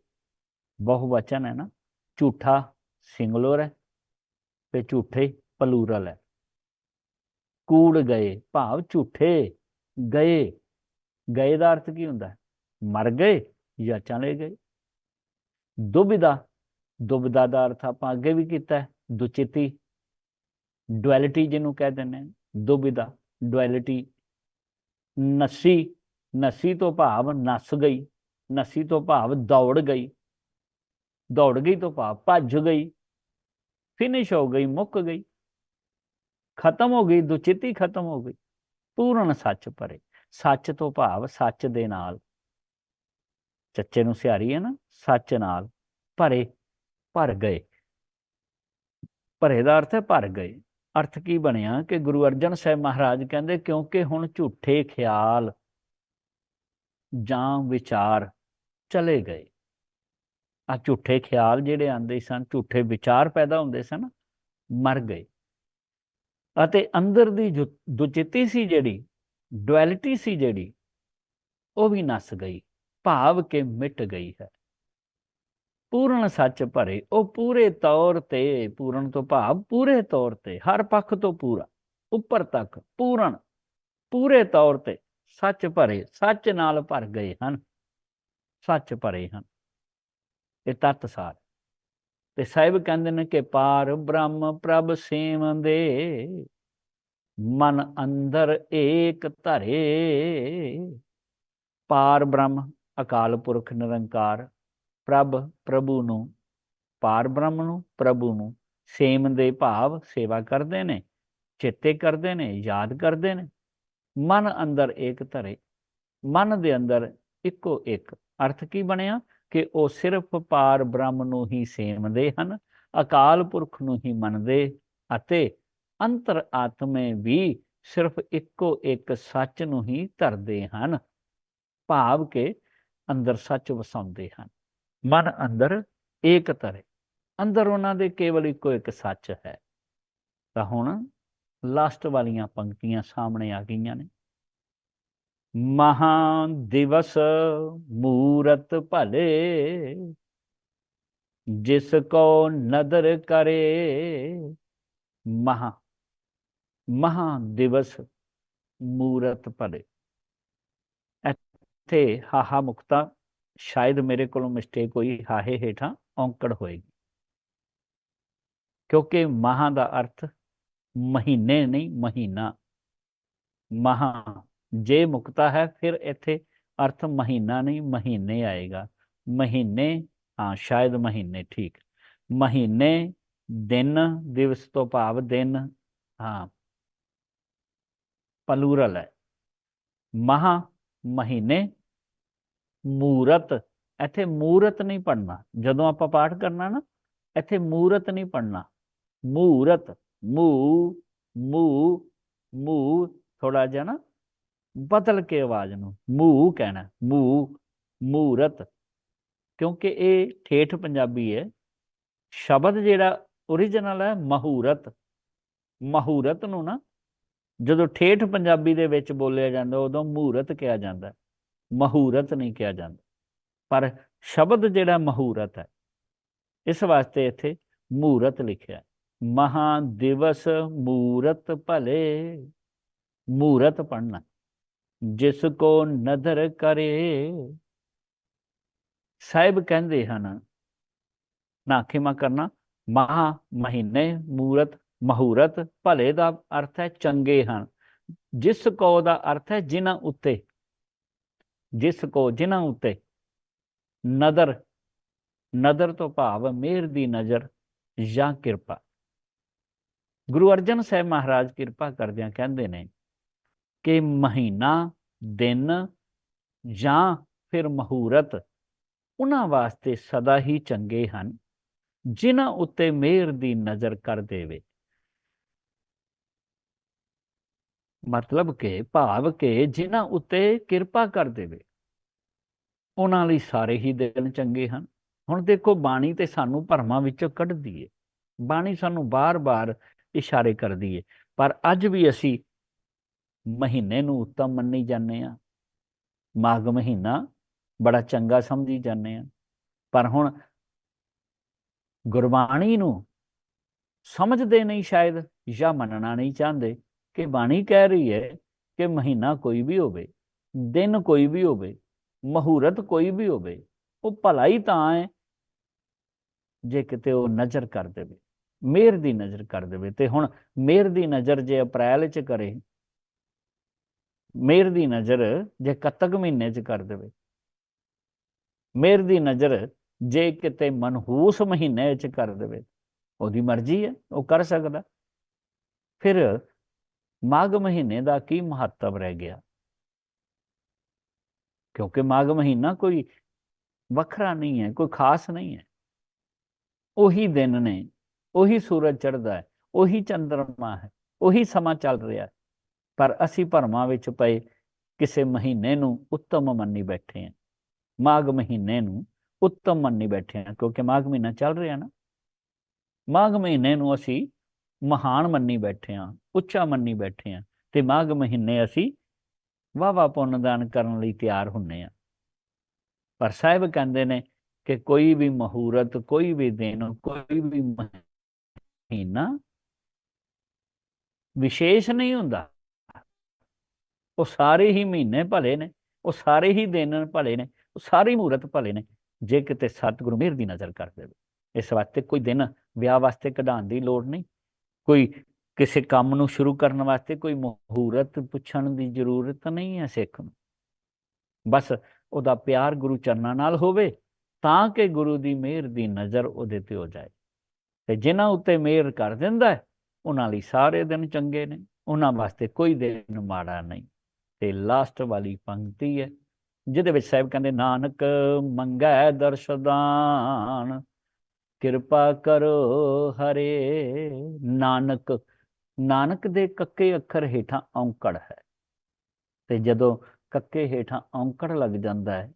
ਬਹੁਵਚਨ ਹੈ ਨਾ। ਝੂਠਾ ਸਿੰਗੂਲਰ ਹੈ ਤੇ ਝੂਠੇ ਪਲੂਰਲ ਹੈ। ਕੂੜ ਗਏ ਭਾਵ ਝੂਠੇ ਗਏ। ਗਏ ਦਾ ਅਰਥ ਕੀ ਹੁੰਦਾ ਹੈ? ਮਰ ਗਏ ਜਾਂ ਚਲੇ ਗਏ। ਦੁਬਿਧਾ, ਦੁਬਿਧਾ ਦਾ ਅਰਥ ਆਪਾਂ ਅੱਗੇ ਵੀ ਕੀਤਾ ਹੈ, ਦੁਚਿੱਤੀ, ਡੁਐਲਿਟੀ ਜਿਹਨੂੰ ਕਹਿ ਦਿੰਦੇ ਨੇ, ਦੁਬਿਧਾ ਡੁਐਲਿਟੀ। ਨਸੀ, ਨਸੀ ਤੋਂ ਭਾਵ ਨਸ ਗਈ, ਨਸੀ ਤੋਂ ਭਾਵ ਦੌੜ ਗਈ, ਦੌੜ ਗਈ ਤੋਂ ਭਾਵ ਭੱਜ ਗਈ, ਫਿਨਿਸ਼ ਹੋ ਗਈ, ਮੁੱਕ ਗਈ, ਖਤਮ ਹੋ ਗਈ, ਦੁਚਿੱਤੀ ਖਤਮ ਹੋ ਗਈ। ਪੂਰਨ ਸੱਚ ਭਰੇ, ਸੱਚ ਤੋਂ ਭਾਵ ਸੱਚ ਦੇ ਨਾਲ, ਚੱਚੇ ਨੂੰ ਸਿਹਾਰੀ ਹੈ ਨਾ, ਸੱਚ ਨਾਲ ਭਰੇ, ਭਰ ਗਏ। ਭਰੇ ਦਾ ਅਰਥ ਹੈ ਭਰ ਗਏ। ਅਰਥ ਕੀ ਬਣਿਆ ਕਿ ਗੁਰੂ ਅਰਜਨ ਸਾਹਿਬ ਮਹਾਰਾਜ ਕਹਿੰਦੇ ਕਿਉਂਕਿ ਹੁਣ ਝੂਠੇ ਖਿਆਲ ਜਾਂ ਵਿਚਾਰ ਚਲੇ ਗਏ। ਆ ਝੂਠੇ ਖਿਆਲ ਜਿਹੜੇ ਆਉਂਦੇ ਸਨ, ਝੂਠੇ ਵਿਚਾਰ ਪੈਦਾ ਹੁੰਦੇ ਸਨ, ਮਰ ਗਏ। ਅਤੇ ਅੰਦਰ ਦੀ ਦੁਚਿੱਤੀ ਸੀ ਜਿਹੜੀ, ਡੁਐਲਿਟੀ ਸੀ ਜਿਹੜੀ, ਉਹ ਵੀ ਨਸ ਗਈ, ਭਾਵ ਕਿ ਮਿਟ ਗਈ ਹੈ। ਪੂਰਨ ਸੱਚ ਭਰੇ, ਉਹ ਪੂਰੇ ਤੌਰ ਤੇ, ਪੂਰਨ ਤੋਂ ਭਾਵ ਪੂਰੇ ਤੌਰ ਤੇ, ਹਰ ਪੱਖ ਤੋਂ ਪੂਰਾ, ਉੱਪਰ ਤੱਕ ਪੂਰਨ, ਪੂਰੇ ਤੌਰ ਤੇ ਸੱਚ ਭਰੇ, ਸੱਚ ਨਾਲ ਭਰ ਗਏ ਹਨ, ਸੱਚ ਭਰੇ ਹਨ। ਇਹ ਤੱਤ ਸਾਰ। ਤੇ ਸਾਹਿਬ ਕਹਿੰਦੇ ਨੇ ਕਿ ਪਾਰ ਬ੍ਰਹਮ ਪ੍ਰਭ ਸੇਵੰਦੇ, ਮਨ ਅੰਦਰ ਏਕ ਧਰੇ। ਪਾਰ ਬ੍ਰਹਮ ਅਕਾਲ ਪੁਰਖ ਨਿਰੰਕਾਰ, ਪ੍ਰਭ ਪ੍ਰਭੂ ਨੂੰ, ਪਾਰ ਬ੍ਰਹਮ ਨੂੰ, ਪ੍ਰਭੂ ਨੂੰ ਸੇਵੰਦੇ ਭਾਵ ਸੇਵਾ ਕਰਦੇ ਨੇ, ਚੇਤੇ ਕਰਦੇ ਨੇ, ਯਾਦ ਕਰਦੇ ਨੇ। ਮਨ ਅੰਦਰ ਏਕ ਧਰੇ, ਮਨ ਦੇ ਅੰਦਰ ਇੱਕੋ ਇੱਕ। ਅਰਥ ਕੀ ਬਣਿਆ ਕਿ ਉਹ ਸਿਰਫ ਪਾਰ ਬ੍ਰਹਮ ਨੂੰ ਹੀ ਸੇਵਦੇ ਹਨ, ਅਕਾਲ ਪੁਰਖ ਨੂੰ ਹੀ ਮੰਨਦੇ, ਅਤੇ ਅੰਤਰ ਆਤਮੇ ਵੀ ਸਿਰਫ ਇੱਕੋ ਇੱਕ ਸੱਚ ਨੂੰ ਹੀ ਧਰਦੇ ਹਨ, ਭਾਵ ਕਿ ਅੰਦਰ ਸੱਚ ਵਸਾਉਂਦੇ ਹਨ। ਮਨ ਅੰਦਰ ਏਕ ਧਰੇ। ਅੰਦਰ ਉਹਨਾਂ ਦੇ ਕੇਵਲ ਇੱਕੋ ਇੱਕ ਸੱਚ ਹੈ। ਤਾਂ ਹੁਣ ਲਾਸਟ ਵਾਲੀਆਂ ਪੰਕਤੀਆਂ ਸਾਹਮਣੇ ਆ ਗਈਆਂ ਨੇ। ਮਹਾ ਦਿਵਸ ਮੂਰਤ ਭਲੇ, ਜਿਸ ਕੋ ਨਦਰ ਕਰੇ। ਮਹਾ ਮਹਾ ਦਿਵਸ ਮੂਰਤ ਭਲੇ। ਇੱਥੇ ਹਾਹਾ ਮੁਕਤਾ, ਸ਼ਾਇਦ ਮੇਰੇ ਕੋਲੋਂ ਮਿਸਟੇਕ ਹੋਈ, ਹਾਹੇ ਹੇਠਾਂ ਔਂਕੜ ਹੋਏਗੀ, ਕਿਉਂਕਿ ਮਹਾ ਦਾ ਅਰਥ ਮਹੀਨੇ ਨਹੀਂ, ਮਹੀਨਾ। ਮਹਾ ਜੇ ਮੁਕਤਾ ਹੈ, ਫਿਰ ਇੱਥੇ ਅਰਥ ਮਹੀਨਾ ਨਹੀਂ ਮਹੀਨੇ ਆਏਗਾ। ਮਹੀਨੇ, ਹਾਂ ਸ਼ਾਇਦ ਮਹੀਨੇ, ਠੀਕ। ਮਹੀਨੇ ਦਿਨ, ਦਿਵਸ ਤੋਂ ਭਾਵ ਦਿਨ, ਹਾਂ ਪਲੂਰਲ ਹੈ। ਮਹਾ ਮਹੀਨੇ, ਮੂਰਤ, ਇੱਥੇ ਮੂਰਤ ਨਹੀਂ ਪੜਨਾ। ਜਦੋਂ ਆਪਾਂ ਪਾਠ ਕਰਨਾ ਨਾ, ਇੱਥੇ ਮੂਰਤ ਨਹੀਂ ਪੜਨਾ, ਮੂਰਤ, ਮੂ ਮੂ ਮੂ, ਥੋੜਾ ਜਿਹਾ ਨਾ ਬਦਲ ਕੇ ਆਵਾਜ਼ ਨੂੰ ਮੂਹ ਕਹਿਣਾ, ਮੂਹ, ਮੂਰਤ, ਕਿਉਂਕਿ ਇਹ ਠੇਠ ਪੰਜਾਬੀ ਹੈ। ਸ਼ਬਦ ਜਿਹੜਾ ਓਰੀਜਨਲ ਹੈ ਮਹੂਰਤ। ਮਹੂਰਤ ਨੂੰ ਨਾ ਜਦੋਂ ਠੇਠ ਪੰਜਾਬੀ ਦੇ ਵਿੱਚ ਬੋਲਿਆ ਜਾਂਦਾ, ਉਦੋਂ ਮਹੂਰਤ ਕਿਹਾ ਜਾਂਦਾ, ਮਹੂਰਤ ਨਹੀਂ ਕਿਹਾ ਜਾਂਦਾ। ਪਰ ਸ਼ਬਦ ਜਿਹੜਾ ਮਹੂਰਤ ਹੈ, ਇਸ ਵਾਸਤੇ ਇੱਥੇ ਮਹੂਰਤ ਲਿਖਿਆ। ਮਹਾ ਦਿਵਸ ਮੂਰਤ ਭਲੇ, ਮੂਰਤ ਪੜਨਾ। ਜਿਸ ਕੋ ਨਦਰ ਕਰੇ, ਸਾਹਿਬ ਕਹਿੰਦੇ ਹਨ, ਨਾ ਖਿਮਾ ਕਰਨਾ, ਮਹਾ ਮਹੀਨੇ, ਮੂਰਤ ਮਹੂਰਤ, ਭਲੇ ਦਾ ਅਰਥ ਹੈ ਚੰਗੇ ਹਨ। ਜਿਸ ਕੋ ਦਾ ਅਰਥ ਹੈ ਜਿਨ੍ਹਾਂ ਉੱਤੇ, ਜਿਸ ਕੋ ਜਿਨ੍ਹਾਂ ਉੱਤੇ, ਨਦਰ, ਨਦਰ ਤੋਂ ਭਾਵ ਮਿਹਰ ਦੀ ਨਜ਼ਰ ਜਾਂ ਕਿਰਪਾ। ਗੁਰੂ ਅਰਜਨ ਸਾਹਿਬ ਮਹਾਰਾਜ ਕਿਰਪਾ ਕਰਦਿਆਂ ਕਹਿੰਦੇ ਨੇ ਕਿ ਮਹੀਨਾ, ਦਿਨ ਜਾਂ ਫਿਰ ਮਹੂਰਤ ਉਹਨਾਂ ਵਾਸਤੇ ਸਦਾ ਹੀ ਚੰਗੇ ਹਨ, ਜਿਨ੍ਹਾਂ ਉੱਤੇ ਮਿਹਰ ਦੀ ਨਜ਼ਰ ਕਰ ਦੇਵੇ। ਮਤਲਬ ਕਿ ਭਾਵ ਕਿ ਜਿਨ੍ਹਾਂ ਉੱਤੇ ਕਿਰਪਾ ਕਰ ਦੇਵੇ, ਉਹਨਾਂ ਲਈ ਸਾਰੇ ਹੀ ਦਿਨ ਚੰਗੇ ਹਨ। ਹੁਣ ਦੇਖੋ, ਬਾਣੀ ਤੇ ਸਾਨੂੰ ਭਰਮਾਂ ਵਿੱਚੋਂ ਕੱਢਦੀ ਏ, ਬਾਣੀ ਸਾਨੂੰ ਬਾਰ-ਬਾਰ ਇਸ਼ਾਰੇ ਕਰਦੀ ਏ, ਪਰ ਅੱਜ ਵੀ ਅਸੀਂ ਮਹੀਨੇ ਨੂੰ ਉੱਤਮ ਮੰਨੀ ਜਾਂਦੇ ਹਾਂ, ਮਾਘ ਮਹੀਨਾ ਬੜਾ ਚੰਗਾ ਸਮਝੀ ਜਾਂਦੇ ਹਾਂ। ਪਰ ਹੁਣ ਗੁਰਬਾਣੀ ਨੂੰ ਸਮਝਦੇ ਨਹੀਂ ਸ਼ਾਇਦ, ਜਾਂ ਮੰਨਣਾ ਨਹੀਂ ਚਾਹੁੰਦੇ ਕਿ ਬਾਣੀ ਕਹਿ ਰਹੀ ਹੈ ਕਿ ਮਹੀਨਾ ਕੋਈ ਵੀ ਹੋਵੇ, ਦਿਨ ਕੋਈ ਵੀ ਹੋਵੇ, ਮਹੂਰਤ ਕੋਈ ਵੀ ਹੋਵੇ, ਉਹ ਭਲਾ ਹੀ ਤਾਂ ਹੈ ਜੇ ਕਿਤੇ ਉਹ ਨਜ਼ਰ ਕਰ ਦੇਵੇ, ਮਿਹਰ ਦੀ ਨਜ਼ਰ ਕਰ ਦੇਵੇ। ਤੇ ਹੁਣ ਮਿਹਰ ਦੀ ਨਜ਼ਰ ਜੇ ਅਪ੍ਰੈਲ 'ਚ ਕਰੇ, ਮਿਹਰ ਦੀ ਨਜ਼ਰ ਜੇ ਕੱਤਕ ਮਹੀਨੇ 'ਚ ਕਰ ਦੇਵੇ, ਮਿਹਰ ਦੀ ਨਜ਼ਰ ਜੇ ਕਿਤੇ ਮਨਹੂਸ ਮਹੀਨੇ 'ਚ ਕਰ ਦੇਵੇ, ਉਹਦੀ ਮਰਜ਼ੀ ਹੈ, ਉਹ ਕਰ ਸਕਦਾ। ਫਿਰ ਮਾਘ ਮਹੀਨੇ ਦਾ ਕੀ ਮਹੱਤਵ ਰਹਿ ਗਿਆ? ਕਿਉਂਕਿ ਮਾਘ ਮਹੀਨਾ ਕੋਈ ਵੱਖਰਾ ਨਹੀਂ ਹੈ, ਕੋਈ ਖਾਸ ਨਹੀਂ ਹੈ। ਉਹੀ ਦਿਨ ਨੇ, ਉਹੀ ਸੂਰਜ ਚੜ੍ਹਦਾ ਹੈ, ਉਹੀ ਚੰਦਰਮਾ ਹੈ, ਉਹੀ ਸਮਾਂ ਚੱਲ ਰਿਹਾ। ਪਰ ਅਸੀਂ ਭਰਮਾਂ ਵਿੱਚ ਪਏ ਕਿਸੇ ਮਹੀਨੇ ਨੂੰ ਉੱਤਮ ਮੰਨੀ ਬੈਠੇ ਹਾਂ, ਮਾਘ ਮਹੀਨੇ ਨੂੰ ਉੱਤਮ ਮੰਨੀ ਬੈਠੇ ਹਾਂ, ਕਿਉਂਕਿ ਮਾਘ ਮਹੀਨਾ ਚੱਲ ਰਿਹਾ ਨਾ। ਮਾਘ ਮਹੀਨੇ ਨੂੰ ਅਸੀਂ ਮਹਾਨ ਮੰਨੀ ਬੈਠੇ ਹਾਂ, ਉੱਚਾ ਮੰਨੀ ਬੈਠੇ ਹਾਂ, ਤੇ ਮਾਘ ਮਹੀਨੇ ਅਸੀਂ ਵਾਹਵਾ ਪੁੰਨ ਦਾਨ ਕਰਨ ਲਈ ਤਿਆਰ ਹੁੰਨੇ ਹਾਂ। ਪਰ ਸਾਹਿਬ ਕਹਿੰਦੇ ਨੇ ਕਿ ਕੋਈ ਵੀ ਮਹੂਰਤ, ਕੋਈ ਵੀ ਦਿਨ, ਕੋਈ ਵੀ ਮਹੀਨਾ ਵਿਸ਼ੇਸ਼ ਨਹੀਂ ਹੁੰਦਾ। ਉਹ ਸਾਰੇ ਹੀ ਮਹੀਨੇ ਭਲੇ ਨੇ, ਉਹ ਸਾਰੇ ਹੀ ਦਿਨ ਭਲੇ ਨੇ, ਉਹ ਸਾਰੇ ਮਹੂਰਤ ਭਲੇ ਨੇ, ਜੇ ਕਿਤੇ ਸਤਿਗੁਰੂ ਮਿਹਰ ਦੀ ਨਜ਼ਰ ਕਰ ਦੇਵੇ। ਇਸ ਵਾਸਤੇ ਕੋਈ ਦਿਨ ਵਿਆਹ ਵਾਸਤੇ ਕਢਾਉਣ ਦੀ ਲੋੜ ਨਹੀਂ, ਕੋਈ ਕਿਸੇ ਕੰਮ ਨੂੰ ਸ਼ੁਰੂ ਕਰਨ ਵਾਸਤੇ ਕੋਈ ਮਹੂਰਤ ਪੁੱਛਣ ਦੀ ਜ਼ਰੂਰਤ ਨਹੀਂ ਹੈ ਸਿੱਖ ਨੂੰ। ਬਸ ਉਹਦਾ ਪਿਆਰ ਗੁਰੂ ਚਰਨਾਂ ਨਾਲ ਹੋਵੇ, ਤਾਂ ਕਿ ਗੁਰੂ ਦੀ ਮਿਹਰ ਦੀ ਨਜ਼ਰ ਉਹਦੇ ਤੇ ਹੋ ਜਾਏ। ਤੇ ਜਿਨ੍ਹਾਂ ਉੱਤੇ ਮਿਹਰ ਕਰ ਦਿੰਦਾ ਹੈ, ਉਹਨਾਂ ਲਈ ਸਾਰੇ ਦਿਨ ਚੰਗੇ ਨੇ, ਉਹਨਾਂ ਵਾਸਤੇ ਕੋਈ ਦਿਨ ਮਾੜਾ ਨਹੀਂ। ਤੇ ਲਾਸਟ ਵਾਲੀ ਪੰਕਤੀ ਹੈ ਜਿਹਦੇ ਵਿੱਚ ਸਾਹਿਬ ਕਹਿੰਦੇ, ਨਾਨਕ ਮੰਗੈ ਦਰਸ਼ਦਾਨ, ਕਿਰਪਾ ਕਰੋ ਹਰੇ। ਨਾਨਕ, ਨਾਨਕ ਦੇ ਕੱਕੇ ਅੱਖਰ ਹੇਠਾਂ ਔਂਕੜ ਹੈ, ਤੇ ਜਦੋਂ ਕੱਕੇ ਹੇਠਾਂ ਔਂਕੜ ਲੱਗ ਜਾਂਦਾ ਹੈ,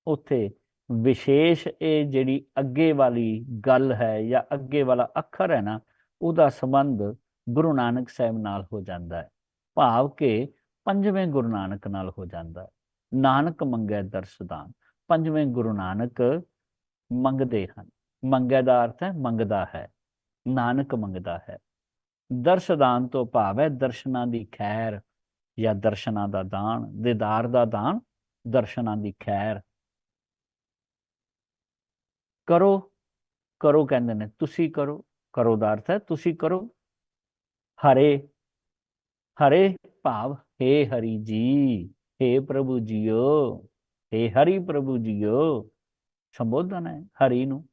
ਉੱਥੇ ਵਿਸ਼ੇਸ਼ ਇਹ ਜਿਹੜੀ ਅੱਗੇ ਵਾਲੀ ਗੱਲ ਹੈ ਜਾਂ ਅੱਗੇ ਵਾਲਾ ਅੱਖਰ ਹੈ ਨਾ, ਉਹਦਾ ਸੰਬੰਧ ਗੁਰੂ ਨਾਨਕ ਸਾਹਿਬ ਨਾਲ ਹੋ ਜਾਂਦਾ ਹੈ। ਭਾਵ ਕਿ ਪੰਜਵੇਂ ਗੁਰੂ ਨਾਨਕ ਨਾਲ ਹੋ ਜਾਂਦਾ ਹੈ। ਨਾਨਕ ਮੰਗੈ ਦਰਸਦਾਨ, ਪੰਜਵੇਂ ਗੁਰੂ ਨਾਨਕ ਮੰਗਦੇ ਹਨ। ਮੰਗੈ ਦਾ ਅਰਥ ਹੈ ਮੰਗਦਾ ਹੈ, ਨਾਨਕ ਮੰਗਦਾ ਹੈ। ਦਰਸਦਾਨ ਤੋਂ ਭਾਵ ਹੈ ਦਰਸ਼ਨਾਂ ਦੀ ਖੈਰ ਜਾਂ ਦਰਸ਼ਨਾਂ ਦਾ ਦਾਨ, ਦੀਦਾਰ ਦਾ ਦਾਨ, ਦਰਸ਼ਨਾਂ ਦੀ ਖੈਰ। ਕਰੋ, ਕਰੋ ਕਹਿੰਦੇ ਨੇ ਤੁਸੀਂ ਕਰੋ, ਕਰੋ ਦਾ ਅਰਥ ਹੈ ਤੁਸੀਂ ਕਰੋ। ਹਰੇ, ਹਰੇ ਭਾਵ हे ਹਰੀ ਜੀ, हे ਪ੍ਰਭੂ ਜੀਓ, हे ਹਰੀ ਪ੍ਰਭੂ ਜੀਓ, ਸੰਬੋਧਨ ਹੈ ਹਰੀ ਨੂੰ।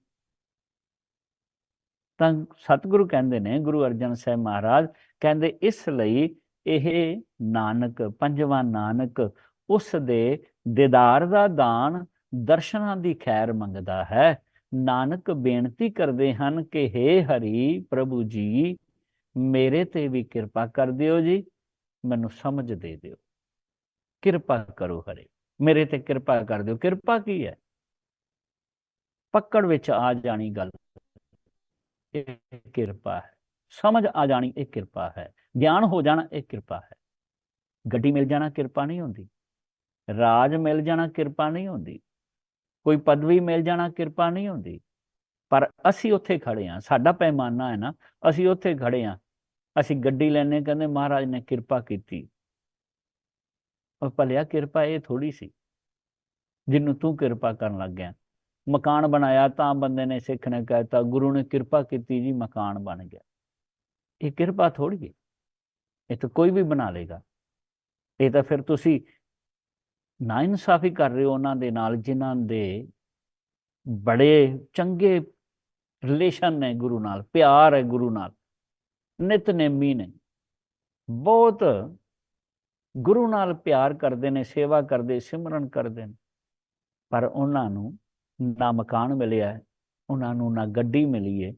ਤਾਂ ਸਤਿਗੁਰੂ ਕਹਿੰਦੇ ਨੇ, ਗੁਰੂ ਅਰਜਨ ਸਾਹਿਬ ਮਹਾਰਾਜ ਕਹਿੰਦੇ, ਇਸ ਲਈ ਇਹ ਨਾਨਕ, ਪੰਜਵਾਂ ਨਾਨਕ ਉਸ ਦੇ ਦੀਦਾਰ ਦਾ ਦਾਨ, ਦਰਸ਼ਨਾਂ ਦੀ ਖੈਰ ਮੰਗਦਾ ਹੈ। ਨਾਨਕ ਬੇਨਤੀ ਕਰਦੇ ਹਨ ਕਿ हे ਹਰੀ ਪ੍ਰਭੂ ਜੀ, ਮੇਰੇ ਤੇ ਵੀ ਕਿਰਪਾ ਕਰ ਦਿਓ ਜੀ, ਮੈਨੂੰ ਸਮਝ ਦੇ ਦਿਓ, ਕਿਰਪਾ ਕਰੋ ਹਰੇ, ਮੇਰੇ ਤੇ ਕਿਰਪਾ ਕਰ ਦਿਓ। ਕਿਰਪਾ ਕੀ ਹੈ? ਪਕੜ ਵਿੱਚ ਆ ਜਾਣੀ ਗੱਲ, ਇਹ ਕਿਰਪਾ ਹੈ। ਸਮਝ ਆ ਜਾਣੀ, ਇਹ ਕਿਰਪਾ ਹੈ। ਗਿਆਨ ਹੋ ਜਾਣਾ, ਇਹ ਕਿਰਪਾ ਹੈ। ਗੱਡੀ ਮਿਲ ਜਾਣਾ ਕਿਰਪਾ ਨਹੀਂ ਹੁੰਦੀ, ਰਾਜ ਮਿਲ ਜਾਣਾ ਕਿਰਪਾ ਨਹੀਂ ਹੁੰਦੀ, ਕੋਈ ਪਦਵੀ ਮਿਲ ਜਾਣਾ ਕਿਰਪਾ ਨਹੀਂ ਹੁੰਦੀ। ਪਰ ਅਸੀਂ ਉੱਥੇ ਖੜੇ ਹਾਂ, ਸਾਡਾ ਪੈਮਾਨਾ ਹੈ ਨਾ, ਅਸੀਂ ਉੱਥੇ ਖੜੇ ਹਾਂ। ਅਸੀਂ ਗੱਡੀ ਲੈਣੇ, ਕਹਿੰਦੇ ਮਹਾਰਾਜ ਨੇ ਕਿਰਪਾ ਕੀਤੀ। ਉਹ ਭਲਿਆ ਕਿਰਪਾ ਇਹ ਥੋੜੀ ਸੀ ਜਿਹਨੂੰ ਤੂੰ ਕਿਰਪਾ ਕਰਨ ਲੱਗ ਗਿਆ। ਮਕਾਨ ਬਣਾਇਆ ਤਾਂ ਬੰਦੇ ਨੇ, ਸਿੱਖ ਨੇ ਕਹਿਤਾ ਗੁਰੂ ਨੇ ਕਿਰਪਾ ਕੀਤੀ ਜੀ ਮਕਾਨ ਬਣ ਗਿਆ। ਇਹ ਕਿਰਪਾ ਥੋੜੀ ਹੈ, ਇਹ ਤਾਂ ਕੋਈ ਵੀ ਬਣਾ ਲੇਗਾ। ਇਹ ਤਾਂ ਫਿਰ ਤੁਸੀਂ ਨਾ ਇਨਸਾਫੀ ਕਰ ਰਹੇ ਹੋ ਉਹਨਾਂ ਦੇ ਨਾਲ ਜਿਨ੍ਹਾਂ ਦੇ ਬੜੇ ਚੰਗੇ ਰਿਲੇਸ਼ਨ ਨੇ ਗੁਰੂ ਨਾਲ, ਪਿਆਰ ਹੈ ਗੁਰੂ ਨਾਲ, ਨਿਤਨੇਮੀ ਨੇ, ਬਹੁਤ ਗੁਰੂ ਨਾਲ ਪਿਆਰ ਕਰਦੇ ਨੇ, ਸੇਵਾ ਕਰਦੇ, ਸਿਮਰਨ ਕਰਦੇ ਨੇ, ਪਰ ਉਹਨਾਂ ਨੂੰ ਨਾ ਮਕਾਨ ਮਿਲਿਆ, ਉਹਨਾਂ ਨੂੰ ਨਾ ਗੱਡੀ ਮਿਲੀ ਹੈ,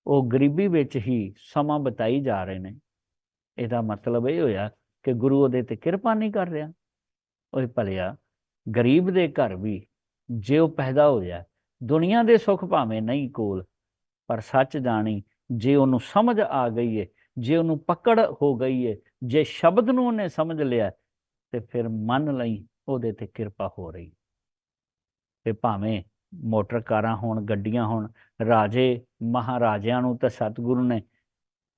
ਉਹ ਗਰੀਬੀ ਵਿੱਚ ਹੀ ਸਮਾਂ ਬਿਤਾਈ ਜਾ ਰਹੇ ਨੇ। ਇਹਦਾ ਮਤਲਬ ਇਹ ਹੋਇਆ ਕਿ ਗੁਰੂ ਉਹਦੇ ਤੇ ਕਿਰਪਾ ਨਹੀਂ ਕਰ ਰਿਹਾ। ਉਹ ਭਲਿਆ ਗਰੀਬ ਦੇ ਘਰ ਵੀ ਜੇ ਉਹ ਪੈਦਾ ਹੋਇਆ, ਦੁਨੀਆ ਦੇ ਸੁੱਖ ਭਾਵੇਂ ਨਹੀਂ ਕੋਲ, ਪਰ ਸੱਚ ਜਾਣੀ ਜੇ ਉਹਨੂੰ ਸਮਝ ਆ ਗਈ ਹੈ, ਜੇ ਉਹਨੂੰ ਪਕੜ ਹੋ ਗਈ ਹੈ, ਜੇ ਸ਼ਬਦ ਨੂੰ ਉਹਨੇ ਸਮਝ ਲਿਆ, ਤੇ ਫਿਰ ਮੰਨ ਲਈ ਉਹਦੇ ਤੇ ਕਿਰਪਾ ਹੋ ਰਹੀ। ਤੇ ਭਾਵੇਂ ਮੋਟਰ ਕਾਰਾਂ ਹੋਣ, ਗੱਡੀਆਂ ਹੋਣ, ਰਾਜੇ ਮਹਾਰਾਜਿਆਂ ਨੂੰ ਤਾਂ ਸਤਿਗੁਰੂ ਨੇ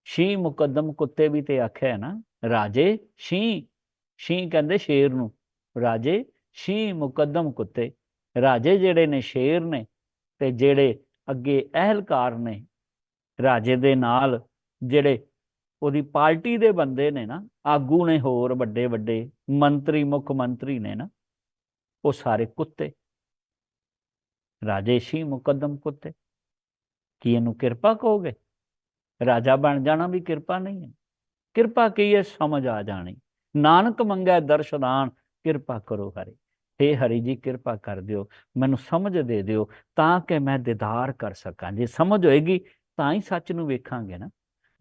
ਸ਼ੀਂਹ ਮੁਕੱਦਮ ਕੁੱਤੇ ਵੀ ਤੇ ਆਖਿਆ ਨਾ, ਰਾਜੇ ਸ਼ੀਂਹ, ਸ਼ੀਂਹ ਕਹਿੰਦੇ ਸ਼ੇਰ ਨੂੰ, ਰਾਜੇ ਸ਼ੀਂਹ ਮੁਕੱਦਮ ਕੁੱਤੇ। ਰਾਜੇ ਜਿਹੜੇ ਨੇ ਸ਼ੇਰ ਨੇ, ਤੇ ਜਿਹੜੇ ਅੱਗੇ ਅਹਿਲਕਾਰ ਨੇ ਰਾਜੇ ਦੇ ਨਾਲ, ਜਿਹੜੇ ਉਹਦੀ ਪਾਰਟੀ ਦੇ ਬੰਦੇ ਨੇ ਨਾ, ਆਗੂ ਨੇ, ਹੋਰ ਵੱਡੇ ਵੱਡੇ ਮੰਤਰੀ, ਮੁੱਖ ਮੰਤਰੀ ਨੇ ਨਾ, ਉਹ ਸਾਰੇ ਕੁੱਤੇ। ਰਾਜੇ ਸ਼ੀਂਹ ਮੁਕੱਦਮ ਕੁੱਤੇ। ਕੀ ਇਹਨੂੰ ਕਿਰਪਾ ਕਹੋਗੇ? ਰਾਜਾ ਬਣ ਜਾਣਾ ਵੀ ਕਿਰਪਾ ਨਹੀਂ ਹੈ। ਕਿਰਪਾ ਕੀ ਹੈ? ਸਮਝ ਆ ਜਾਣੀ। ਨਾਨਕ ਮੰਗੈ ਦਰਸ਼ਦਾਨ, ਕਿਰਪਾ ਕਰੋ ਹਰੇ। हे ਹਰੀ ਜੀ ਕਿਰਪਾ ਕਰ ਦਿਓ, ਮੈਨੂੰ ਸਮਝ ਦੇ ਦਿਓ ਤਾਂ ਕਿ ਮੈਂ ਦੀਦਾਰ ਕਰ ਸਕਾਂ। ਜੇ ਸਮਝ ਹੋਏਗੀ ਤਾਂ ਹੀ ਸੱਚ ਨੂੰ ਵੇਖਾਂਗੇ ਨਾ,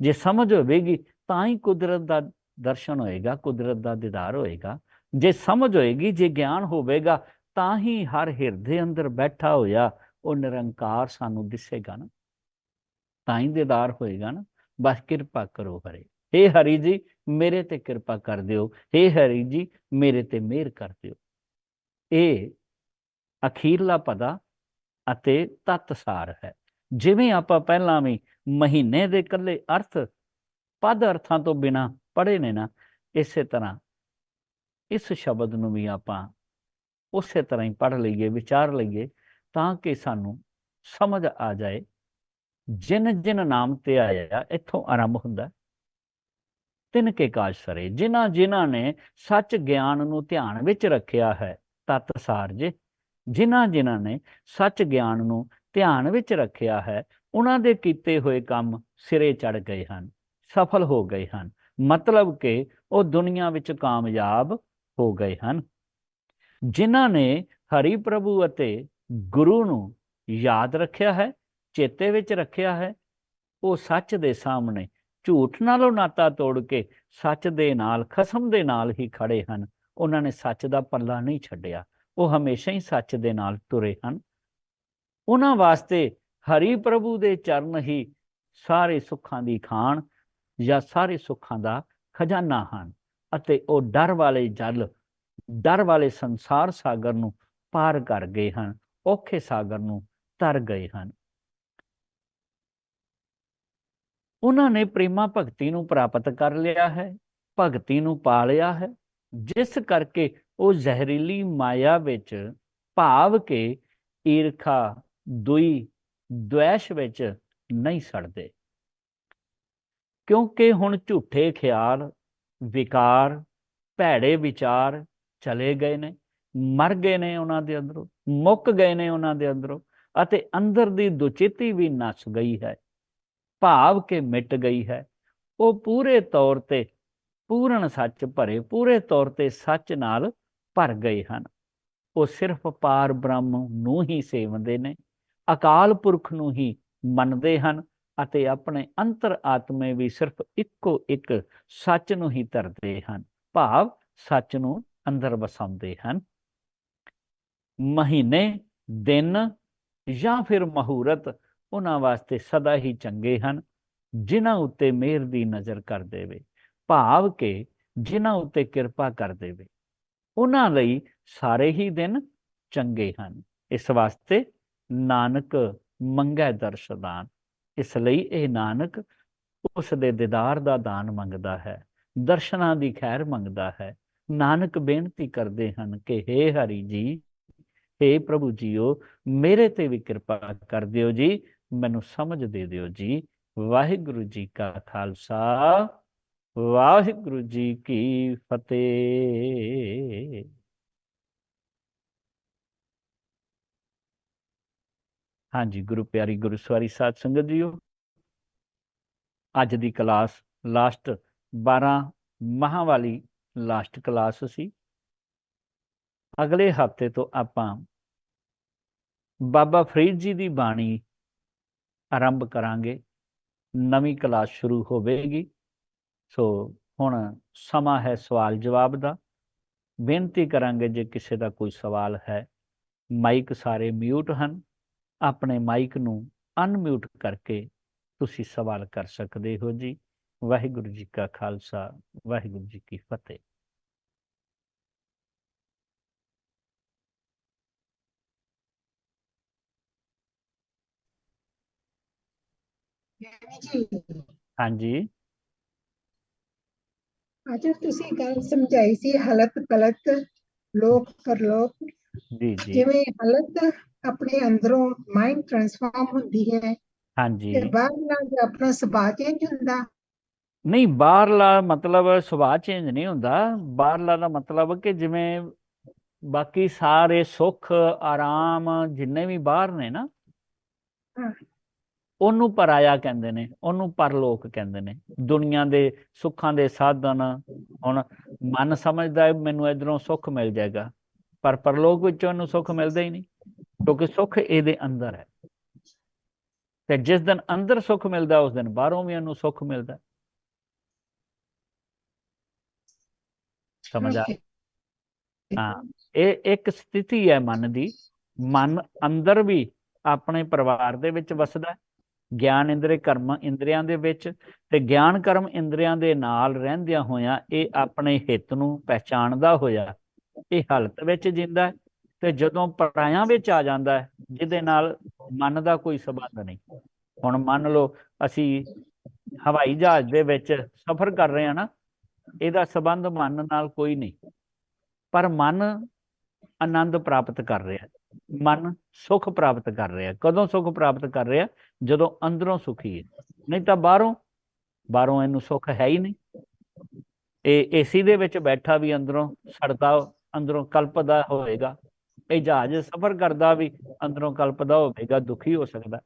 ਜੇ ਸਮਝ ਹੋਵੇਗੀ ਤਾਂ ਹੀ ਕੁਦਰਤ ਦਾ ਦਰਸ਼ਨ ਹੋਏਗਾ, ਕੁਦਰਤ ਦਾ ਦੀਦਾਰ ਹੋਏਗਾ। ਜੇ ਸਮਝ ਹੋਏਗੀ, ਜੇ ਗਿਆਨ ਹੋਵੇਗਾ, ਤਾਂ ਹੀ ਹਰ ਹਿਰਦੇ ਅੰਦਰ ਬੈਠਾ ਹੋਇਆ ਉਹ ਨਿਰੰਕਾਰ ਸਾਨੂੰ ਦਿਸੇਗਾ ਨਾ, ਤਾਂ ਹੀ ਦੀਦਾਰ ਹੋਏਗਾ ਨਾ। ਬਸ ਕਿਰਪਾ ਕਰੋ ਹਰੇ। हे ਹਰੀ ਜੀ ਮੇਰੇ ਤੇ ਕਿਰਪਾ ਕਰ ਦਿਓ, हे ਹਰੀ ਜੀ ਮੇਰੇ ਤੇ ਮਿਹਰ ਕਰ ਦਿਓ। ਇਹ ਅਖੀਰਲਾ ਪਦਾ ਅਤੇ ਤਤਸਾਰ ਹੈ। ਜਿਵੇਂ ਆਪਾਂ ਪਹਿਲਾਂ ਵੀ ਮਹੀਨੇ ਦੇ ਇਕੱਲੇ ਅਰਥ ਪਦ ਅਰਥਾਂ ਤੋਂ ਬਿਨਾਂ ਪੜ੍ਹੇ ਨੇ ਨਾ, ਇਸੇ ਤਰ੍ਹਾਂ ਇਸ ਸ਼ਬਦ ਨੂੰ ਵੀ ਆਪਾਂ ਉਸੇ ਤਰ੍ਹਾਂ ਹੀ ਪੜ੍ਹ ਲਈਏ, ਵਿਚਾਰ ਲਈਏ, ਤਾਂ ਕਿ ਸਾਨੂੰ ਸਮਝ ਆ ਜਾਏ। ਜਿਨ ਜਿਨ ਨਾਮ ਤੇ ਆਇਆ, ਇੱਥੋਂ ਆਰੰਭ ਹੁੰਦਾ। ਤਿਨਕੇ ਕਾਜ ਸਰੇ, ਜਿਨ੍ਹਾਂ ਜਿਨ੍ਹਾਂ ਨੇ ਸੱਚ ਗਿਆਨ ਨੂੰ ਧਿਆਨ ਵਿੱਚ ਰੱਖਿਆ ਹੈ। ਤਤਸਾਰ ਜੇ, ਜਿਨ੍ਹਾਂ ਜਿਨ੍ਹਾਂ ਨੇ ਸੱਚ ਗਿਆਨ ਨੂੰ ਧਿਆਨ ਵਿੱਚ ਰੱਖਿਆ ਹੈ, ਉਹਨਾਂ ਦੇ ਕੀਤੇ ਹੋਏ ਕੰਮ ਸਿਰੇ ਚੜ ਗਏ ਹਨ, ਸਫਲ ਹੋ ਗਏ ਹਨ। ਮਤਲਬ ਕਿ ਉਹ ਦੁਨੀਆ ਵਿੱਚ ਕਾਮਯਾਬ ਹੋ ਗਏ ਹਨ। ਜਿਨ੍ਹਾਂ ਨੇ ਹਰੀ ਪ੍ਰਭੂ ਅਤੇ ਗੁਰੂ ਨੂੰ ਯਾਦ ਰੱਖਿਆ ਹੈ, ਚੇਤੇ ਵਿੱਚ ਰੱਖਿਆ ਹੈ, ਉਹ ਸੱਚ ਦੇ ਸਾਹਮਣੇ ਝੂਠ ਨਾਲੋਂ ਨਾਤਾ ਤੋੜ ਕੇ ਸੱਚ ਦੇ ਨਾਲ, ਖਸਮ ਦੇ ਨਾਲ ਹੀ ਖੜੇ ਹਨ। ਉਹਨਾਂ ਨੇ ਸੱਚ ਦਾ ਪੱਲਾ ਨਹੀਂ ਛੱਡਿਆ, ਉਹ ਹਮੇਸ਼ਾ ਹੀ ਸੱਚ ਦੇ ਨਾਲ ਤੁਰੇ ਹਨ। ਉਹਨਾਂ ਵਾਸਤੇ ਹਰੀ ਪ੍ਰਭੂ ਦੇ ਚਰਨ ਹੀ ਸਾਰੇ ਸੁੱਖਾਂ ਦੀ ਖਾਣ ਜਾਂ ਸਾਰੇ ਸੁੱਖਾਂ ਦਾ ਖਜ਼ਾਨਾ ਹਨ, ਅਤੇ ਉਹ ਡਰ ਵਾਲੇ ਜਲ, ਡਰ ਵਾਲੇ ਸੰਸਾਰ ਸਾਗਰ ਨੂੰ ਪਾਰ ਕਰ ਗਏ ਹਨ, ਔਖੇ ਸਾਗਰ ਨੂੰ ਤਰ ਗਏ ਹਨ। ਉਹਨਾਂ ਨੇ ਪ੍ਰੇਮਾ ਭਗਤੀ ਨੂੰ ਪ੍ਰਾਪਤ ਕਰ ਲਿਆ ਹੈ, ਭਗਤੀ ਨੂੰ ਪਾ ਲਿਆ ਹੈ, ਜਿਸ ਕਰਕੇ ਉਹ ਜ਼ਹਿਰੀਲੀ ਮਾਇਆ ਵਿੱਚ ਭਾਵ ਕੇ ਈਰਖਾ, ਦੁਈ, ਦੁਐਸ਼ ਵਿੱਚ ਨਹੀਂ ਸੜਦੇ, ਕਿਉਂਕਿ ਹੁਣ ਝੂਠੇ ਖਿਆਲ, ਵਿਕਾਰ, ਭੈੜੇ ਵਿਚਾਰ ਚਲੇ ਗਏ ਨੇ, ਮਰ ਗਏ ਨੇ ਉਹਨਾਂ ਦੇ ਅੰਦਰੋਂ, ਮੁੱਕ ਗਏ ਨੇ ਉਹਨਾਂ ਦੇ ਅੰਦਰੋਂ, ਅਤੇ ਅੰਦਰ ਦੀ ਦੁਚਿੱਤੀ ਵੀ ਨਸ ਗਈ ਹੈ, ਭਾਵ ਕੇ ਮਿਟ ਗਈ ਹੈ। ਉਹ ਪੂਰੇ ਤੌਰ ਤੇ ਪੂਰਨ ਸੱਚ ਭਰੇ, ਪੂਰੇ ਤੌਰ ਤੇ ਸੱਚ ਨਾਲ ਭਰ ਗਏ ਹਨ। ਉਹ ਸਿਰਫ ਪਾਰ ਬ੍ਰਹਮ ਨੂੰ ਹੀ ਸੇਵਦੇ ਨੇ, ਅਕਾਲ ਪੁਰਖ ਨੂੰ ਹੀ ਮੰਨਦੇ ਹਨ, ਅਤੇ ਆਪਣੇ ਅੰਤਰ ਆਤਮੇ ਵੀ ਸਿਰਫ ਇੱਕੋ ਇੱਕ ਸੱਚ ਨੂੰ ਹੀ ਧਰਦੇ ਹਨ, ਭਾਵ ਸੱਚ ਨੂੰ ਅੰਦਰ ਵਸਾਉਂਦੇ ਹਨ। ਮਹੀਨੇ, ਦਿਨ ਜਾਂ ਫਿਰ ਮਹੂਰਤ ਉਹਨਾਂ ਵਾਸਤੇ ਸਦਾ ਹੀ ਚੰਗੇ ਹਨ, ਜਿਨ੍ਹਾਂ ਉੱਤੇ ਮਿਹਰ ਦੀ ਨਜ਼ਰ ਕਰ ਦੇਵੇ, ਭਾਵ ਕਿ ਜਿਨ੍ਹਾਂ ਉੱਤੇ ਕਿਰਪਾ ਕਰ ਦੇਵੇ, ਉਹਨਾਂ ਲਈ ਸਾਰੇ ਹੀ ਦਿਨ ਚੰਗੇ ਹਨ। ਇਸ ਵਾਸਤੇ ਨਾਨਕ ਮੰਗੈ ਦਰਸ਼ਦਾਨ, ਇਸ ਲਈ ਇਹ ਨਾਨਕ ਉਸ ਦੇ ਦੀਦਾਰ ਦਾ ਦਾਨ ਮੰਗਦਾ ਹੈ, ਦਰਸ਼ਨਾਂ ਦੀ ਖੈਰ ਮੰਗਦਾ ਹੈ। ਨਾਨਕ ਬੇਨਤੀ ਕਰਦੇ ਹਨ ਕਿ ਹੇ ਹਰੀ ਜੀ, ਹੇ ਪ੍ਰਭੂ ਜੀਓ, ਮੇਰੇ ਤੇ ਵੀ ਕਿਰਪਾ ਕਰ ਦਿਓ ਜੀ, ਮੈਨੂੰ ਸਮਝ ਦੇ ਦਿਓ ਜੀ। ਵਾਹਿਗੁਰੂ ਜੀ ਕਾ ਖਾਲਸਾ, ਵਾਹਿਗੁਰੂ ਜੀ ਕੀ ਫਤਿਹ। ਹਾਂਜੀ ਗੁਰੂ ਪਿਆਰੀ ਗੁਰੂ ਸਵਾਰੀ ਸਾਧ ਸੰਗਤ ਜੀਓ, ਅੱਜ ਦੀ ਕਲਾਸ ਲਾਸਟ 12 ਮਾਹਾਂ ਵਾਲੀ ਲਾਸਟ ਕਲਾਸ ਸੀ। ਅਗਲੇ ਹਫਤੇ ਤੋਂ ਆਪਾਂ ਬਾਬਾ ਫਰੀਦ ਜੀ ਦੀ ਬਾਣੀ ਆਰੰਭ ਕਰਾਂਗੇ, ਨਵੀਂ ਕਲਾਸ ਸ਼ੁਰੂ ਹੋਵੇਗੀ। ਸੋ ਹੁਣ ਸਮਾਂ ਹੈ ਸਵਾਲ ਜਵਾਬ ਦਾ। ਬੇਨਤੀ ਕਰਾਂਗੇ ਜੇ ਕਿਸੇ ਦਾ ਕੋਈ ਸਵਾਲ ਹੈ, ਮਾਈਕ ਸਾਰੇ ਮਿਊਟ ਹਨ, ਆਪਣੇ ਮਾਈਕ ਨੂੰ ਅਨਮਿਊਟ ਕਰਕੇ ਤੁਸੀਂ ਸਵਾਲ ਕਰ ਸਕਦੇ ਹੋ ਜੀ। ਵਾਹਿਗੁਰੂ ਜੀ ਕਾ ਖਾਲਸਾ, ਵਾਹਿਗੁਰੂ ਜੀ ਕੀ ਫਤਿਹ। ਹਾਂਜੀ, ਅੱਜ ਤੁਸੀਂ ਗੱਲ ਸਮਝਾਈ ਸੀ ਹਲਤ ਪਲਤ, ਲੋਕ ਪਰਲੋਕ। ਜੀ ਜੀ, ਜਿਵੇਂ ਹਲਤ ਆਪਣੇ ਅੰਦਰੋਂ ਮਾਈਂਡ ਟ੍ਰਾਂਸਫਾਰਮ ਹੁੰਦੀ ਹੈ, ਹਾਂਜੀ। ਤੇ ਬਾਹਰ ਨਾਲ ਆਪਣਾ ਸੁਭਾਅ ਚੇਂਜ ਹੁੰਦਾ। ਨਹੀਂ, ਬਾਹਰਲਾ ਮਤਲਬ ਸੁਭਾਅ ਚੇਂਜ ਨਹੀਂ ਹੁੰਦਾ। ਬਾਹਰਲਾ ਦਾ ਮਤਲਬ ਕਿ ਜਿਵੇਂ ਬਾਕੀ ਸਾਰੇ ਸੁੱਖ ਆਰਾਮ ਜਿੰਨੇ ਵੀ ਬਾਹਰ ਨੇ ਨਾ, ਉਹਨੂੰ ਪਰਾਇਆ ਕਹਿੰਦੇ ਨੇ, ਉਹਨੂੰ ਪਰਲੋਕ ਕਹਿੰਦੇ ਨੇ। ਦੁਨੀਆ ਦੇ ਸੁੱਖਾਂ ਦੇ ਸਾਧਨ, ਹੁਣ ਮਨ ਸਮਝਦਾ ਹੈ ਮੈਨੂੰ ਇਧਰੋਂ ਸੁੱਖ ਮਿਲ ਜਾਏਗਾ, ਪਰ ਪਰਲੋਕ ਵਿੱਚੋਂ ਇਹਨੂੰ ਸੁੱਖ ਮਿਲਦਾ ਹੀ ਨਹੀਂ, ਕਿਉਂਕਿ ਸੁੱਖ ਇਹਦੇ ਅੰਦਰ ਹੈ। ਤੇ ਜਿਸ ਦਿਨ ਅੰਦਰ ਸੁੱਖ ਮਿਲਦਾ, ਉਸ ਦਿਨ ਬਾਹਰੋਂ ਵੀ ਇਹਨੂੰ ਸੁੱਖ ਮਿਲਦਾ। ਸਮਝ ਆ? ਹਾਂ, ਇਹ ਇੱਕ ਸਥਿਤੀ ਹੈ ਮਨ ਦੀ। ਮਨ ਅੰਦਰ ਵੀ ਆਪਣੇ ਪਰਿਵਾਰ ਦੇ ਵਿੱਚ ਵਸਦਾ, ਗਿਆਨ ਇੰਦਰੀ ਕਰਮ ਇੰਦਰੀਆਂ ਦੇ ਵਿੱਚ, ਤੇ ਗਿਆਨ ਕਰਮ ਇੰਦਰੀਆਂ ਦੇ ਨਾਲ ਰਹਿੰਦਿਆਂ ਹੋਇਆਂ ਇਹ ਆਪਣੇ ਹਿੱਤ ਨੂੰ ਪਹਿਚਾਣਦਾ ਹੋਇਆ ਇਹ ਹਾਲਤ ਵਿੱਚ ਜਿੰਦਾ ਹੈ। ਤੇ ਜਦੋਂ ਪਰਾਇਆਂ ਵਿੱਚ ਆ ਜਾਂਦਾ ਹੈ, ਜਿਹਦੇ ਨਾਲ ਮਨ ਦਾ ਕੋਈ ਸੰਬੰਧ ਨਹੀਂ। ਹੁਣ ਮੰਨ ਲਓ ਅਸੀਂ ਹਵਾਈ ਜਹਾਜ਼ ਦੇ ਵਿੱਚ ਸਫ਼ਰ ਕਰ ਰਹੇ ਹਾਂ ਨਾ, ਇਹਦਾ ਸੰਬੰਧ ਮਨ ਨਾਲ ਕੋਈ ਨਹੀਂ, ਪਰ ਮਨ ਆਨੰਦ ਪ੍ਰਾਪਤ ਕਰ ਰਿਹਾ, ਮਨ ਸੁੱਖ ਪ੍ਰਾਪਤ ਕਰ ਰਿਹਾ। ਕਦੋਂ ਸੁੱਖ ਪ੍ਰਾਪਤ ਕਰ ਰਿਹਾ? ਜਦੋਂ ਅੰਦਰੋਂ ਸੁਖੀ ਹੈ, ਨਹੀਂ ਤਾਂ ਬਾਹਰੋਂ ਇਹਨੂੰ ਸੁੱਖ ਹੈ ਹੀ ਨਹੀਂ। ਇਹ ਏਸੀ ਦੇ ਵਿੱਚ ਬੈਠਾ ਵੀ ਅੰਦਰੋਂ ਸੜਦਾ, ਅੰਦਰੋਂ ਕਲਪਦਾ ਹੋਵੇਗਾ। ਇਹ ਜਹਾਜ਼ ਸਫ਼ਰ ਕਰਦਾ ਵੀ ਅੰਦਰੋਂ ਕਲਪਦਾ ਹੋਵੇਗਾ, ਦੁਖੀ ਹੋ ਸਕਦਾ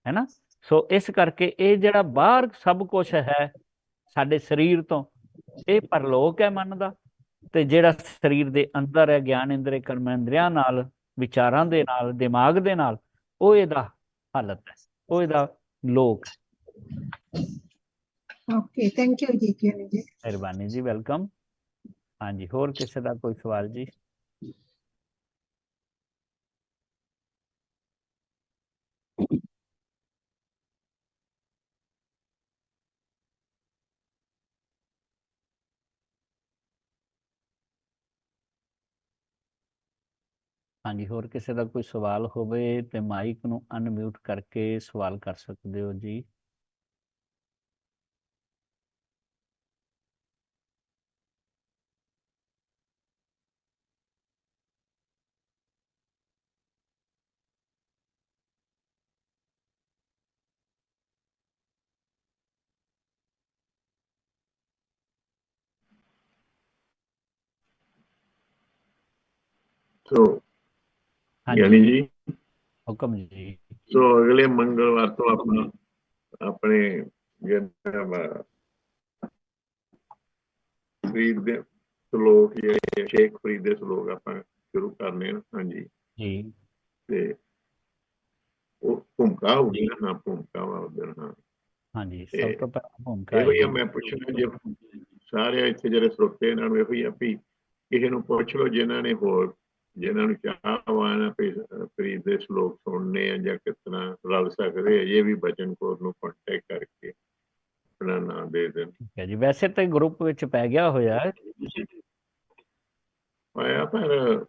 ਹੈ ਨਾ। ਸੋ ਇਸ ਕਰਕੇ ਇਹ ਜਿਹੜਾ ਬਾਹਰ ਸਭ ਕੁਝ ਹੈ ਸਾਡੇ ਸਰੀਰ ਤੋਂ, ਇਹ ਪਰਲੋਕ ਹੈ ਮਨ ਦਾ। ਤੇ ਜਿਹੜਾ ਸਰੀਰ ਦੇ ਅੰਦਰ ਹੈ, ਗਿਆਨ ਇੰਦਰੀ ਕਰਮ ਇੰਦਰੀਆਂ ਨਾਲ, ਵਿਚਾਰਾਂ ਦੇ ਨਾਲ, ਦਿਮਾਗ ਦੇ ਨਾਲ, ਉਹ ਇਹਦਾ ਹਾਲਤ ਹੈ, ਉਹ ਇਹਦਾ ਲੋਕ ਹੈ। ਓਕੇ, ਥੈਂਕ ਯੂ ਜੀ। ਮਿਹਰਬਾਨੀ ਜੀ, ਵੈਲਕਮ। ਹਾਂਜੀ, ਹੋਰ ਕਿਸੇ ਦਾ ਕੋਈ ਸਵਾਲ ਜੀ? ਹਾਂਜੀ, ਹੋਰ ਕਿਸੇ ਦਾ ਕੋਈ ਸਵਾਲ ਹੋਵੇ ਤੇ ਮਾਈਕ ਨੂੰ ਅਨਮਿਊਟ ਕਰਕੇ ਸਵਾਲ ਕਰ ਸਕਦੇ ਹੋ ਜੀ। ਸੋ ਹਾਂਜੀ ਗਿਆਨੀ ਜੀ, ਹੁਕਮ ਜੀ। ਸੋ ਅਗਲੇ ਮੰਗਲਵਾਰ ਤੋਂ ਆਪਣਾ ਆਪਣੇ ਜਿਹੜਾ ਫਰੀਦ ਦੇ ਸ਼ਲੋਕ ਜਿਹੜੇ ਸ਼ੇਖ ਫਰੀਦ ਦੇ ਸ਼ਲੋਕ ਆਪਾਂ ਸ਼ੁਰੂ ਕਰਨੇ ਆ। ਹਾਂਜੀ ਜੀ ਤੇ ਉਹ ਭੂਮਿਕਾ ਹੋਊਗੀ ਨਾ ਭੂਮਿਕਾ ਵਾ ਉਧਰ। ਹਾਂ, ਹਾਂਜੀ, ਤੇ ਸਭ ਤੋਂ ਪਹਿਲਾਂ ਭੂਮਿਕਾ ਇਹੋ ਹੀ ਆ ਆਏਗੀ। ਮੈਂ ਪੁੱਛਣਾ ਜੇ ਸਾਰੇ ਇੱਥੇ ਜਿਹੜੇ ਸਰੋਤੇ ਇਹਨਾਂ ਨੂੰ ਇਹੋ ਹੀ ਆ ਵੀ ਕਿਸੇ ਨੂੰ ਪੁੱਛ ਲਓ ਜਿਨ੍ਹਾਂ ਨੂੰ ਚਾਹ ਵਾ ਨਾ ਫਰੀਦ ਦੇ ਸ਼ਲੋਕ ਸੁਣਨੇ ਆ ਜਾਂ ਕਿਸ ਤਰ੍ਹਾਂ ਰਲ ਸਕਦੇ ਆ, ਇਹ ਵੀ ਬਚਨ ਕੌਰ ਨੂੰ ਕੰਟੈਕਟ ਕਰਕੇ ਆਪਣਾ ਨਾਮ ਦੇ ਦੇਣ। ਠੀਕ ਹੈ ਜੀ, ਵੈਸੇ ਤਾਂ ਗਰੁੱਪ ਵਿੱਚ ਪੈ ਗਿਆ ਹੋਇਆ ਹੈ। ਆਇਆ ਪਰ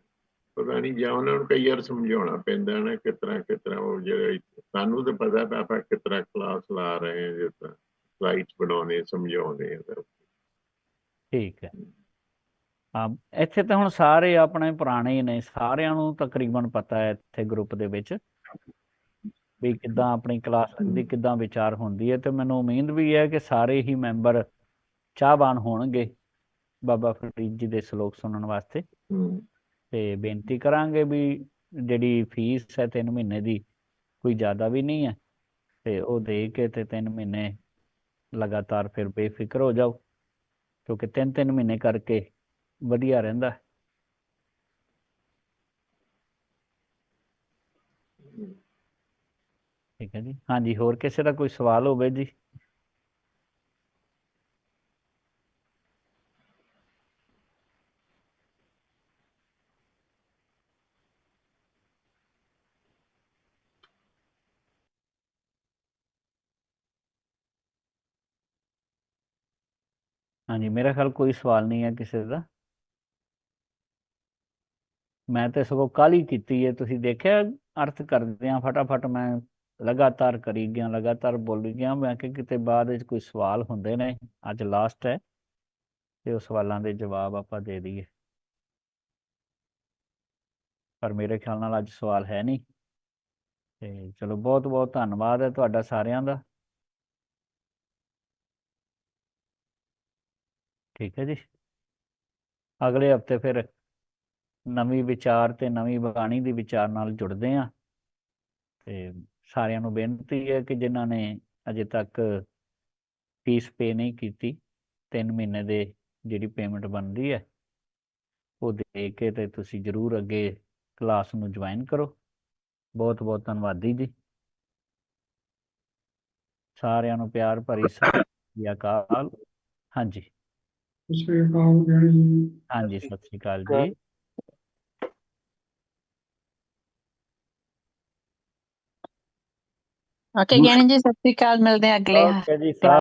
ਪਤਾ ਨਹੀਂ, ਜਾਂ ਉਹਨਾਂ ਨੂੰ ਕਈ ਵਾਰ ਸਮਝਾਉਣਾ ਪੈਂਦਾ ਨਾ ਕਿਸ ਤਰ੍ਹਾਂ ਉਹ ਜਿਹੜੇ ਸਾਨੂੰ ਤਾਂ ਪਤਾ ਤਾਂ ਆਪਾਂ ਕਿਸ ਤਰ੍ਹਾਂ ਕਲਾਸ ਲਾ ਰਹੇ ਹਾਂ, ਜਿਸ ਤਰ੍ਹਾਂ ਸਲਾਈਡਸ ਬਣਾਉਣੇ ਸਮਝਾਉਂਦੇ ਆ। ਠੀਕ ਹੈ। ਹਾਂ, ਇੱਥੇ ਤਾਂ ਹੁਣ ਸਾਰੇ ਆਪਣੇ ਪੁਰਾਣੇ ਹੀ ਨੇ, ਸਾਰਿਆਂ ਨੂੰ ਤਕਰੀਬਨ ਪਤਾ ਹੈ ਇੱਥੇ ਗਰੁੱਪ ਦੇ ਵਿੱਚ ਵੀ ਕਿੱਦਾਂ ਆਪਣੀ ਕਲਾਸ ਲੱਗਦੀ, ਕਿੱਦਾਂ ਵਿਚਾਰ ਹੁੰਦੀ ਹੈ। ਤੇ ਮੈਨੂੰ ਉਮੀਦ ਵੀ ਹੈ ਕਿ ਸਾਰੇ ਹੀ ਮੈਂਬਰ ਚਾਹਵਾਨ ਹੋਣਗੇ ਬਾਬਾ ਫਰੀਦ ਜੀ ਦੇ ਸ਼ਲੋਕ ਸੁਣਨ ਵਾਸਤੇ। ਤੇ ਬੇਨਤੀ ਕਰਾਂਗੇ ਵੀ ਜਿਹੜੀ ਫੀਸ ਹੈ 3 ਮਹੀਨੇ ਦੀ, ਕੋਈ ਜ਼ਿਆਦਾ ਵੀ ਨਹੀਂ ਹੈ, ਤੇ ਉਹ ਦੇ ਕੇ ਤੇ 3 ਮਹੀਨੇ ਲਗਾਤਾਰ ਫਿਰ ਬੇਫਿਕਰ ਹੋ ਜਾਓ, ਕਿਉਂਕਿ 3-3 ਮਹੀਨੇ ਕਰਕੇ ਵਧੀਆ ਰਹਿੰਦਾ। ਠੀਕ ਹੈ ਜੀ। ਹਾਂਜੀ, ਹੋਰ ਕਿਸੇ ਦਾ ਕੋਈ ਸਵਾਲ ਹੋਵੇ ਜੀ? ਹਾਂਜੀ, ਮੇਰਾ ਖਿਆਲ ਕੋਈ ਸਵਾਲ ਨਹੀਂ ਹੈ ਕਿਸੇ ਦਾ। ਮੈਂ ਤੇ ਸਗੋਂ ਕਾਹਲੀ ਕੀਤੀ ਹੈ, ਤੁਸੀਂ ਦੇਖਿਆ ਅਰਥ ਕਰਦਿਆਂ ਫਟਾਫਟ ਮੈਂ ਲਗਾਤਾਰ ਕਰੀ ਗਿਆ, ਲਗਾਤਾਰ ਬੋਲੀ ਗਿਆ। ਮੈਂ ਕਿ ਕਿਤੇ ਬਾਅਦ ਵਿੱਚ ਕੋਈ ਸਵਾਲ ਹੁੰਦੇ ਨੇ, ਅੱਜ ਲਾਸਟ ਹੈ ਤੇ ਉਹ ਸਵਾਲਾਂ ਦੇ ਜਵਾਬ ਆਪਾਂ ਦੇ ਦਈਏ, ਪਰ ਮੇਰੇ ਖਿਆਲ ਨਾਲ ਅੱਜ ਸਵਾਲ ਹੈ ਨਹੀਂ। ਤੇ ਚਲੋ, ਬਹੁਤ ਬਹੁਤ ਧੰਨਵਾਦ ਹੈ ਤੁਹਾਡਾ ਸਾਰਿਆਂ ਦਾ। ਠੀਕ ਹੈ ਜੀ, ਅਗਲੇ ਹਫਤੇ ਫਿਰ ਨਵੀਂ ਵਿਚਾਰ ਤੇ ਨਵੀਂ ਬਾਣੀ ਦੀ ਵਿਚਾਰ ਨਾਲ ਜੁੜਦੇ ਹਾਂ। ਤੇ ਸਾਰਿਆਂ ਨੂੰ ਬੇਨਤੀ ਹੈ ਕਿ ਜਿਨ੍ਹਾਂ ਨੇ ਅਜੇ ਤੱਕ ਫੀਸ ਪੇ ਨਹੀਂ ਕੀਤੀ, 3 ਮਹੀਨੇ ਦੇ ਜਿਹੜੀ ਪੇਮੈਂਟ ਬਣਦੀ ਹੈ ਉਹ ਦੇ ਕੇ ਤੇ ਤੁਸੀਂ ਜ਼ਰੂਰ ਅੱਗੇ ਕਲਾਸ ਨੂੰ ਜੁਆਇਨ ਕਰੋ। ਬਹੁਤ ਬਹੁਤ ਧੰਨਵਾਦੀ ਜੀ। ਸਾਰਿਆਂ ਨੂੰ ਪਿਆਰ ਭਰੀ ਸਤਿ ਸ੍ਰੀ ਅਕਾਲ। ਹਾਂਜੀ ਹਾਂਜੀ, ਸਤਿ ਸ੍ਰੀ ਅਕਾਲ ਜੀ। ਓਕੇ ਗਿਆਨੀ ਜੀ, ਸਤਿ ਸ੍ਰੀ ਅਕਾਲ। ਮਿਲਦੇ ਹਾਂ ਅਗਲੇ ਓਕੇ ਜੀ। ਕਲਾਸ